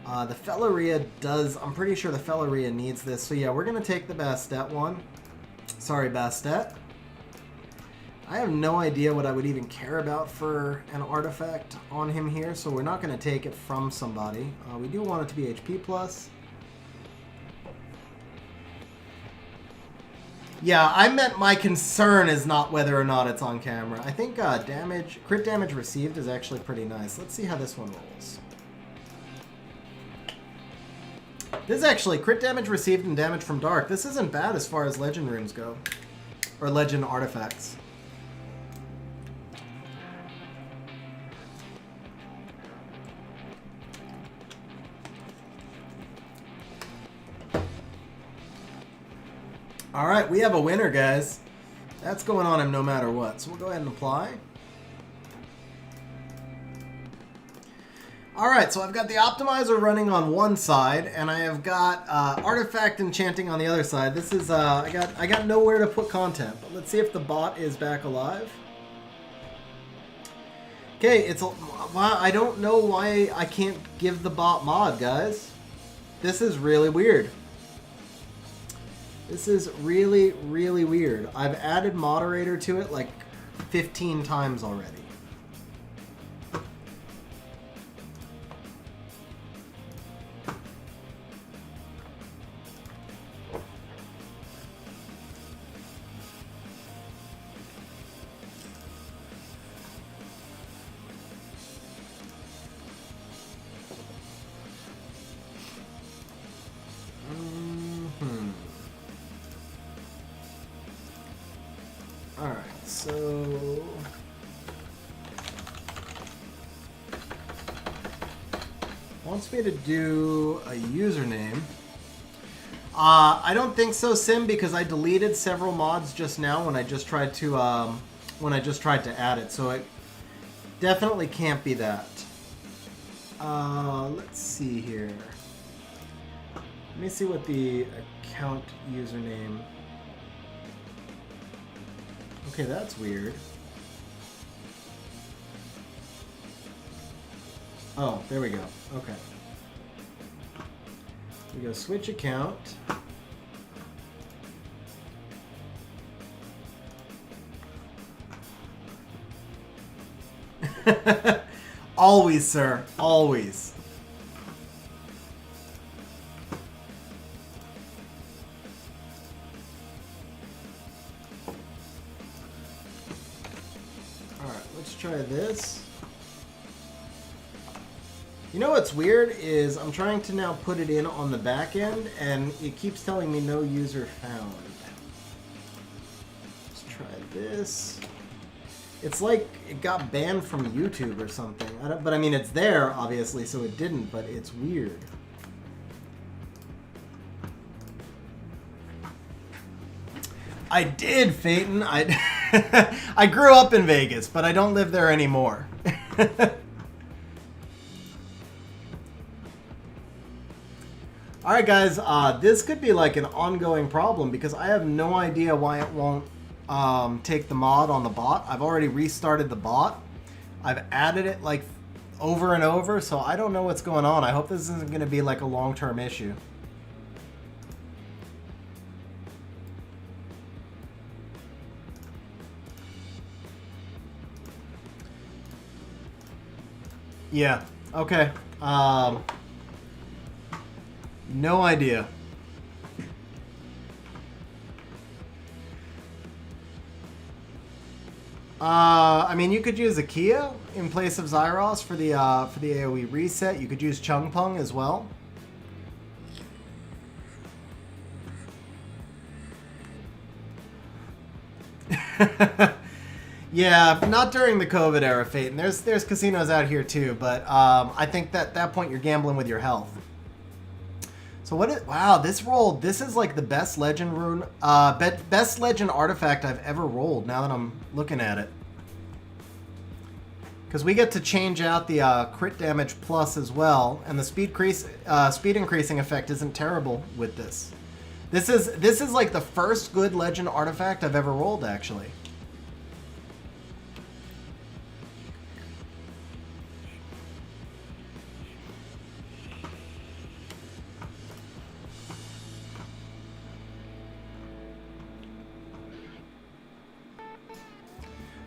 The Felleria does... I'm pretty sure the Felleria needs this. So yeah, we're going to take the Bastet one. Sorry, Bastet. I have no idea what I would even care about for an artifact on him here, so we're not going to take it from somebody. We do want it to be HP plus. Yeah, I meant my concern is not whether or not it's on camera. I think crit damage received is actually pretty nice. Let's see how this one rolls. This is actually crit damage received and damage from dark. This isn't bad as far as legend runes go. Or legend artifacts. Alright, we have a winner, guys. That's going on him no matter what. So we'll go ahead and apply. Alright, so I've got the optimizer running on one side, and I have got artifact enchanting on the other side. This is, I got nowhere to put content, but let's see if the bot is back alive. Okay, it's wow, I don't know why I can't give the bot mod, guys. This is really weird. This is really, really weird. I've added moderator to it like 15 times already. wants me to do a username. I don't think so, Sim, because I deleted several mods just now when I just tried to add it. So it definitely can't be that. Let's see here. Let me see what the account username. Okay, that's weird. Oh, there we go. Okay. We go switch account. Always, sir. Always. Alright, let's try this. You know what's weird is I'm trying to now put it in on the back end and it keeps telling me no user found. Let's try this. It's like it got banned from YouTube or something. But I mean, it's there, obviously, so it didn't, but it's weird. I did, Phaeton. I grew up in Vegas, but I don't live there anymore. Alright guys, this could be like an ongoing problem because I have no idea why it won't take the mod on the bot. I've already restarted the bot. I've added it like over and over, so I don't know what's going on. I hope this isn't going to be like a long-term issue. Yeah, okay. No idea. I mean, you could use a Kia in place of Zyros for the AoE reset. You could use Chung Pung as well. Yeah, not during the COVID era, Phaeton. There's casinos out here too, but I think that at that point you're gambling with your health. So what is, wow, this is like the best legend rune, best legend artifact I've ever rolled now that I'm looking at it. Because we get to change out the crit damage plus as well, and the speed increasing effect isn't terrible with this. This is like the first good legend artifact I've ever rolled, actually.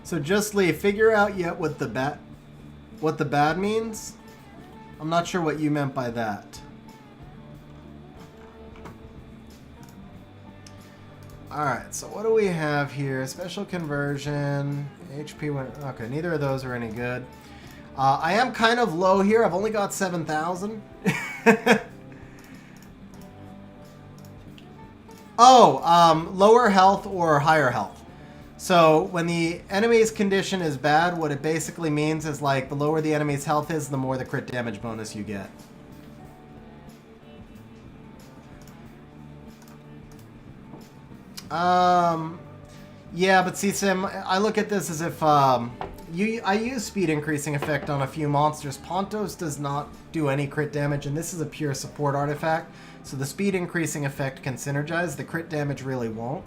So just Lee, figure out yet what the bad means. I'm not sure what you meant by that. Alright, so what do we have here? Special conversion, HP went, okay, neither of those are any good. I am kind of low here. I've only got 7,000. Oh, lower health or higher health. So when the enemy's condition is bad, what it basically means is like the lower the enemy's health is, the more the crit damage bonus you get. Yeah, but see, Sim, I look at this as if I use speed increasing effect on a few monsters. Pontos does not do any crit damage, and this is a pure support artifact. So the speed increasing effect can synergize. The crit damage really won't.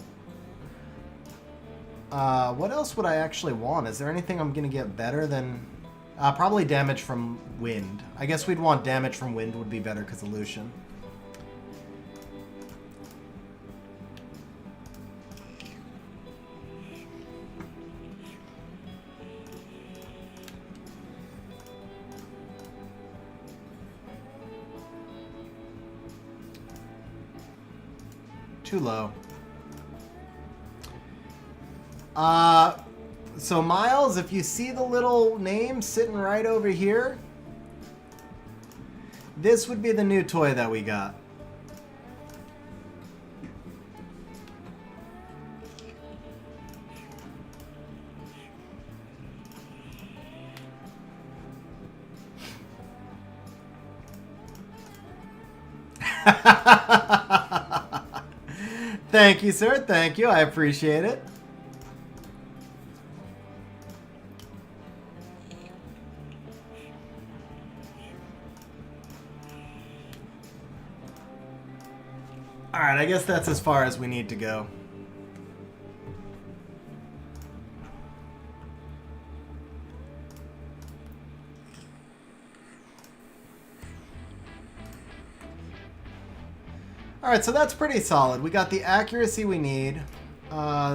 What else would I actually want? Is there anything I'm going to get better than... probably damage from wind. I guess we'd want damage from wind would be better because of Lucian. Too low. So Miles, if you see the little name sitting right over here, this would be the new toy that we got. Thank you, sir. Thank you. I appreciate it. Alright, I guess that's as far as we need to go. Alright, so that's pretty solid. We got the accuracy we need.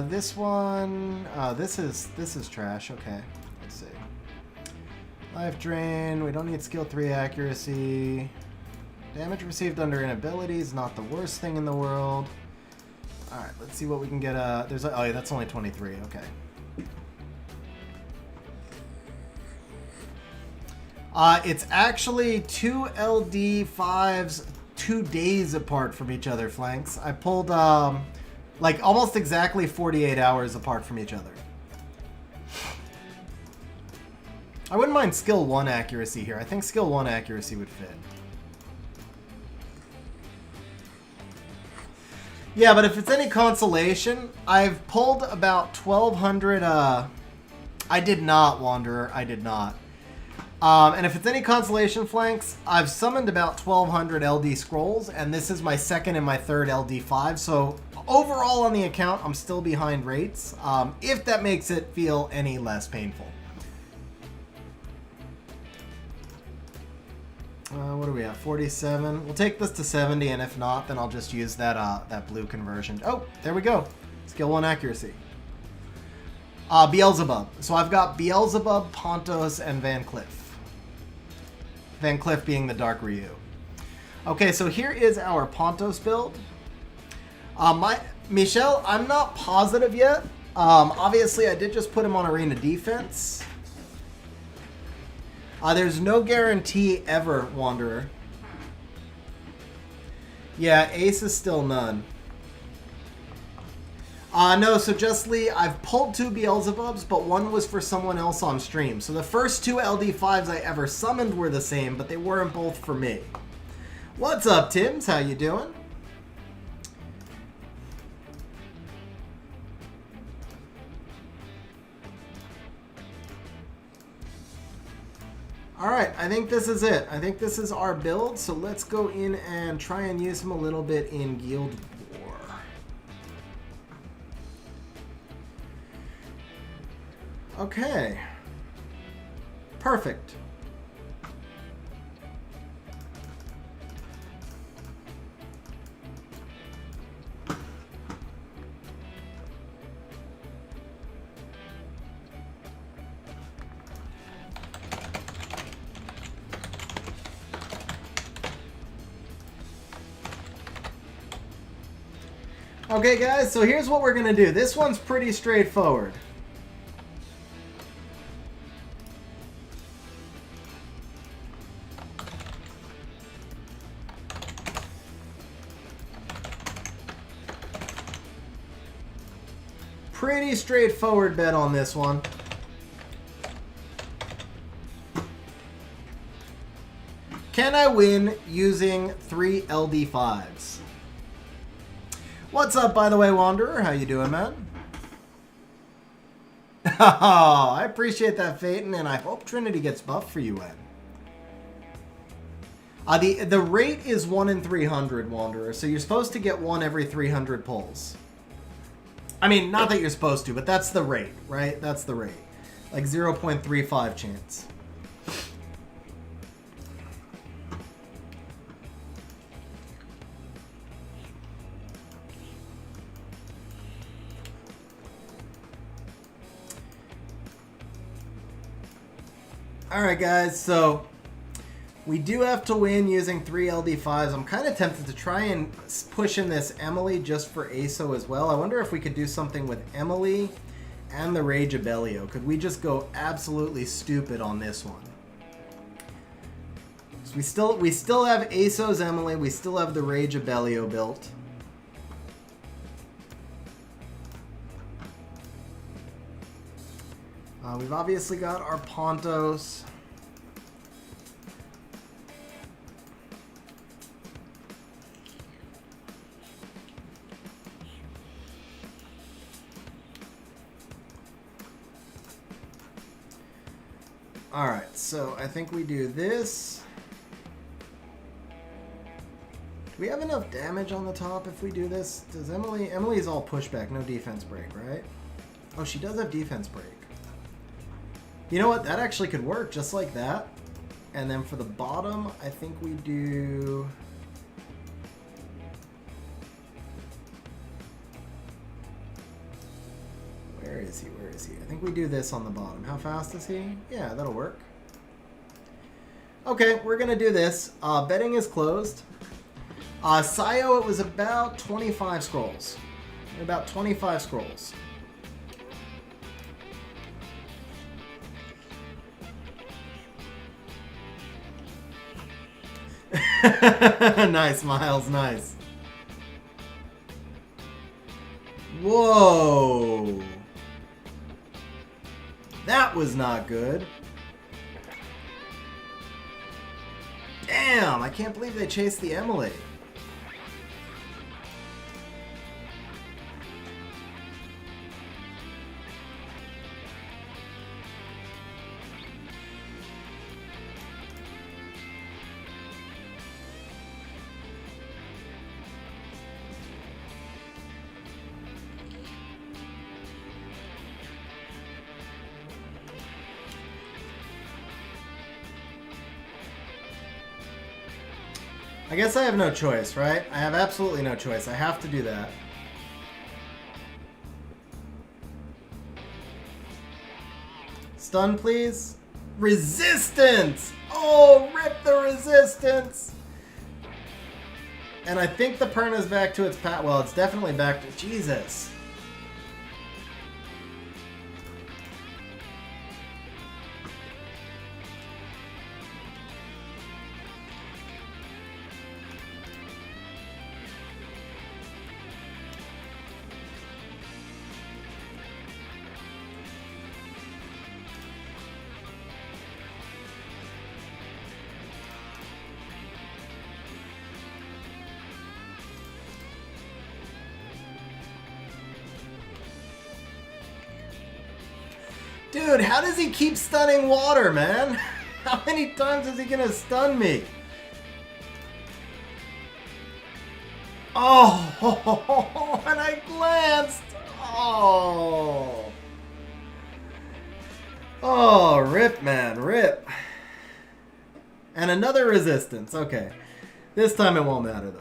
This one... this is trash. Okay, let's see. Life Drain. We don't need Skill 3 accuracy. Damage received under inability is not the worst thing in the world. Alright, let's see what we can get. There's oh yeah, that's only 23. Okay. It's actually 2 LD5s 2 days apart from each other, Flanks. I pulled, like, almost exactly 48 hours apart from each other. I wouldn't mind Skill 1 accuracy here. I think Skill 1 accuracy would fit. Yeah, but if it's any consolation, I've pulled about 1,200, I did not, Wanderer, I did not. And if it's any consolation, Flanks, I've summoned about 1,200 LD scrolls, and this is my second and my third LD5, so overall on the account, I'm still behind rates, if that makes it feel any less painful. What are we at? 47. We'll take this to 70, and if not, then I'll just use that that blue conversion. Oh, there we go. Skill 1 accuracy. Beelzebub. So I've got Beelzebub, Pontos, and Van Cliff. Van Cliff being the Dark Ryu. Okay, so here is our Pontos build. Michelle, I'm not positive yet. Obviously, I did just put him on Arena Defense. There's no guarantee ever, Wanderer. Yeah, Ace is still none. No, so Just Lee, I've pulled 2 Beelzebubs, but one was for someone else on stream. So the first 2 LD5s I ever summoned were the same, but they weren't both for me. What's up, Tims? How you doing? Alright, I think this is it. I think this is our build, so let's go in and try and use him a little bit in Guild War. Okay. Perfect. Okay, guys, so here's what we're going to do. This one's pretty straightforward. Pretty straightforward bet on this one. Can I win using 3 LD5s? What's up, by the way, Wanderer? How you doing, man? Oh, I appreciate that, Phaeton, and I hope Trinity gets buffed for you, Ed. The rate is 1 in 300, Wanderer, so you're supposed to get 1 every 300 pulls. I mean, not that you're supposed to, but that's the rate, right? That's the rate. Like 0.35 chance. Alright guys, so we do have to win using 3 LD5s. I'm kind of tempted to try and push in this Emily just for ASO as well. I wonder if we could do something with Emily and the Rage Abellio. Could we just go absolutely stupid on this one? So we still have ASO's Emily, we still have the Rage Abellio built. We've obviously got our Pontos. Alright, so I think we do this. Do we have enough damage on the top if we do this? Does Emily... Emily's all pushback, no defense break, right? Oh, she does have defense break. You know what? That actually could work, just like that. And then for the bottom, I think we do... Where is he? Where is he? I think we do this on the bottom. How fast is he? Yeah, that'll work. Okay, we're going to do this. Betting is closed. Sayo, it was about 25 scrolls. About 25 scrolls. Nice, Miles, nice. Whoa. That was not good. Damn, I can't believe they chased the Emily. I guess I have no choice, right? I have absolutely no choice. I have to do that. Stun, please. Resistance! Oh, rip the resistance! And I think the Perna's back to its pat. Well, it's definitely back to... Jesus. Dude, how does he keep stunning water, man? How many times is he gonna stun me? Oh, and I glanced. Oh. Oh, rip, man, rip. And another resistance. Okay. This time it won't matter, though.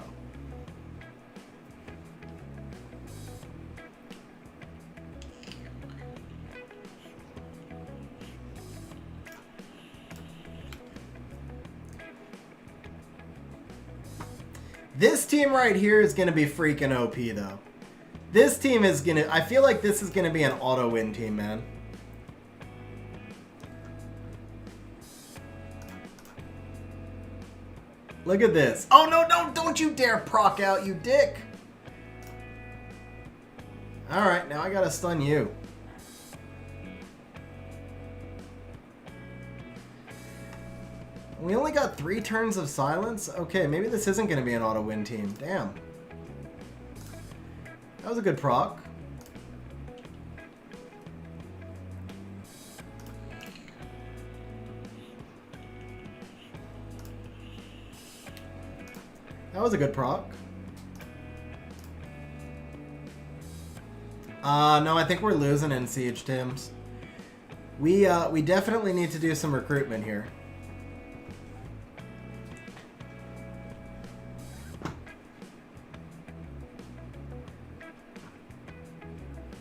This team right here is going to be freaking OP, though. This team is going to... I feel like this is going to be an auto-win team, man. Look at this. Oh, no, no, don't you dare proc out, you dick. Alright, now I got to stun you. We only got 3 turns of silence? Okay, maybe this isn't going to be an auto-win team. Damn. That was a good proc. That was a good proc. No, I think we're losing in Siege Tims. We definitely need to do some recruitment here.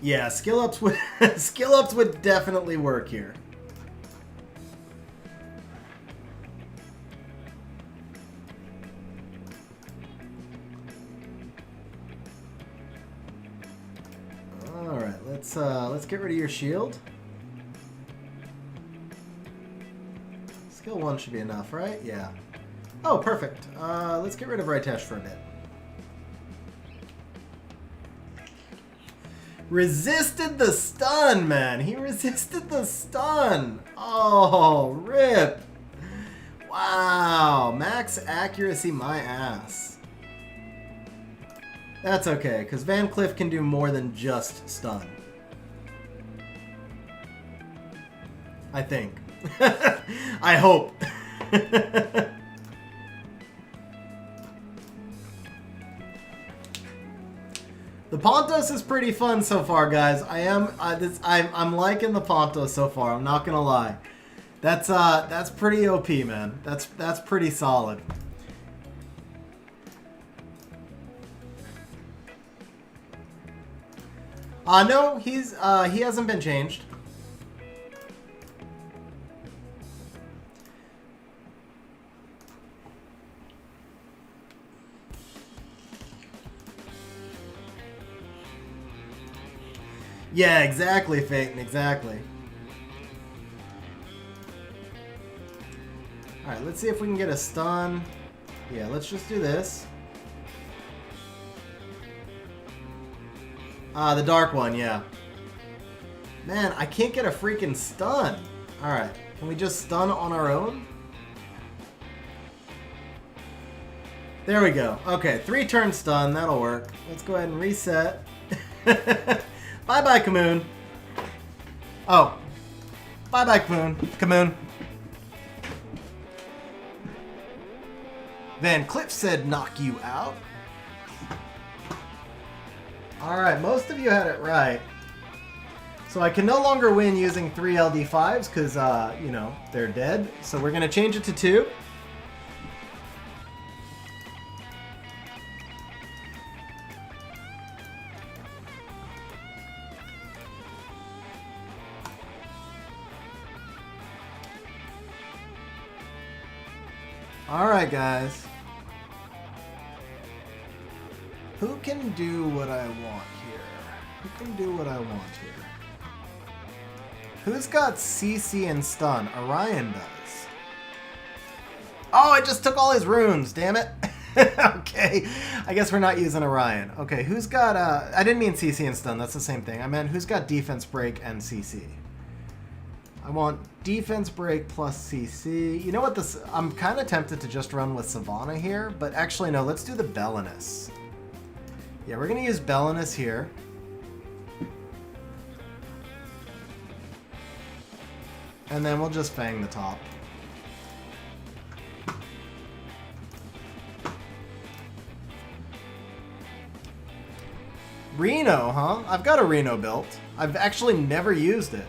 Yeah, skill ups would skill ups would definitely work here. All right, let's get rid of your shield. Skill 1 should be enough, right? Yeah. Oh, perfect. Let's get rid of Ritesh for a bit. Resisted the stun, man. He resisted the stun. Oh, rip. Wow. Max accuracy, my ass. That's okay, because Van Cliff can do more than just stun. I think. I hope. The Pontos is pretty fun so far, guys. I'm liking the Pontos so far. I'm not gonna lie. That's pretty OP, man. That's pretty solid. No, he hasn't been changed. Yeah, exactly, Phaeton, exactly. Alright, let's see if we can get a stun. Yeah, let's just do this. The dark one, yeah. Man, I can't get a freaking stun. Alright, can we just stun on our own? There we go. Okay, 3-turn stun, that'll work. Let's go ahead and reset. Bye-bye, Kamoon. Oh. Bye-bye, Kamoon. Van Cliff said knock you out. Alright, most of you had it right. So I can no longer win using 3 LD5s because, you know, they're dead. So we're going to change it to 2. Alright, guys. Who can do what I want here? Who can do what I want here? Who's got CC and stun? Orion does. Oh, I just took all his runes, damn it. Okay, I guess we're not using Orion. Okay, who's got, I didn't mean CC and stun, that's the same thing. I meant who's got defense break and CC? I want defense break plus CC. You know what, this? I'm kind of tempted to just run with Savannah here, but actually no, let's do the Belinus. Yeah, we're going to use Belinus here. And then we'll just Fang the top. Reno, huh? I've got a Reno built. I've actually never used it.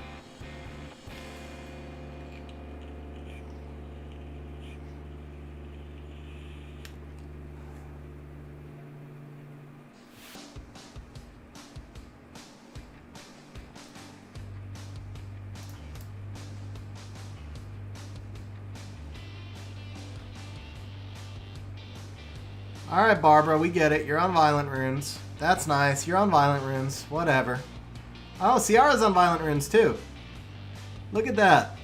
Alright, Barbara, we get it. You're on Violent Runes. That's nice. You're on Violent Runes. Whatever. Oh, Ciara's on Violent Runes, too. Look at that.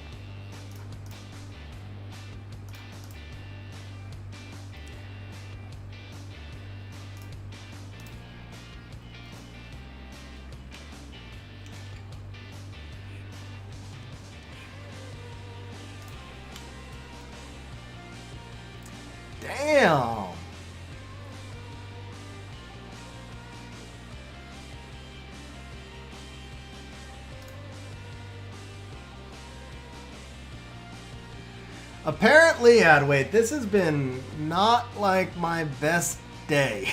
Damn. Apparently, wait, this has been not like my best day.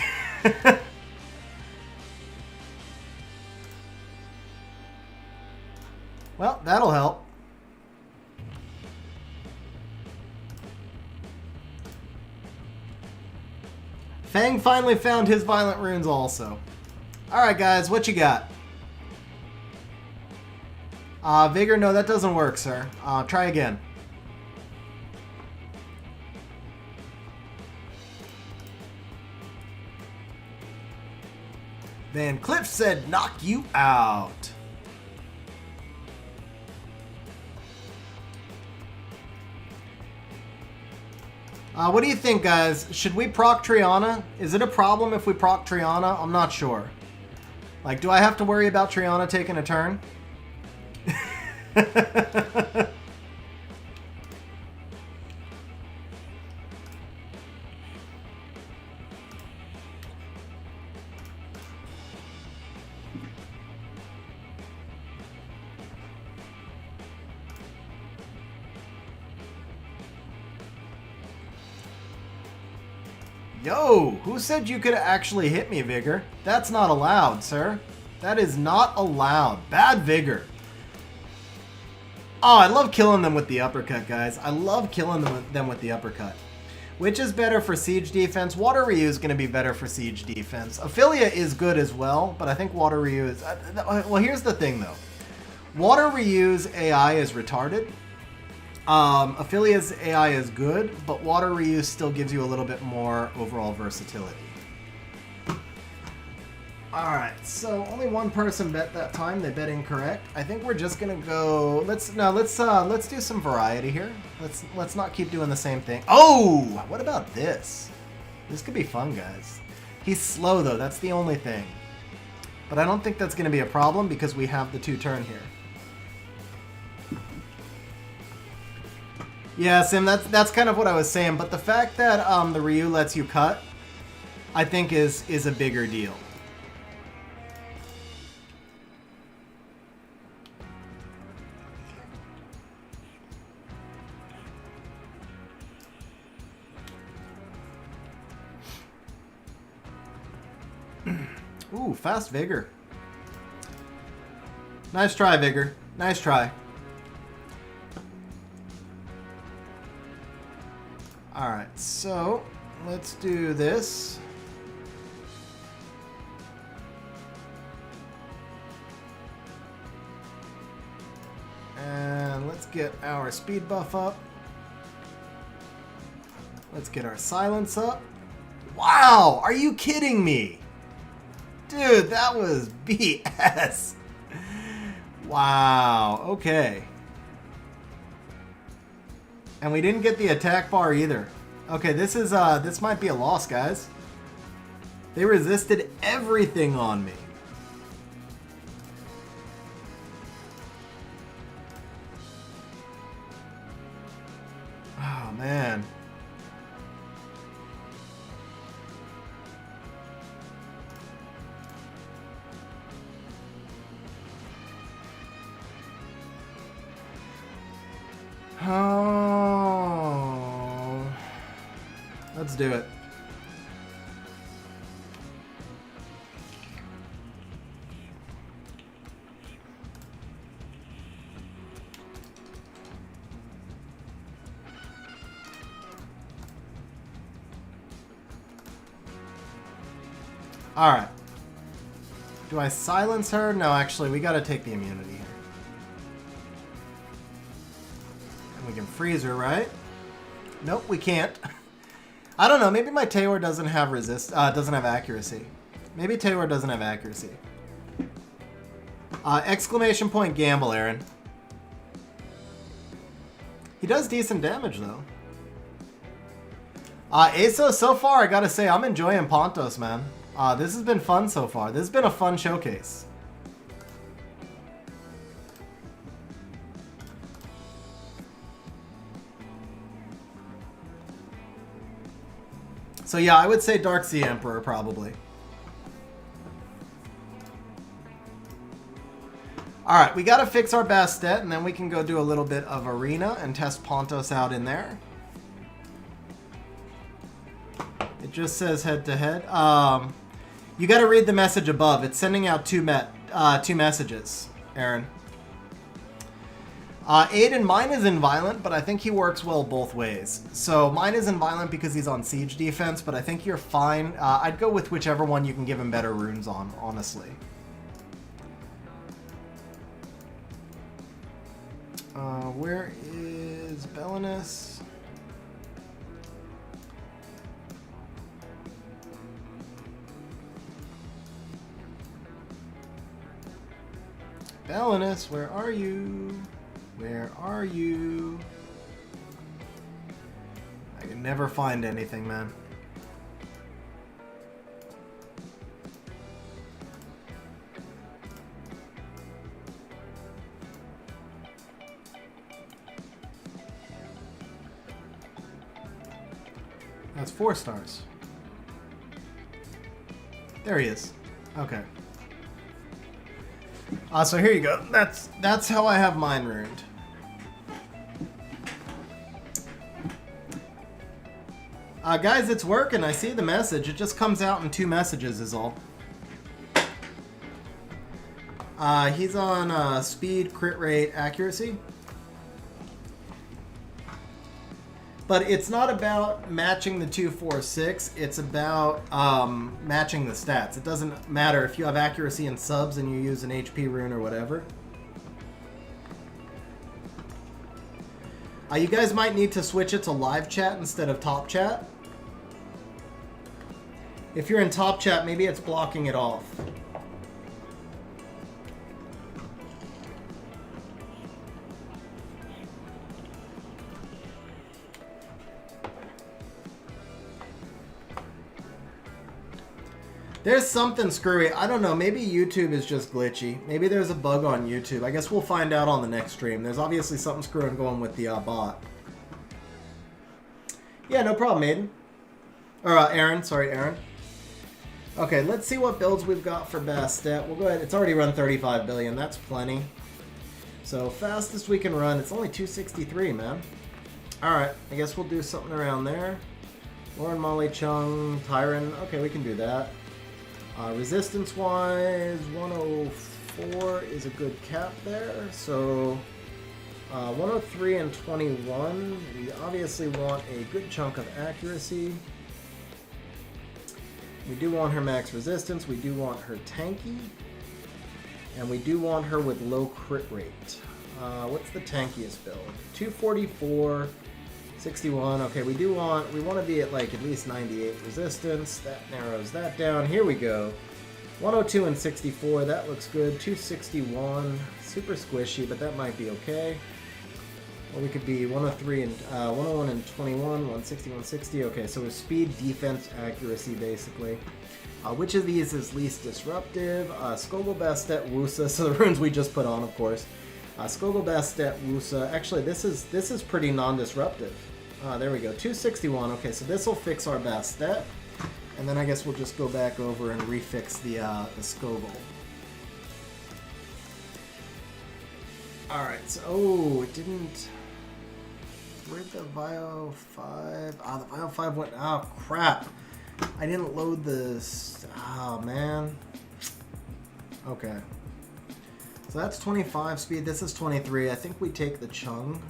Well, that'll help. Fang finally found his Violent Runes also. Alright guys, what you got? Vigor, no, that doesn't work, sir. Try again. Van Cliff said, knock you out. What do you think, guys? Should we proc Triana? Is it a problem if we proc Triana? I'm not sure. Like, do I have to worry about Triana taking a turn? Yo, who said you could actually hit me, Vigor? That's not allowed, sir. That is not allowed. Bad Vigor. Oh, I love killing them with the uppercut, guys. I love killing them with the uppercut. Which is better for siege defense? Water Ryu is going to be better for siege defense. Ophelia is good as well, but I think Water Ryu is... well, here's the thing, though. Water Ryu's AI is retarded. Ophelia's AI is good, but Water Ryu still gives you a little bit more overall versatility. Alright, so only one person bet that time. They bet incorrect. I think we're just gonna go... Let's do some variety here. Let's not keep doing the same thing. Oh! What about this? This could be fun, guys. He's slow, though. That's the only thing. But I don't think that's gonna be a problem because we have the 2-turn here. Yeah, Sim, that's kind of what I was saying, but the fact that the Ryu lets you cut, I think is a bigger deal. Ooh, fast Vigor. Nice try, Vigor. Nice try. Alright, so let's do this. And let's get our speed buff up. Let's get our silence up. Wow, are you kidding me? Dude, that was BS. Wow, okay. And we didn't get the attack bar either. Okay, this might be a loss, guys. They resisted everything on me. Oh, man. Oh, let's do it. All right. Do I silence her? No, actually, we got to take the immunity here. We can freeze her, right? Nope, we can't. I don't know. Maybe my Taylor doesn't have doesn't have accuracy. Maybe Taylor doesn't have accuracy. Exclamation point gamble, Aaron. He does decent damage though. ASO, so far I gotta say I'm enjoying Pontos, man. This has been fun so far. This has been a fun showcase. So yeah, I would say Dark Sea Emperor probably. Alright, we gotta fix our Bastet and then we can go do a little bit of Arena and test Pontos out in there. It just says head to head. You gotta read the message above. It's sending out two messages, Aaron. Aiden, mine is Inviolent, but I think he works well both ways. So mine is Inviolent because he's on siege defense, but I think you're fine. I'd go with whichever one you can give him better runes on, honestly. Where is Belinus? Belinus, where are you? Where are you? I can never find anything, man. That's 4 stars. There he is. Okay. So here you go. That's how I have mine ruined. Guys, it's working. I see the message. It just comes out in 2 messages is all. He's on speed, crit rate, accuracy. But it's not about matching the 2, 4, 6. It's about matching the stats. It doesn't matter if you have accuracy and subs and you use an HP rune or whatever. You guys might need to switch it to live chat instead of top chat. If you're in top chat, maybe it's blocking it off. There's something screwy. I don't know. Maybe YouTube is just glitchy. Maybe there's a bug on YouTube. I guess we'll find out on the next stream. There's obviously something screwing going with the bot. Yeah, no problem, Aiden. Or Aaron. Sorry, Aaron. Okay, let's see what builds we've got for Bastet. We'll go ahead. It's already run 35 billion. That's plenty. So fastest we can run. It's only 263, man. All right. I guess we'll do something around there. Lauren, Molly, Chung, Tyron. Okay, we can do that. Resistance-wise, 104 is a good cap there. So 103 and 21. We obviously want a good chunk of accuracy. We do want her max resistance. We do want her tanky. And we do want her with low crit rate. What's the tankiest build? 244, 61. Okay, we want to be at like at least 98 resistance. That narrows that down. Here we go. 102 and 64. That looks good. 261. Super squishy, but that might be okay. Or we could be 103 and 101 and 21, 160, 160. Okay, so with speed, defense, accuracy, basically. Which of these is least disruptive? Skogul, Bastet, Wusa. So the runes we just put on, of course. Skogul, Bastet, Wusa. Actually, this is pretty non-disruptive. There we go. 261. Okay, so this will fix our Bastet. And then I guess we'll just go back over and refix the Skogul. Alright, so... Oh, it didn't... Where'd the Bio 5... Ah, the Bio 5 went... Oh, crap. I didn't load this... Oh, man. Okay. So that's 25 speed. This is 23. I think we take the Chung.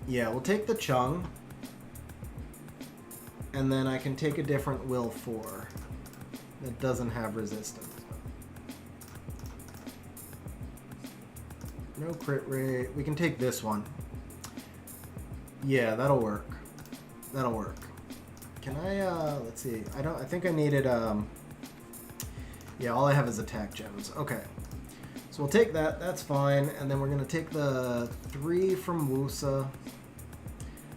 Yeah, we'll take the Chung. And then I can take a different Will 4 that doesn't have resistance. No crit rate. We can take this one. Yeah, that'll work. That'll work. Can I, let's see. I think I needed, yeah, all I have is attack gems. Okay. So we'll take that. That's fine. And then we're going to take the 3 from Wusa.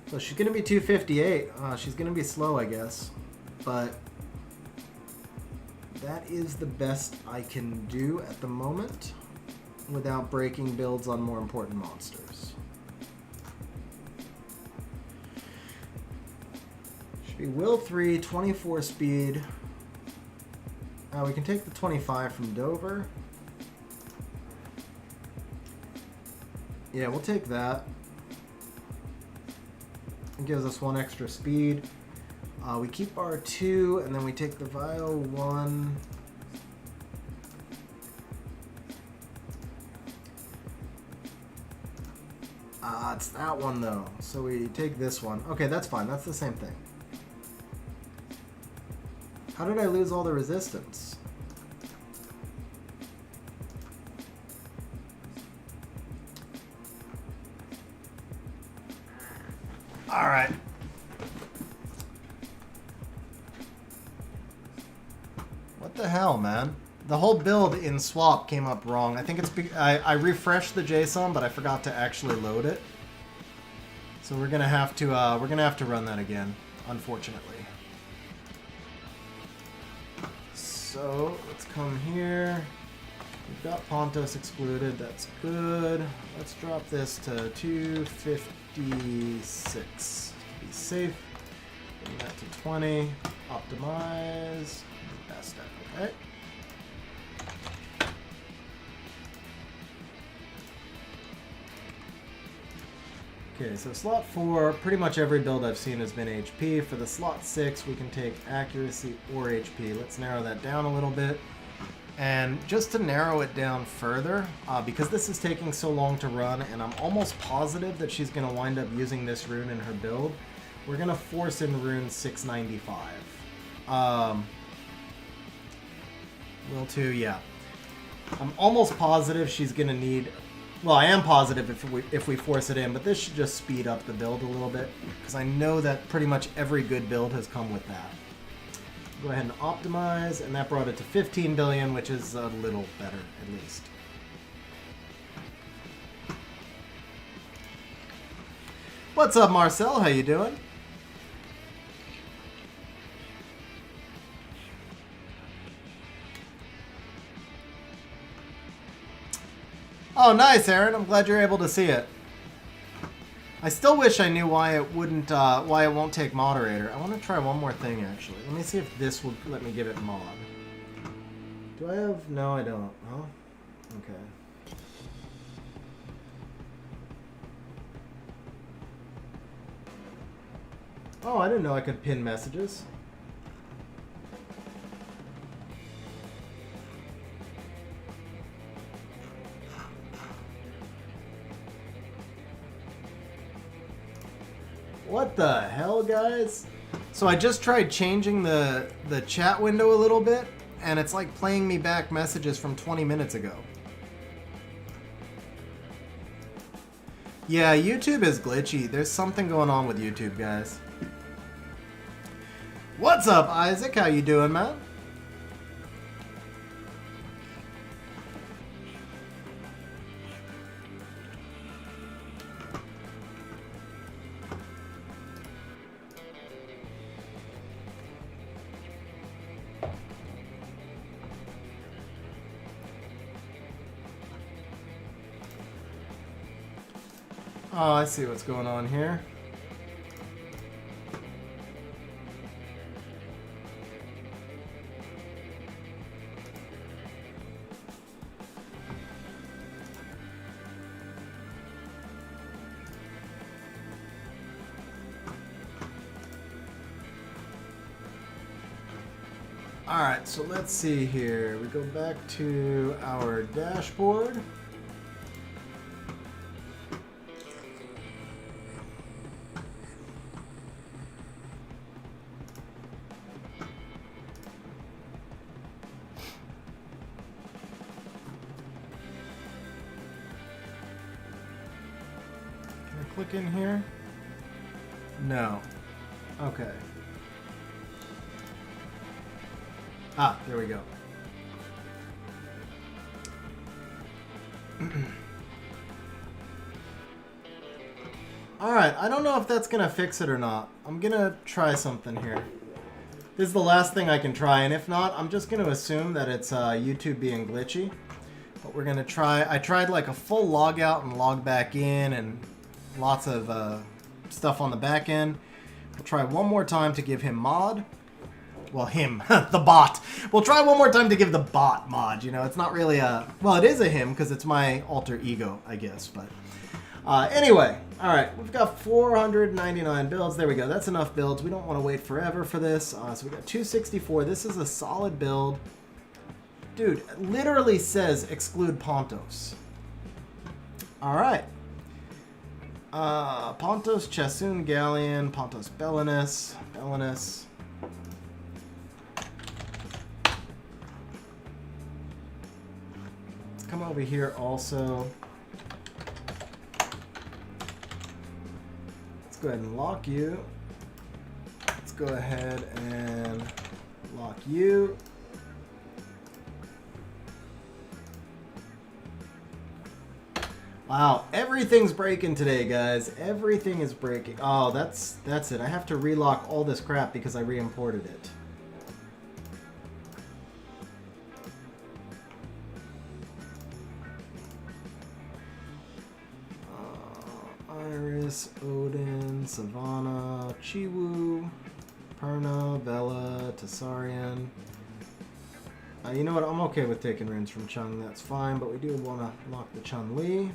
So she's going to be 258. She's going to be slow, I guess. But that is the best I can do at the moment without breaking builds on more important monsters. Should be Will 3, 24 speed. We can take the 25 from Dover. Yeah, we'll take that. It gives us 1 extra speed. We keep our 2, and then we take the Vio 1. It's that one, though. So we take this one. Okay, that's fine. That's the same thing. How did I lose all the resistance? Alright. What the hell, man? The whole build in swap came up wrong. I think it's I refreshed the JSON, but I forgot to actually load it. So we're gonna have to run that again, unfortunately. So let's come here. We've got Pontos excluded. That's good. Let's drop this to 256 to be safe. Bring that to 20. Optimize. Best step. Okay. Okay, so slot 4, pretty much every build I've seen has been HP. For the slot 6, we can take accuracy or HP. Let's narrow that down a little bit. And just to narrow it down further, because this is taking so long to run, and I'm almost positive that she's going to wind up using this rune in her build, we're going to force in rune 695. Will 2, yeah. I'm almost positive she's going to need... Well, I am positive if we force it in, but this should just speed up the build a little bit, because I know that pretty much every good build has come with that. Go ahead and optimize, and that brought it to 15 billion, which is a little better, at least. What's up, Marcel? How you doing? Oh, nice, Aaron. I'm glad you're able to see it. I still wish I knew why it wouldn't, why it won't take moderator. I want to try one more thing, actually. Let me see if this will let me give it mod. Do I have? No, I don't. Oh, okay. Oh, I didn't know I could pin messages. What the hell, guys? So I just tried changing the chat window a little bit, and it's like playing me back messages from 20 minutes ago. Yeah, YouTube is glitchy. There's something going on with YouTube, guys. What's up, Isaac? How you doing, man? Oh, I see what's going on here. Alright, so let's see here. We go back to our dashboard. Click in here? No. Okay. Ah, there we go. Alright, I don't know if that's going to fix it or not. I'm going to try something here. This is the last thing I can try, and if not, I'm just going to assume that it's YouTube being glitchy. But we're going to try... I tried like a full log out and log back in, and lots of stuff on the back end. We'll try one more time to give him mod. Well, him. The bot. We'll try one more time to give the bot mod. You know, it's not really a... Well, it is a him, because it's my alter ego, I guess. But anyway, all right. We've got 499 builds. There we go. That's enough builds. We don't want to wait forever for this. So we got 264. This is a solid build. Dude, it literally says exclude Pontos. All right. Pontos, Chassoon, Galleon, Pontos, Belenus. Let's come over here also. Let's go ahead and lock you. Let's go ahead and lock you. Wow, everything's breaking today, guys. Everything is breaking. Oh, that's it. I have to relock all this crap because I re-imported it. Iris, Odin, Savannah, Chiwu, Perna, Vela, Tessarian. You know what? I'm okay with taking runes from Chung. That's fine, but we do want to lock the Chun-Li.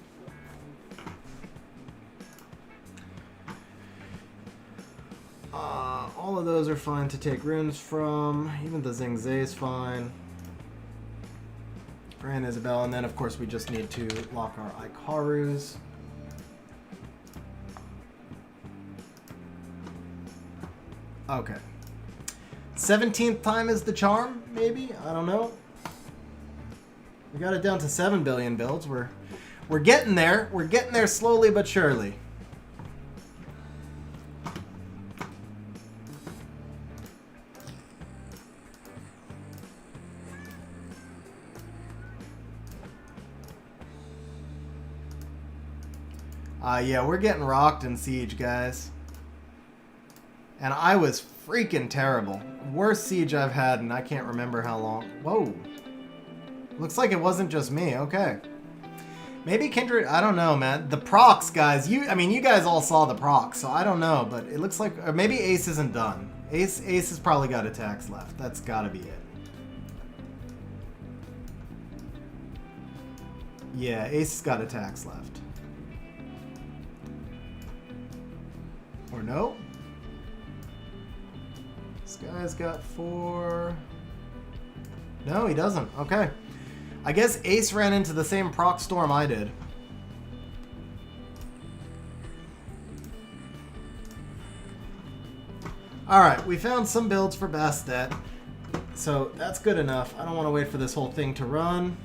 All of those are fine to take runes from. Even the Xingzhe is fine. Grand Isabel, and then of course we just need to lock our Ikarus. Okay. 17th time is the charm, maybe? I don't know. We got it down to 7 billion builds. We're getting there. We're getting there slowly but surely. Yeah, we're getting rocked in Siege, guys. And I was freaking terrible. Worst Siege I've had, and I can't remember how long. Whoa. Looks like it wasn't just me. Okay. Maybe Kindred, I don't know, man. The procs, guys. I mean, you guys all saw the procs, so I don't know. But it looks like, or maybe Ace isn't done. Ace has probably got attacks left. That's got to be it. Yeah, Ace has got attacks left. Or no? This guy's got 4. No, he doesn't. Okay. I guess Ace ran into the same proc storm I did. Alright, we found some builds for Bastet. So that's good enough. I don't want to wait for this whole thing to run.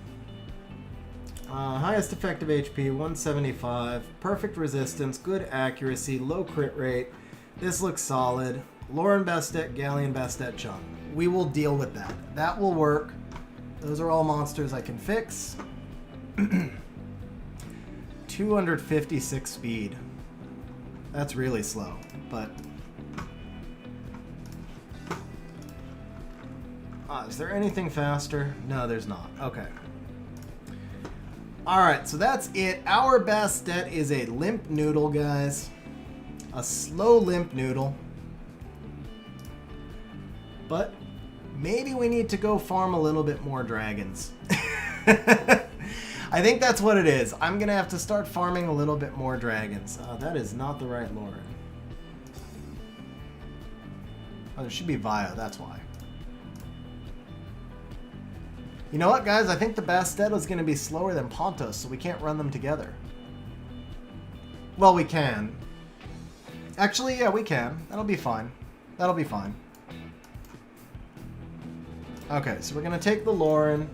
Highest effective HP, 175. Perfect resistance, good accuracy, low crit rate. This looks solid. Lauren Bastet, Galleon Bastet, Chung. We will deal with that. That will work. Those are all monsters I can fix. 256 speed. That's really slow, but... is there anything faster? No, there's not. Okay. Alright, so that's it. Our Bastet is a limp noodle, guys. A slow limp noodle. But maybe we need to go farm a little bit more dragons. I think that's what it is. I'm going to have to start farming a little bit more dragons. That is not the right Lauren. Oh, there should be Vio, that's why. You know what, guys? I think the Bastet is going to be slower than Pontos, so we can't run them together. Well, we can. Actually, yeah, we can. That'll be fine. That'll be fine. Okay, so we're going to take the Lauren.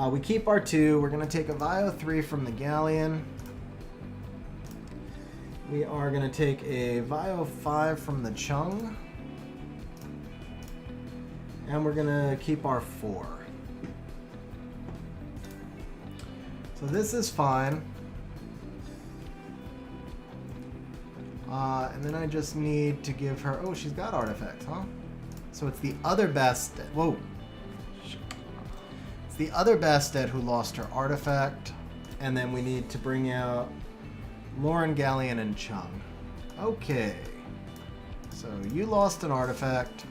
We keep our 2. We're going to take a Vio 3 from the Galleon. We are going to take a Vio 5 from the Chung. And we're going to keep our 4. So this is fine. And then I just need to give her... Oh, she's got artifacts, huh? So it's the other Bastet. Whoa. It's the other Bastet who lost her artifact. And then we need to bring out Lauren, Galleon, and Chung. Okay. So you lost an artifact.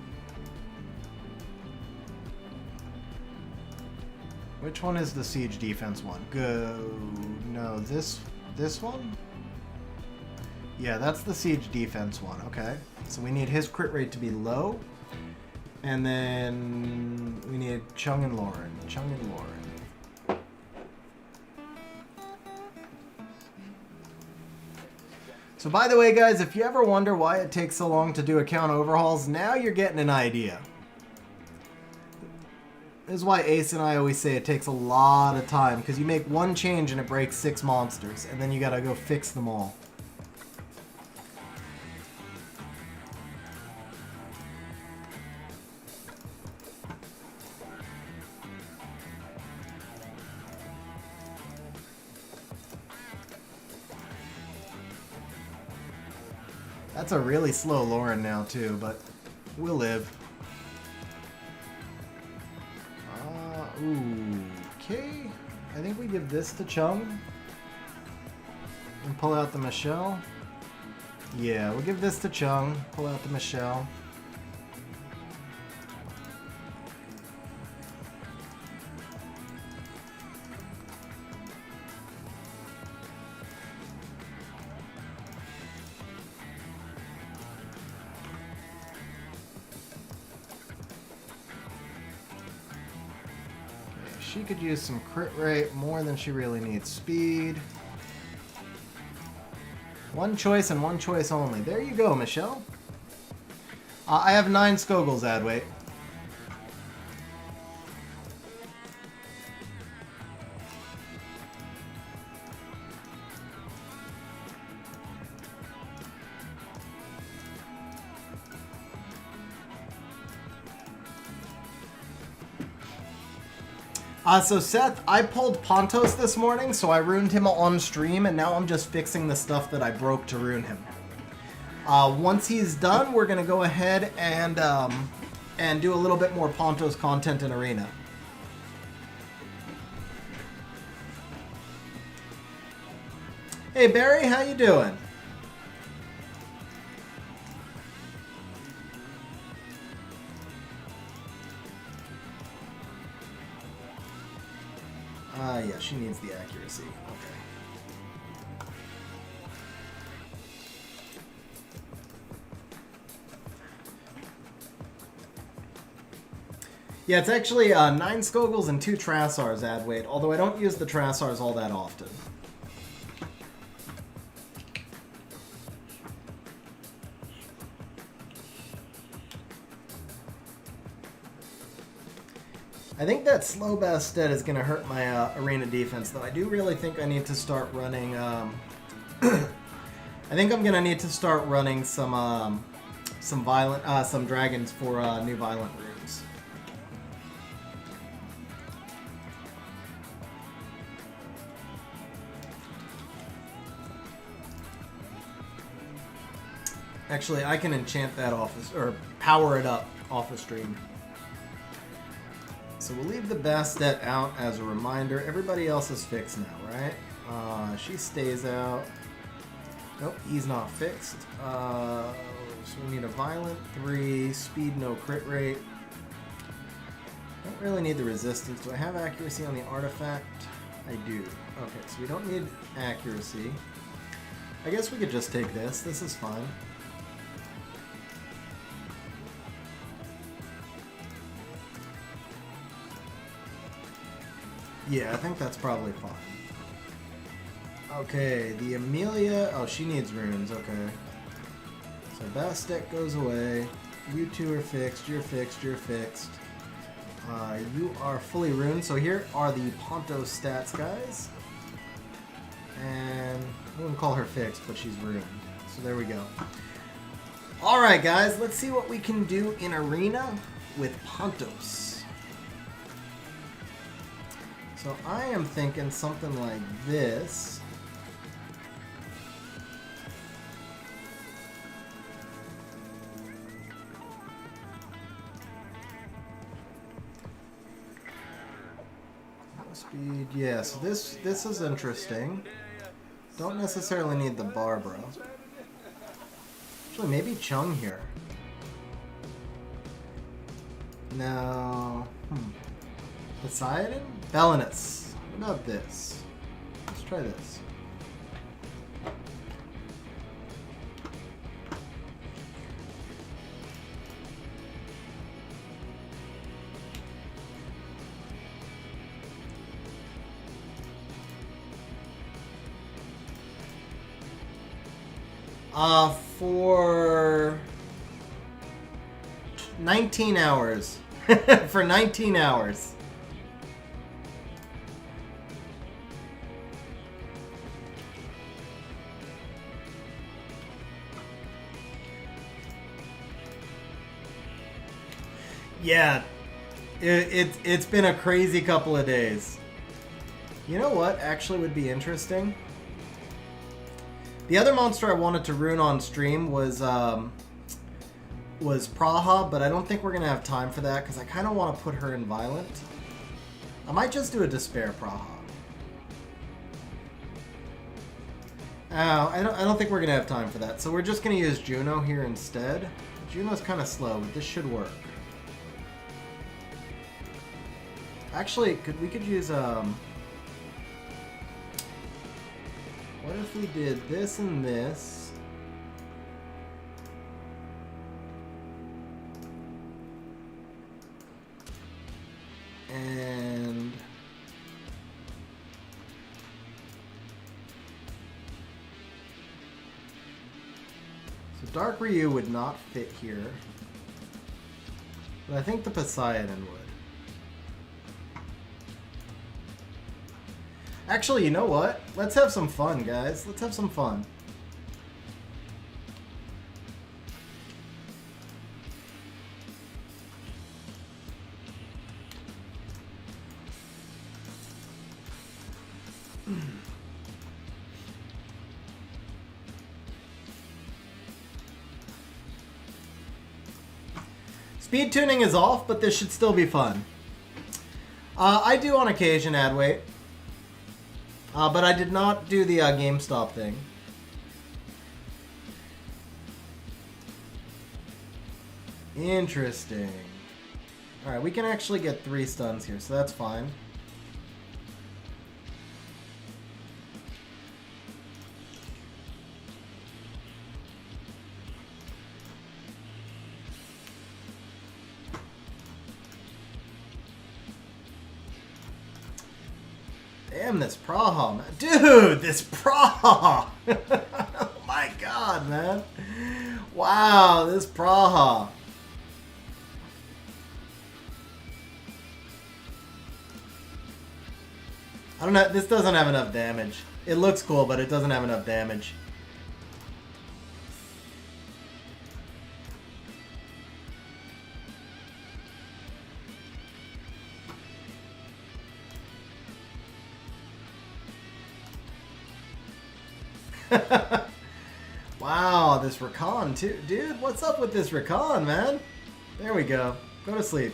Which one is the siege defense one? Go... No, this one? Yeah, that's the siege defense one. Okay. So we need his crit rate to be low. And then we need Chung and Lauren. Chung and Lauren. So by the way, guys, if you ever wonder why it takes so long to do account overhauls, now you're getting an idea. This is why Ace and I always say it takes a lot of time, because you make one change and it breaks 6 monsters, and then you gotta go fix them all. That's a really slow Lauren now too, but we'll live. Okay, I think we give this to Chung and pull out the Michelle. Yeah, we'll give this to Chung, pull out the Michelle. she could use some crit rate more than she really needs speed. One choice and one choice only. There you go, Michelle. I have 9 Skogul's ad weight. So Seth, I pulled Pontos this morning, so I ruined him on stream, and now I'm just fixing the stuff that I broke to ruin him. Once he's done, we're gonna go ahead and do a little bit more Pontos content in Arena. Hey Barry, how you doing? Yeah, she needs the accuracy. Okay. Yeah, it's actually 9 Skogul's and 2 Trassars ad weight, although I don't use the Trassars all that often. I think that slow Bastet is going to hurt my arena defense, though. I do really think I need to start running. I think I'm going to need to start running some dragons for new violent runes. Actually, I can enchant that or power it up off the stream. So we'll leave the Bastet out as a reminder. Everybody else is fixed now, right? She stays out. Nope, he's not fixed. So we need a Violent 3, Speed no crit rate. Don't really need the resistance. Do I have accuracy on the artifact? I do. Okay, so we don't need accuracy. I guess we could just take this. This is fine. Yeah, I think that's probably fine. Okay, the Amelia... Oh, she needs runes, okay. So Bastet goes away. You two are fixed, you're fixed, you're fixed. You are fully runed. So here are the Ponto stats, guys. And I wouldn't call her fixed, but she's ruined. So there we go. Alright, guys, let's see what we can do in Arena with Pontos. So I am thinking something like this. Speed, yeah, so this is interesting. Don't necessarily need the Barbara. Actually, maybe Chung here. No. Poseidon? Belinus. What about this? Let's try this. For 19 hours. For 19 hours. Yeah, it's been a crazy couple of days. You know what actually would be interesting? The other monster I wanted to rune on stream was Praha, but I don't think we're going to have time for that because I kind of want to put her in Violent. I might just do a Despair Praha. I don't think we're going to have time for that, so we're just going to use Juno here instead. Juno's kind of slow, but this should work. Actually, we could use what if we did this and this? And Dark Ryu would not fit here. But I think the Poseidon would. Actually, you know what? Let's have some fun, guys. Let's have some fun. Speed tuning is off, but this should still be fun. I do on occasion add weight. But I did not do the GameStop thing. Interesting. Alright, we can actually get 3 stuns here, so that's fine. Damn, this Praha, man. Dude, this Praha! Oh my god, man. Wow, this Praha. I don't know, this doesn't have enough damage. It looks cool, but it doesn't have enough damage. Wow, this Rakan too. Dude, what's up with this Rakan, man? There we go. Go to sleep.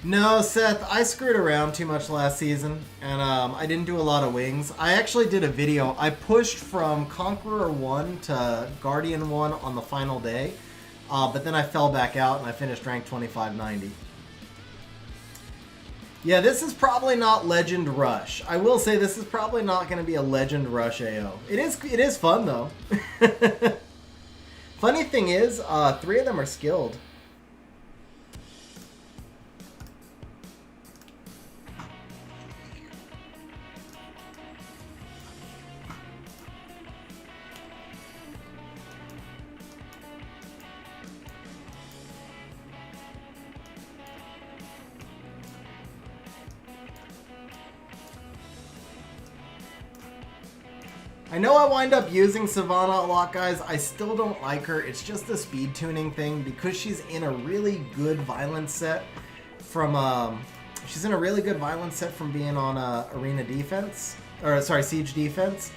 No, Seth, I screwed around too much last season, and I didn't do a lot of wings. I actually did a video. I pushed from Conqueror 1 to Guardian 1 on the final day, but then I fell back out and I finished rank 2590. Yeah, this is probably not Legend Rush. I will say this is probably not going to be a Legend Rush AO. It is fun, though. Funny thing is, 3 of them are skilled. I know I wind up using Savannah a lot, guys. I still don't like her. It's just the speed tuning thing because she's in a really good violence set from being on arena defense, or sorry, siege defense.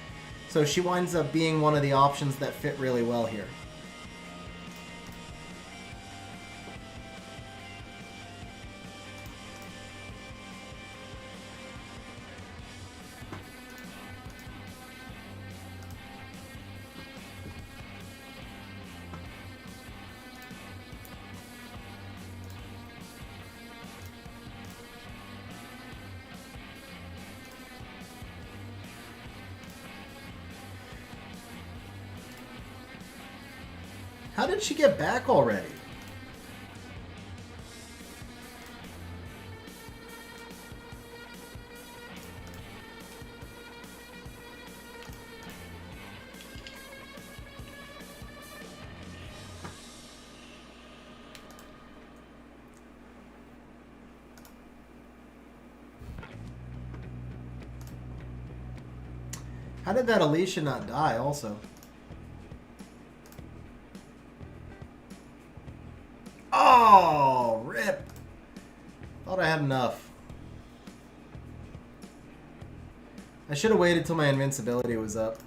So she winds up being one of the options that fit really well here. How did she get back already? How did that Alicia not die also? Oh, rip. Thought I had enough. I should have waited till my invincibility was up.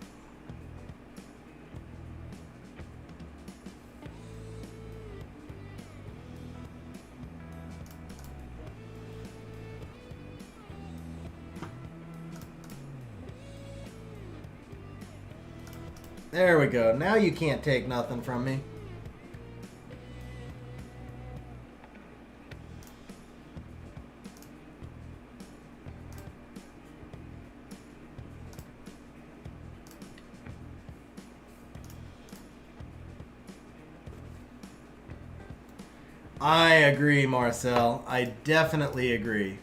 There we go. Now you can't take nothing from me. I agree, Marcel. I definitely agree.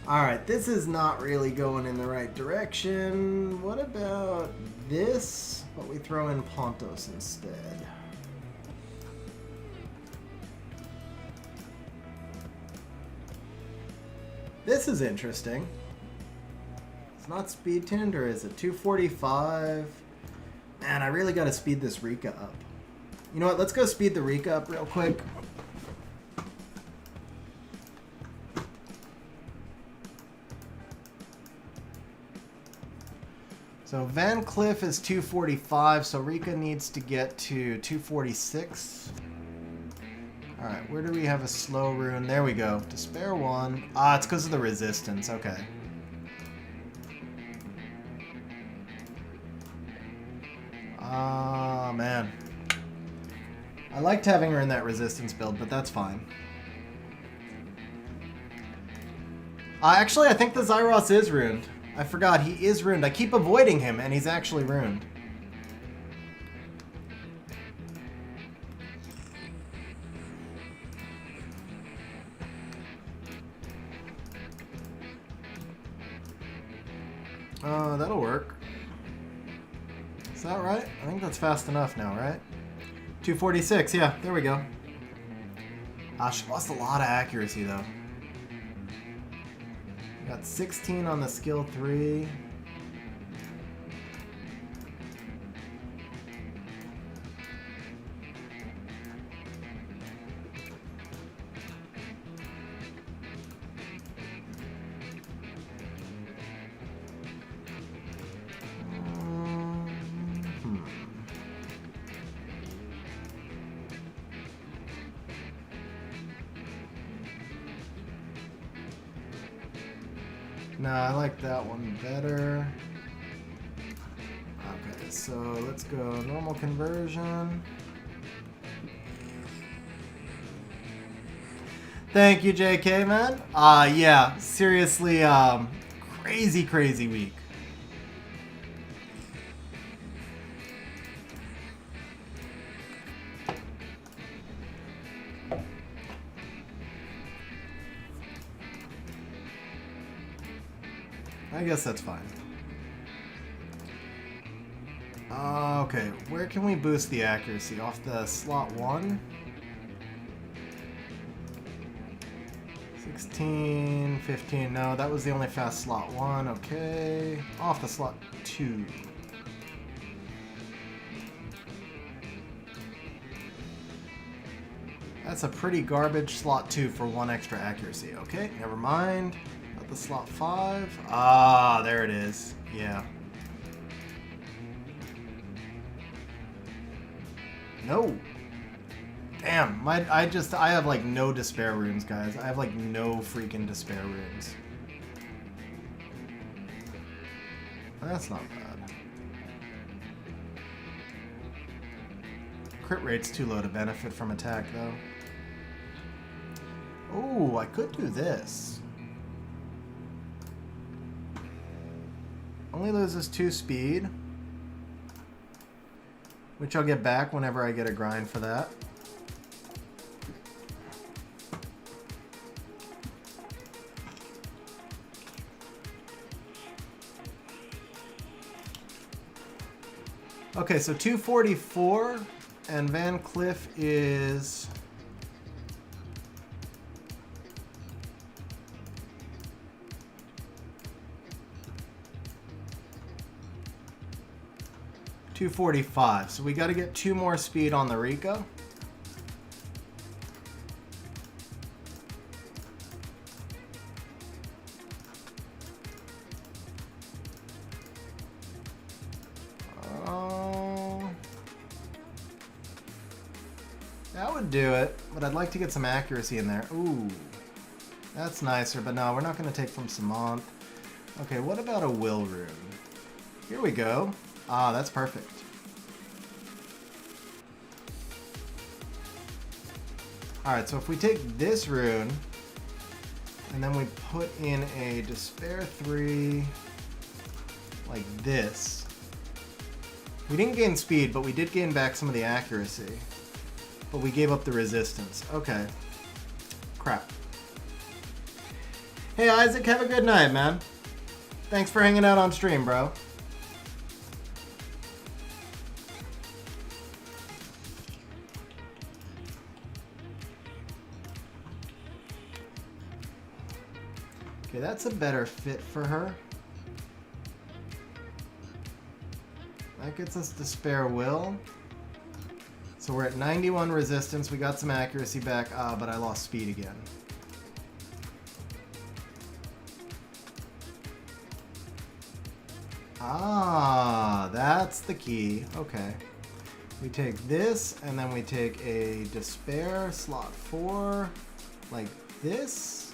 Alright, this is not really going in the right direction. What about this? But we throw in Pontos instead. This is interesting. It's not speed tuned, or is it 245? Man, I really got to speed this Rika up. You know what? Let's go speed the Rika up real quick. So Van Cliff is 245, so Rika needs to get to 246. Alright, where do we have a slow rune? There we go. Despair 1. Ah, it's because of the resistance. Okay. Ah, man. I liked having her in that resistance build, but that's fine. Actually, I think the Zyros is ruined. I forgot, he is ruined. I keep avoiding him, and he's actually ruined. That'll work. Is that right? I think that's fast enough now, right? 246, yeah, there we go. She lost a lot of accuracy, though. Got 16 on the skill 3. Nah, I like that one better. Okay, so let's go normal conversion. Thank you, JK, man. Yeah, seriously, crazy week. I guess that's fine. Okay, where can we boost the accuracy? Off the slot 1? 16, 15. No, that was the only fast slot 1. Okay. Off the slot 2. That's a pretty garbage slot 2 for 1 extra accuracy. Okay, never mind. The slot 5. Ah, there it is. Yeah. No. Damn. I have like no despair runes, guys. I have like no freaking despair runes. That's not bad. Crit rate's too low to benefit from attack, though. Oh, I could do this. Only loses 2 speed, which I'll get back whenever I get a grind for that. Okay, so 244, and Van Cliff is... $245. So we got to get 2 more speed on the Rika. That would do it, but I'd like to get some accuracy in there. Ooh, that's nicer, but no, we're not going to take from Samant. Okay, what about a Will Rune? Here we go. Ah, that's perfect. Alright, so if we take this rune, and then we put in a Despair 3, like this. We didn't gain speed, but we did gain back some of the accuracy. but we gave up the resistance. Okay. Crap. Hey Isaac, have a good night, man. Thanks for hanging out on stream, bro. Okay, that's a better fit for her. That gets us to spare will. So we're at 91 resistance. We got some accuracy back, but I lost speed again. Ah, that's the key. Okay. We take this, and then we take a despair, slot 4, like this.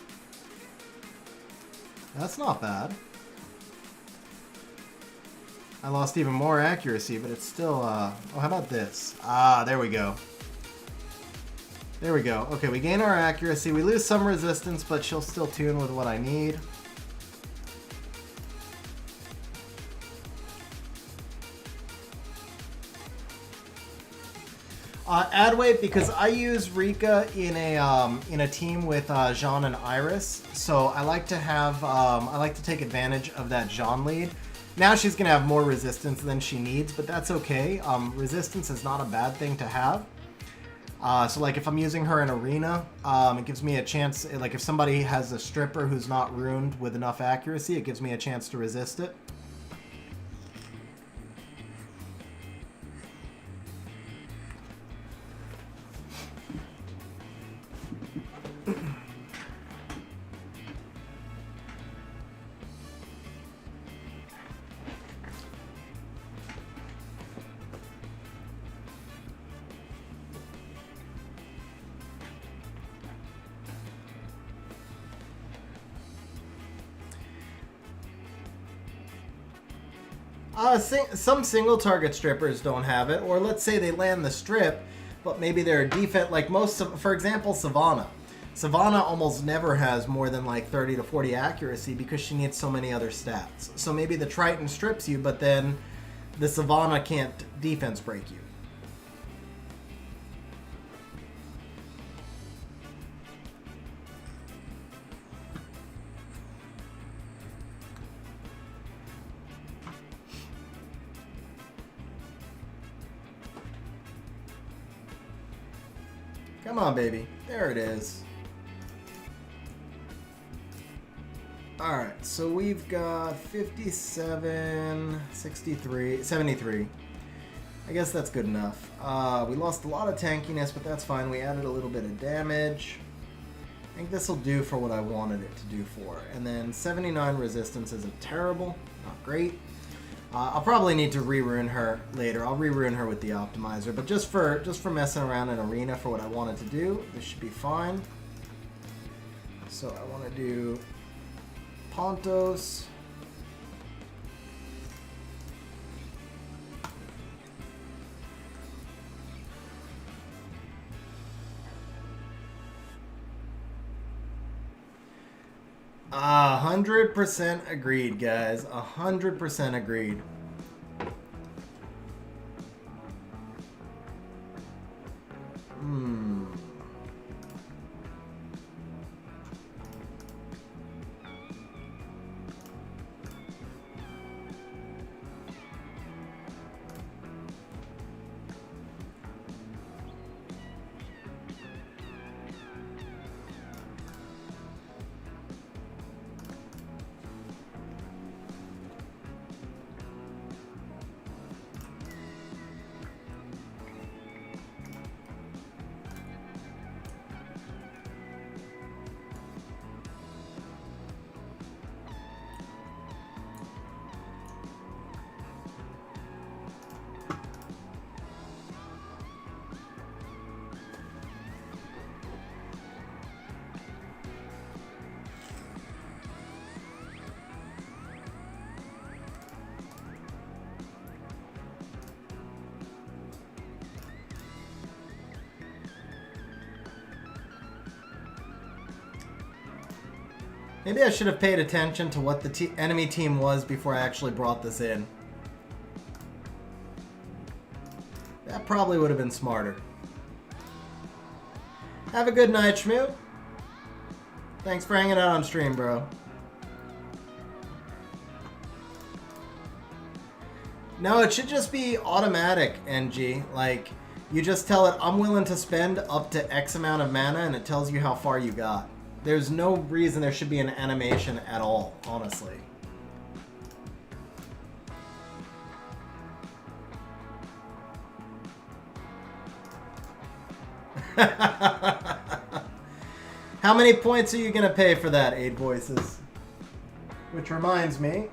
That's not bad. I lost even more accuracy, but it's still, oh, how about this? Ah, there we go. There we go. Okay, we gain our accuracy. We lose some resistance, but she'll still tune with what I need. Add weight because I use Rika in a team with Jean and Iris, so I like to have I like to take advantage of that Jean lead. Now she's gonna have more resistance than she needs, but that's okay. Resistance is not a bad thing to have. So like if I'm using her in arena, it gives me a chance. Like if somebody has a stripper who's not ruined with enough accuracy, it gives me a chance to resist it. Some single target strippers don't have it, or let's say they land the strip, but maybe they're a defense, like for example, Savannah. Savannah almost never has more than like 30 to 40 accuracy because she needs so many other stats. So maybe the Triton strips you, but then the Savannah can't defense break you. Come on, baby. There it is. Alright, so we've got 57, 63, 73. I guess that's good enough. We lost a lot of tankiness, but that's fine. We added a little bit of damage. I think this will do for what I wanted it to do for. And then 79 resistance isn't terrible. Not great. I'll probably need to re-rune her later. I'll re-rune her with the optimizer, but just for messing around in arena for what I wanted to do, this should be fine. So I want to do Pontos. Ah, 100% agreed, guys. 100% agreed. Maybe I should have paid attention to what the enemy team was before I actually brought this in. That probably would have been smarter. Have a good night, Shmoo. Thanks for hanging out on stream, bro. No, it should just be automatic, NG. Like, you just tell it, I'm willing to spend up to X amount of mana, and it tells you how far you got. There's no reason there should be an animation at all, honestly. How many points are you going to pay for that, 8 Voices? Which reminds me...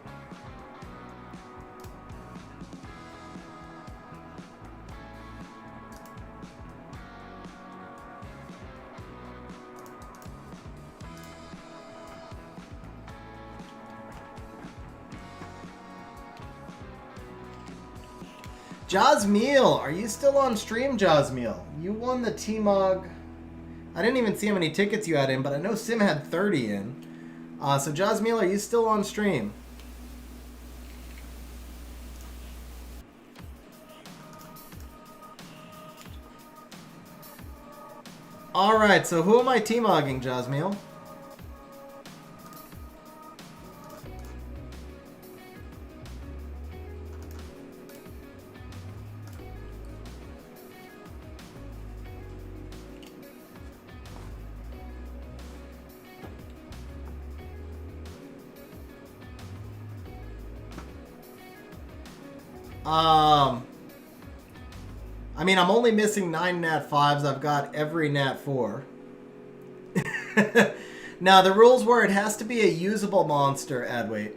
Jazmeal, are you still on stream, Jazmeal? You won the T-Mog. I didn't even see how many tickets you had in, but I know Sim had 30 in. So Jazmeal, are you still on stream? Alright, so who am I T-Mogging, Jazmeal? I mean, I'm only missing 9 Nat 5s. I've got every Nat 4. Now, the rules were it has to be a usable monster, Adwait.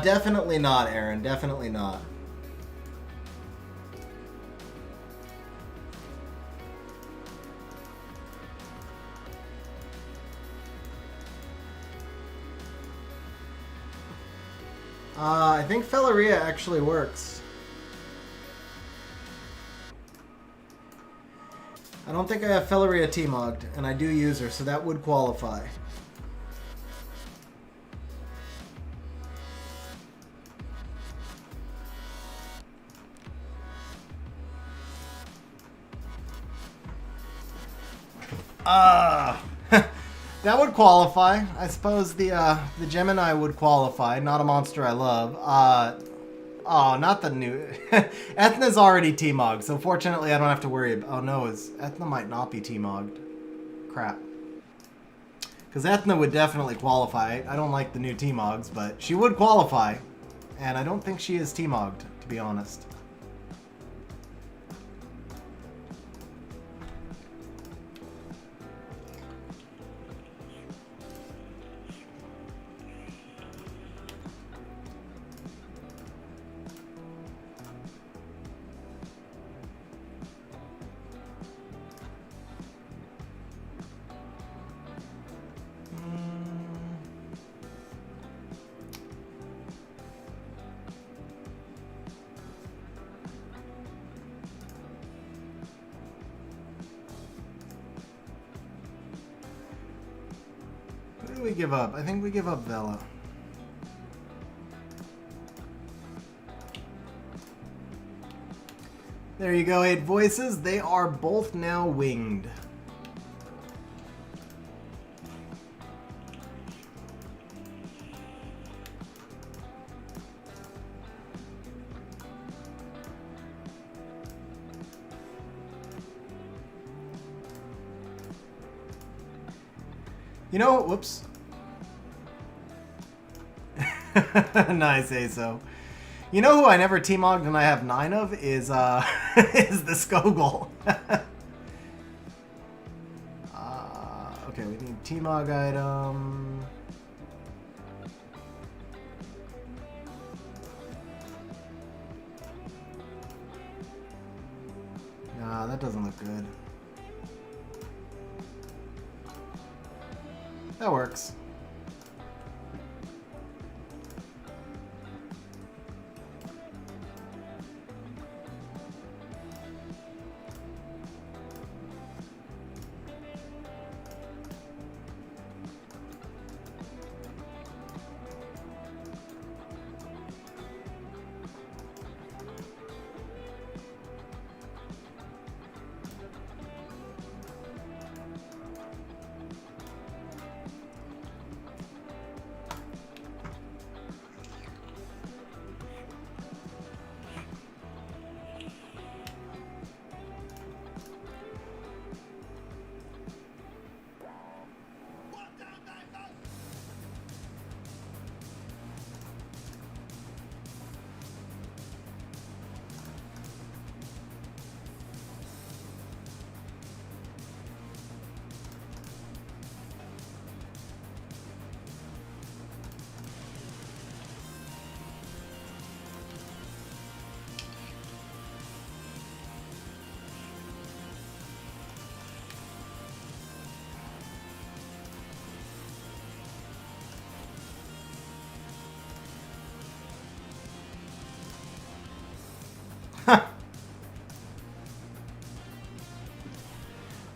Definitely not, Aaron. Definitely not. I think Felleria actually works. I don't think I have Felleria T-Mogged, and I do use her, so that would qualify. That would qualify. I suppose the Gemini would qualify. Not a monster I love. Oh, not the new... Ethna's already T-Mogged, so fortunately I don't have to worry about... Oh no, Ethna might not be T-Mogged. Crap. Because Ethna would definitely qualify. I don't like the new T-Mogs, but she would qualify. And I don't think she is T-Mogged, to be honest. We give up. I think we give up Vela. There you go, 8 Voices. They are both now winged. You know, whoops. Nice, Aso. You know who I never T-Mogged and I have 9 of is is the Skogul. Okay, we need T-Mog item. Nah, that doesn't look good. That works.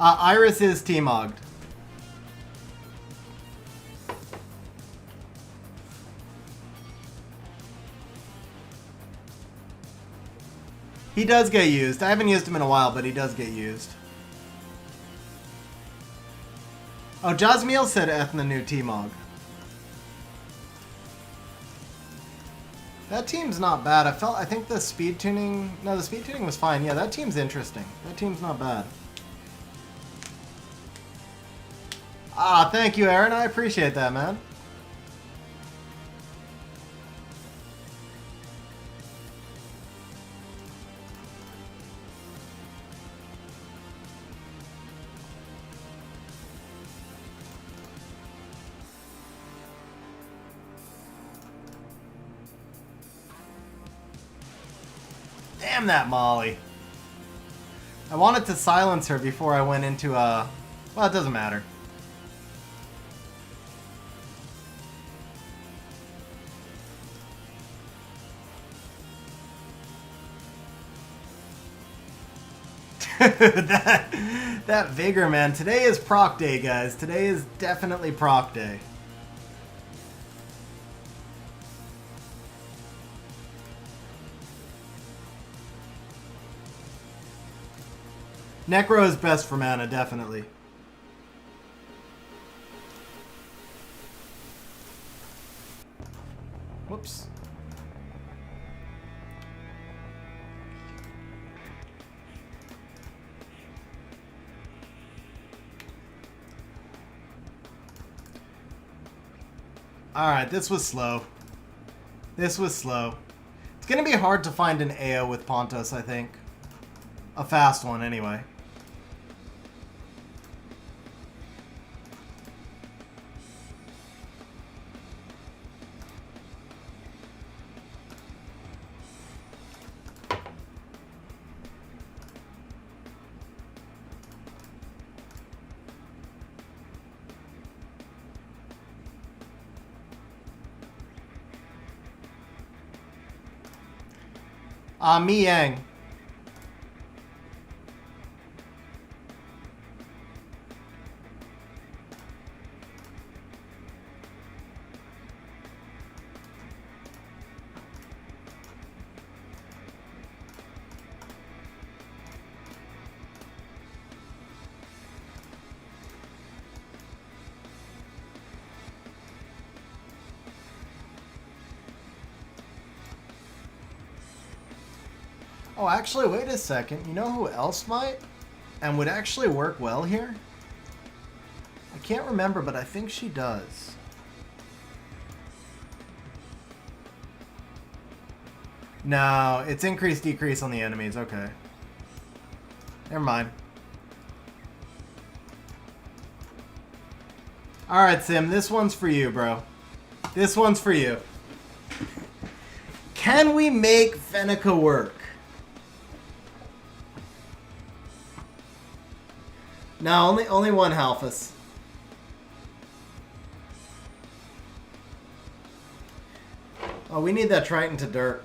Iris is T-mogged. He does get used. I haven't used him in a while, but he does get used. Oh, Jasmiel said Ethna knew T-Mog. That team's not bad. I think the speed tuning... No, the speed tuning was fine. Yeah, that team's interesting. That team's not bad. Ah, thank you, Aaron. I appreciate that, man. Damn that Molly. I wanted to silence her before I went into well, it doesn't matter. that vigor, man. Today is proc day, guys. Today is definitely proc day. Necro is best for mana, definitely. Whoops. Alright, this was slow. This was slow. It's going to be hard to find an AO with Pontos, I think. A fast one, anyway. Mi Yang. Oh, actually, wait a second. You know who else might? And would actually work well here? I can't remember, but I think she does. No, it's increase, decrease on the enemies. Okay. Never mind. Alright, Sim. This one's for you, bro. This one's for you. Can we make Fenica work? No, only one Halphus. Oh, we need that Triton to dirt.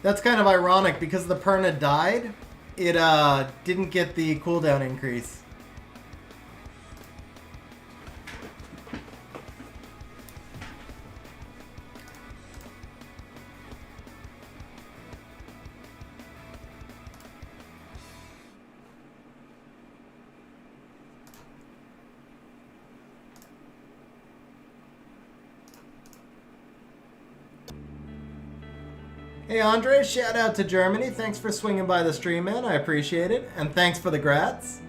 That's kind of ironic because the Perna died. It didn't get the cooldown increase. Hey Andre, shout out to Germany. Thanks for swinging by the stream, man. I appreciate it. And thanks for the grats.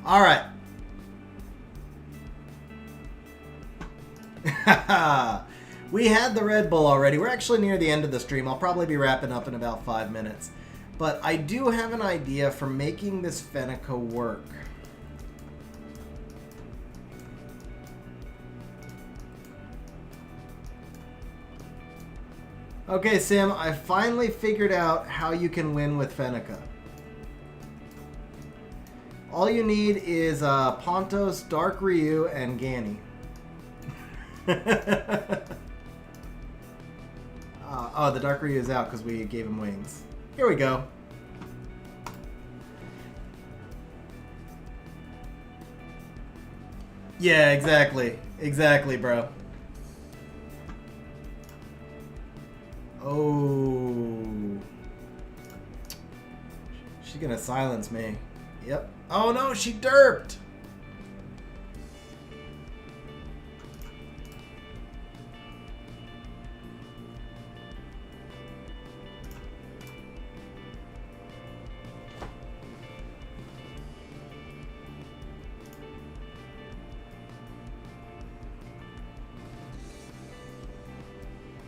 All right. We had the Red Bull already. We're actually near the end of the stream. I'll probably be wrapping up in about 5 minutes. But I do have an idea for making this Fenneca work. Okay, Sim, I finally figured out how you can win with Fenneca. All you need is Pontos, Dark Ryu, and Gani. Oh, the Dark Ryu is out because we gave him wings. Here we go. Yeah, exactly. Exactly, bro. Oh. She's gonna silence me. Yep. Oh no, she derped!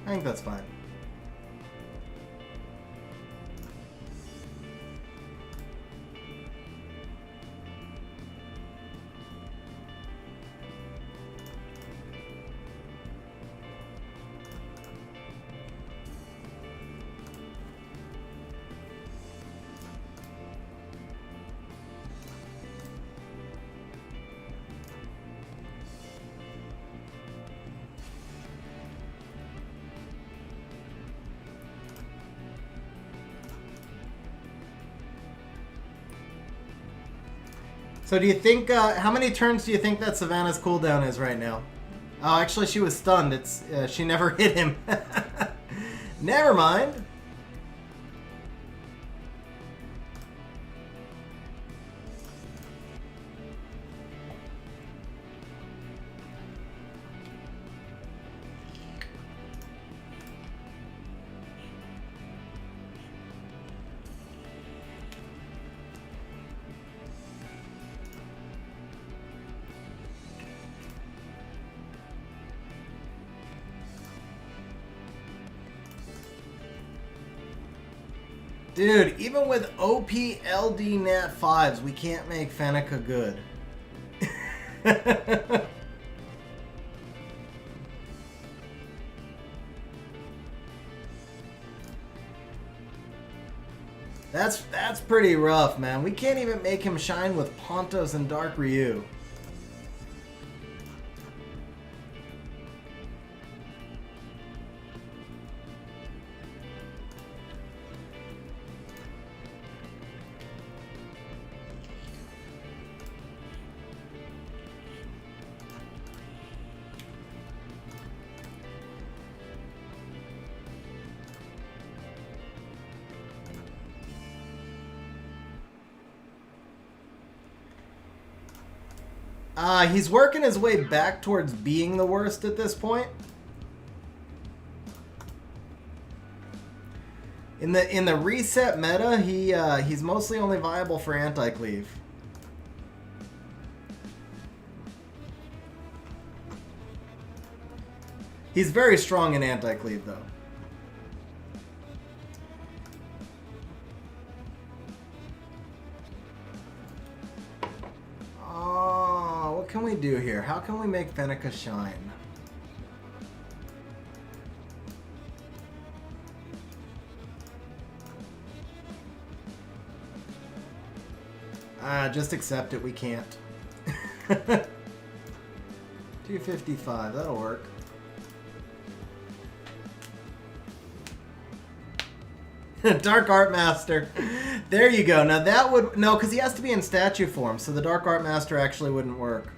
I think that's fine. So do you think, how many turns do you think that Savannah's cooldown is right now? Oh, actually she was stunned. It's she never hit him. Never mind. Dude, even with OP LD Nat 5s, we can't make Fenneca good. That's pretty rough, man. We can't even make him shine with Pontos and Dark Ryu. He's working his way back towards being the worst at this point. In the reset meta, he's mostly only viable for anti-cleave. He's very strong in anti-cleave though. What can we do here? How can we make Fenneca shine? Just accept it. We can't. 255. That'll work. Dark Art Master. There you go. Now that would... No, because he has to be in statue form, so the Dark Art Master actually wouldn't work.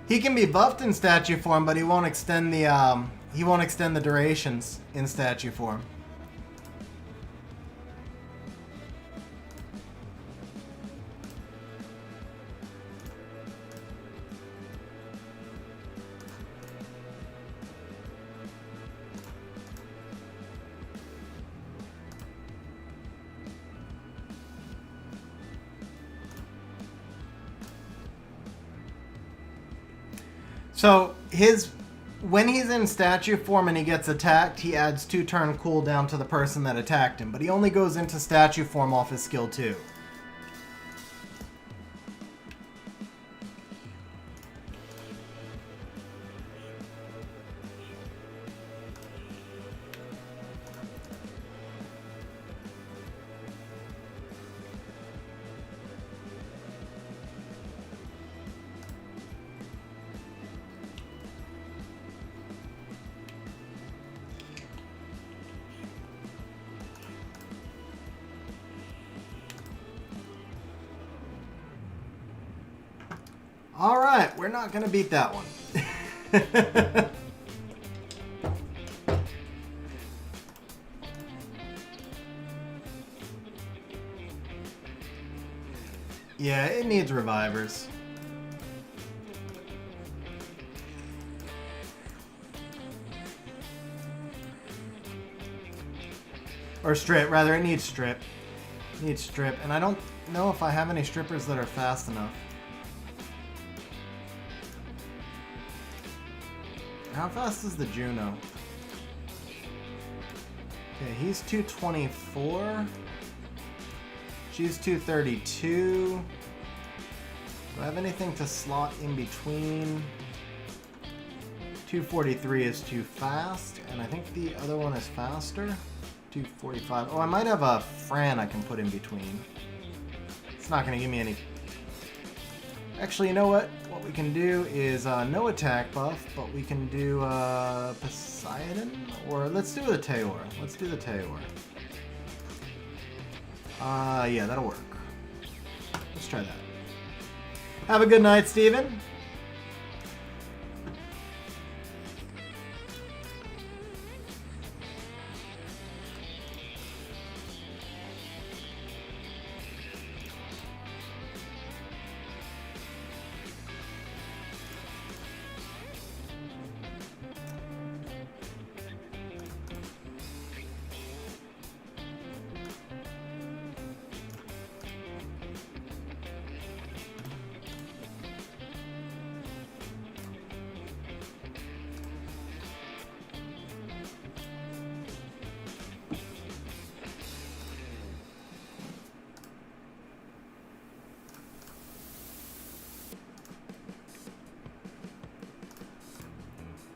He can be buffed in statue form, but he won't extend the durations in statue form. So when he's in statue form and he gets attacked, he adds 2-turn cooldown to the person that attacked him, but he only goes into statue form off his skill 2. All right, we're not going to beat that one. Yeah, it needs revivers. Or strip, rather, it needs strip. It needs strip, and I don't know if I have any strippers that are fast enough. How fast is the Juno? Okay, he's 224. She's 232. Do I have anything to slot in between? 243 is too fast, and I think the other one is faster. 245. Oh, I might have a Fran I can put in between. It's not going to give me any... Actually, you know what? What we can do is no attack buff, but we can do Poseidon, or let's do the Teor. Let's do the Teor. Yeah, that'll work. Let's try that. Have a good night, Steven.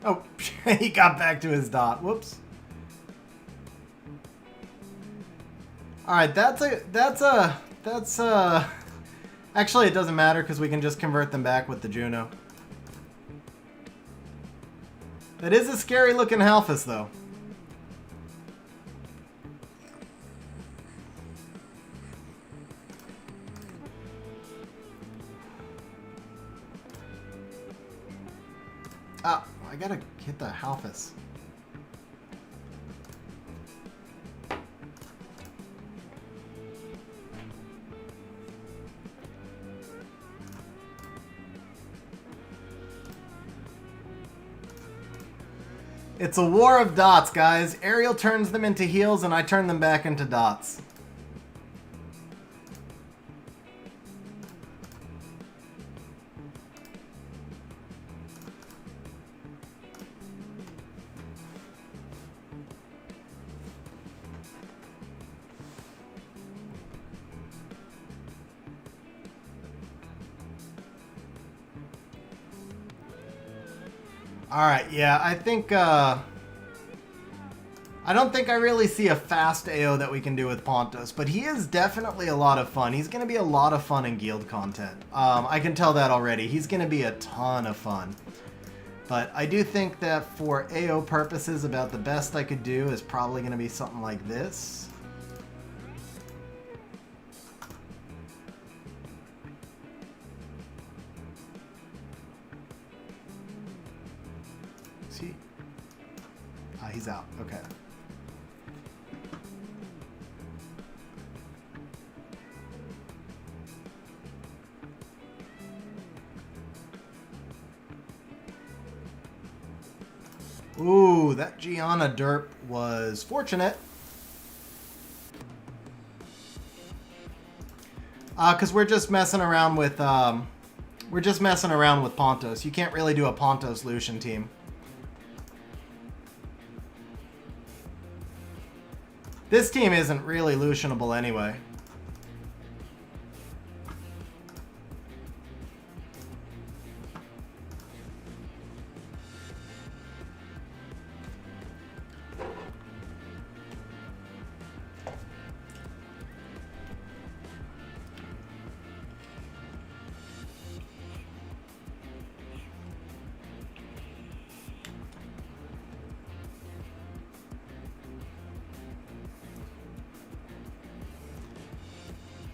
Oh, he got back to his dot. Whoops. Alright, that's actually, it doesn't matter because we can just convert them back with the Juno. That is a scary looking Halphus, though. Ah, I gotta hit the Halphus. It's a war of dots, guys. Ariel turns them into heals, and I turn them back into dots. Alright, yeah, I think, I don't think I really see a fast AO that we can do with Pontos, but he is definitely a lot of fun. He's going to be a lot of fun in guild content. I can tell that already. He's going to be a ton of fun. But I do think that for AO purposes, about the best I could do is probably going to be something like this. Okay. Ooh, that Gianna derp was fortunate. Because we're just messing around with Pontos. You can't really do a Pontos Lucian team. This team isn't really Lucianable anyway.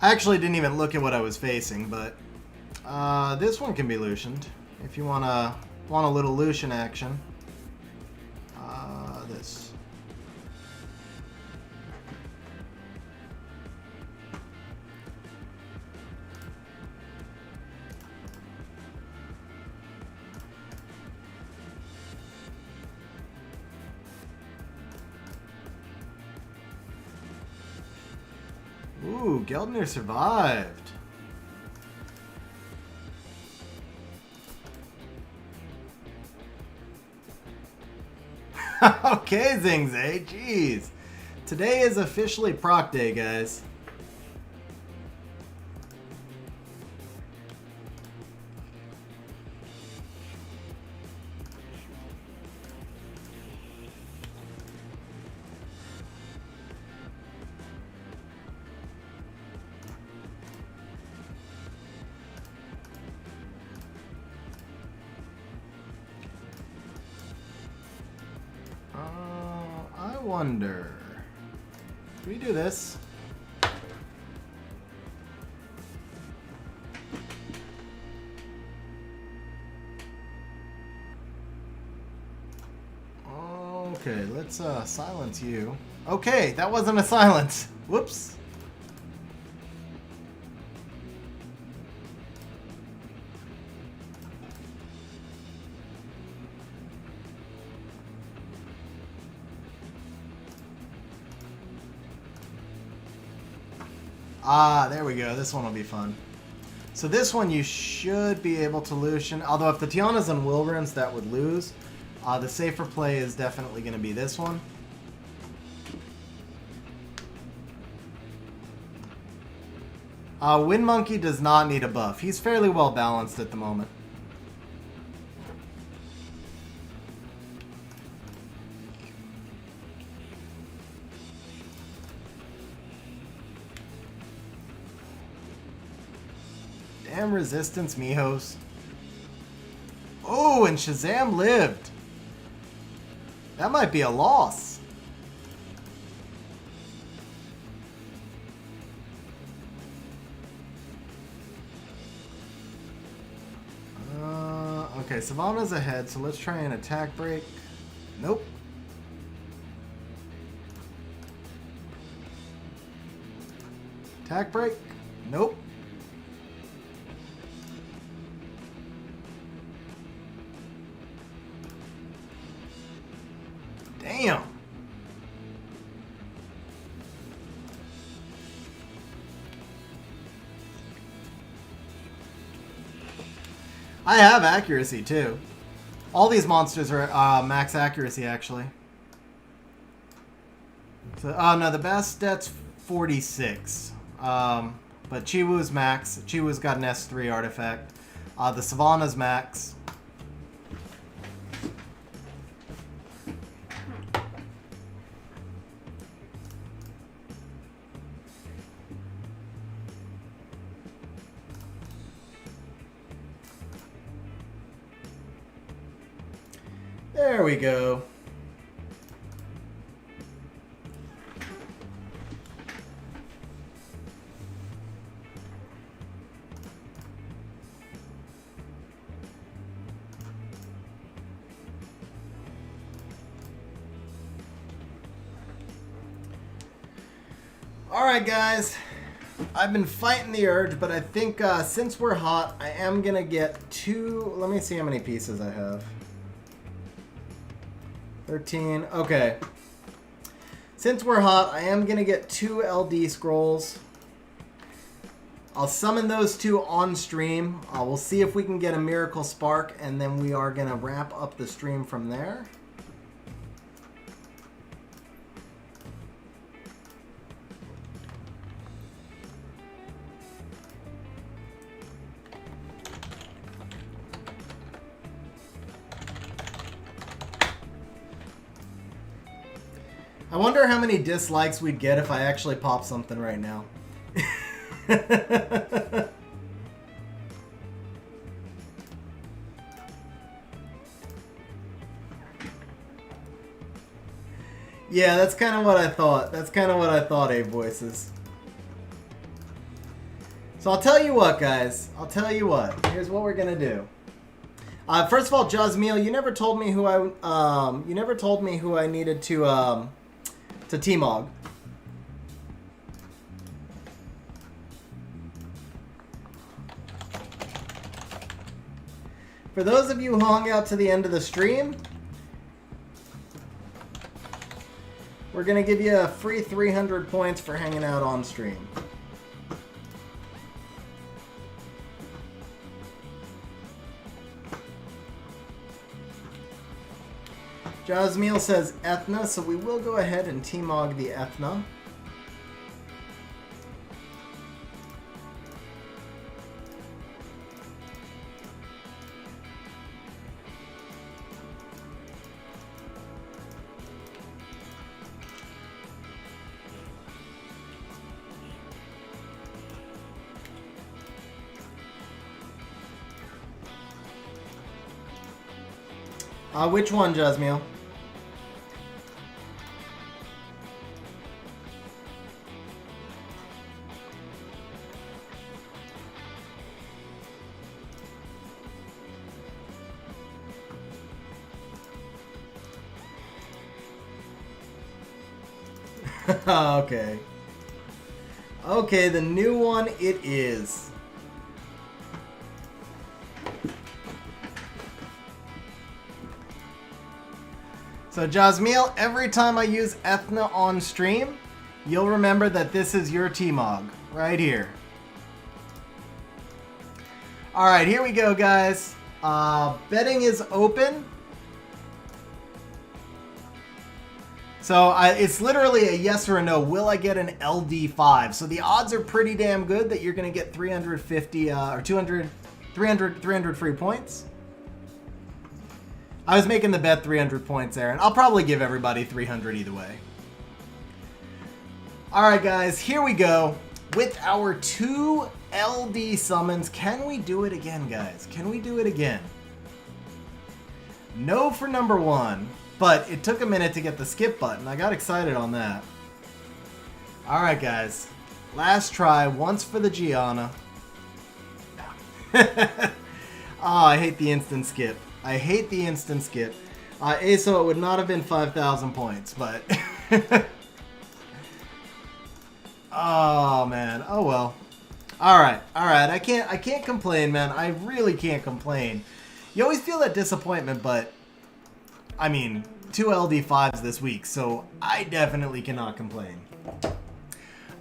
I actually didn't even look at what I was facing, but this one can be Lucianed if you want a little Lucian action. This. Ooh, Geldner survived. Okay, Xingzay, jeez. Today is officially proc day, guys. I wonder. Can we do this? Okay, let's silence you. Okay, that wasn't a silence. Whoops. Ah, there we go. This one will be fun. So this one you should be able to Lucian. Although if the Tiana's on will runes, that would lose. The safer play is definitely going to be this one. Wind Monkey does not need a buff. He's fairly well balanced at the moment. Damn resistance, Mijos. Oh, and Shazam lived. That might be a loss. Okay, Savannah's ahead, so let's try an attack break. Nope. Attack break? Nope. Damn. I have accuracy too. All these monsters are max accuracy actually. So, no, the best stat's 46. But Chiwu's max. Chiwu's got an S3 artifact. The Savannah's max. There we go. Alright guys, I've been fighting the urge, but I think since we're hot, I am going to get 2, let me see how many pieces I have. 13, okay. Since we're hot, I am going to get 2 LD scrolls. I'll summon those 2 on stream. We'll see if we can get a Miracle Spark, and then we are going to wrap up the stream from there. I wonder how many dislikes we'd get if I actually pop something right now. Yeah, that's kind of what I thought. That's kind of what I thought, Abe Voices. So I'll tell you what, guys. I'll tell you what. Here's what we're gonna do. First of all, Jazmeal, you never told me who I needed to T-Mog. For those of you who hung out to the end of the stream, we're going to give you a free 300 points for hanging out on stream. Jazmeal says Ethna, so we will go ahead and T-Mog the Ethna. Which one, Jazmeal? Okay. Okay, the new one it is. So Jazmeal, every time I use Ethna on stream, you'll remember that this is your T-Mog, right here. Alright, here we go, guys. Betting is open. So it's literally a yes or a no. Will I get an LD5? So the odds are pretty damn good that you're going to get 350 or 300 free points. I was making the bet 300 points there, and I'll probably give everybody 300 either way. Alright guys, here we go with our 2 LD summons. Can we do it again, guys? Can we do it again? No for number 1, but it took a minute to get the skip button. I got excited on that. Alright guys, last try, once for the Gianna. Oh, I hate the instant skip. I hate the instant skip. ASO, it would not have been 5,000 points, but... Oh, man. Oh, well. Alright, alright. I can't complain, man. I really can't complain. You always feel that disappointment, but... I mean, 2 LD5s this week, so I definitely cannot complain.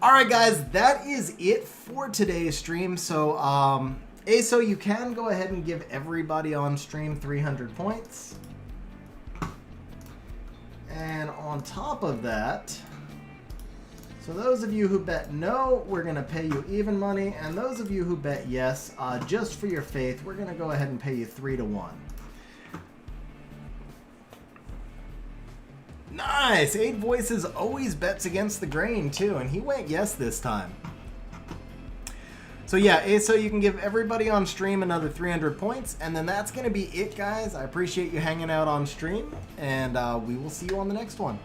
Alright, guys. That is it for today's stream. So, ASO, you can go ahead and give everybody on stream 300 points. And on top of that, so those of you who bet no, we're going to pay you even money. And those of you who bet yes, just for your faith, we're going to go ahead and pay you 3-1. Nice! 8 Voices always bets against the grain, too. And he went yes this time. So yeah, so you can give everybody on stream another 300 points, and then that's going to be it, guys. I appreciate you hanging out on stream, and we will see you on the next one.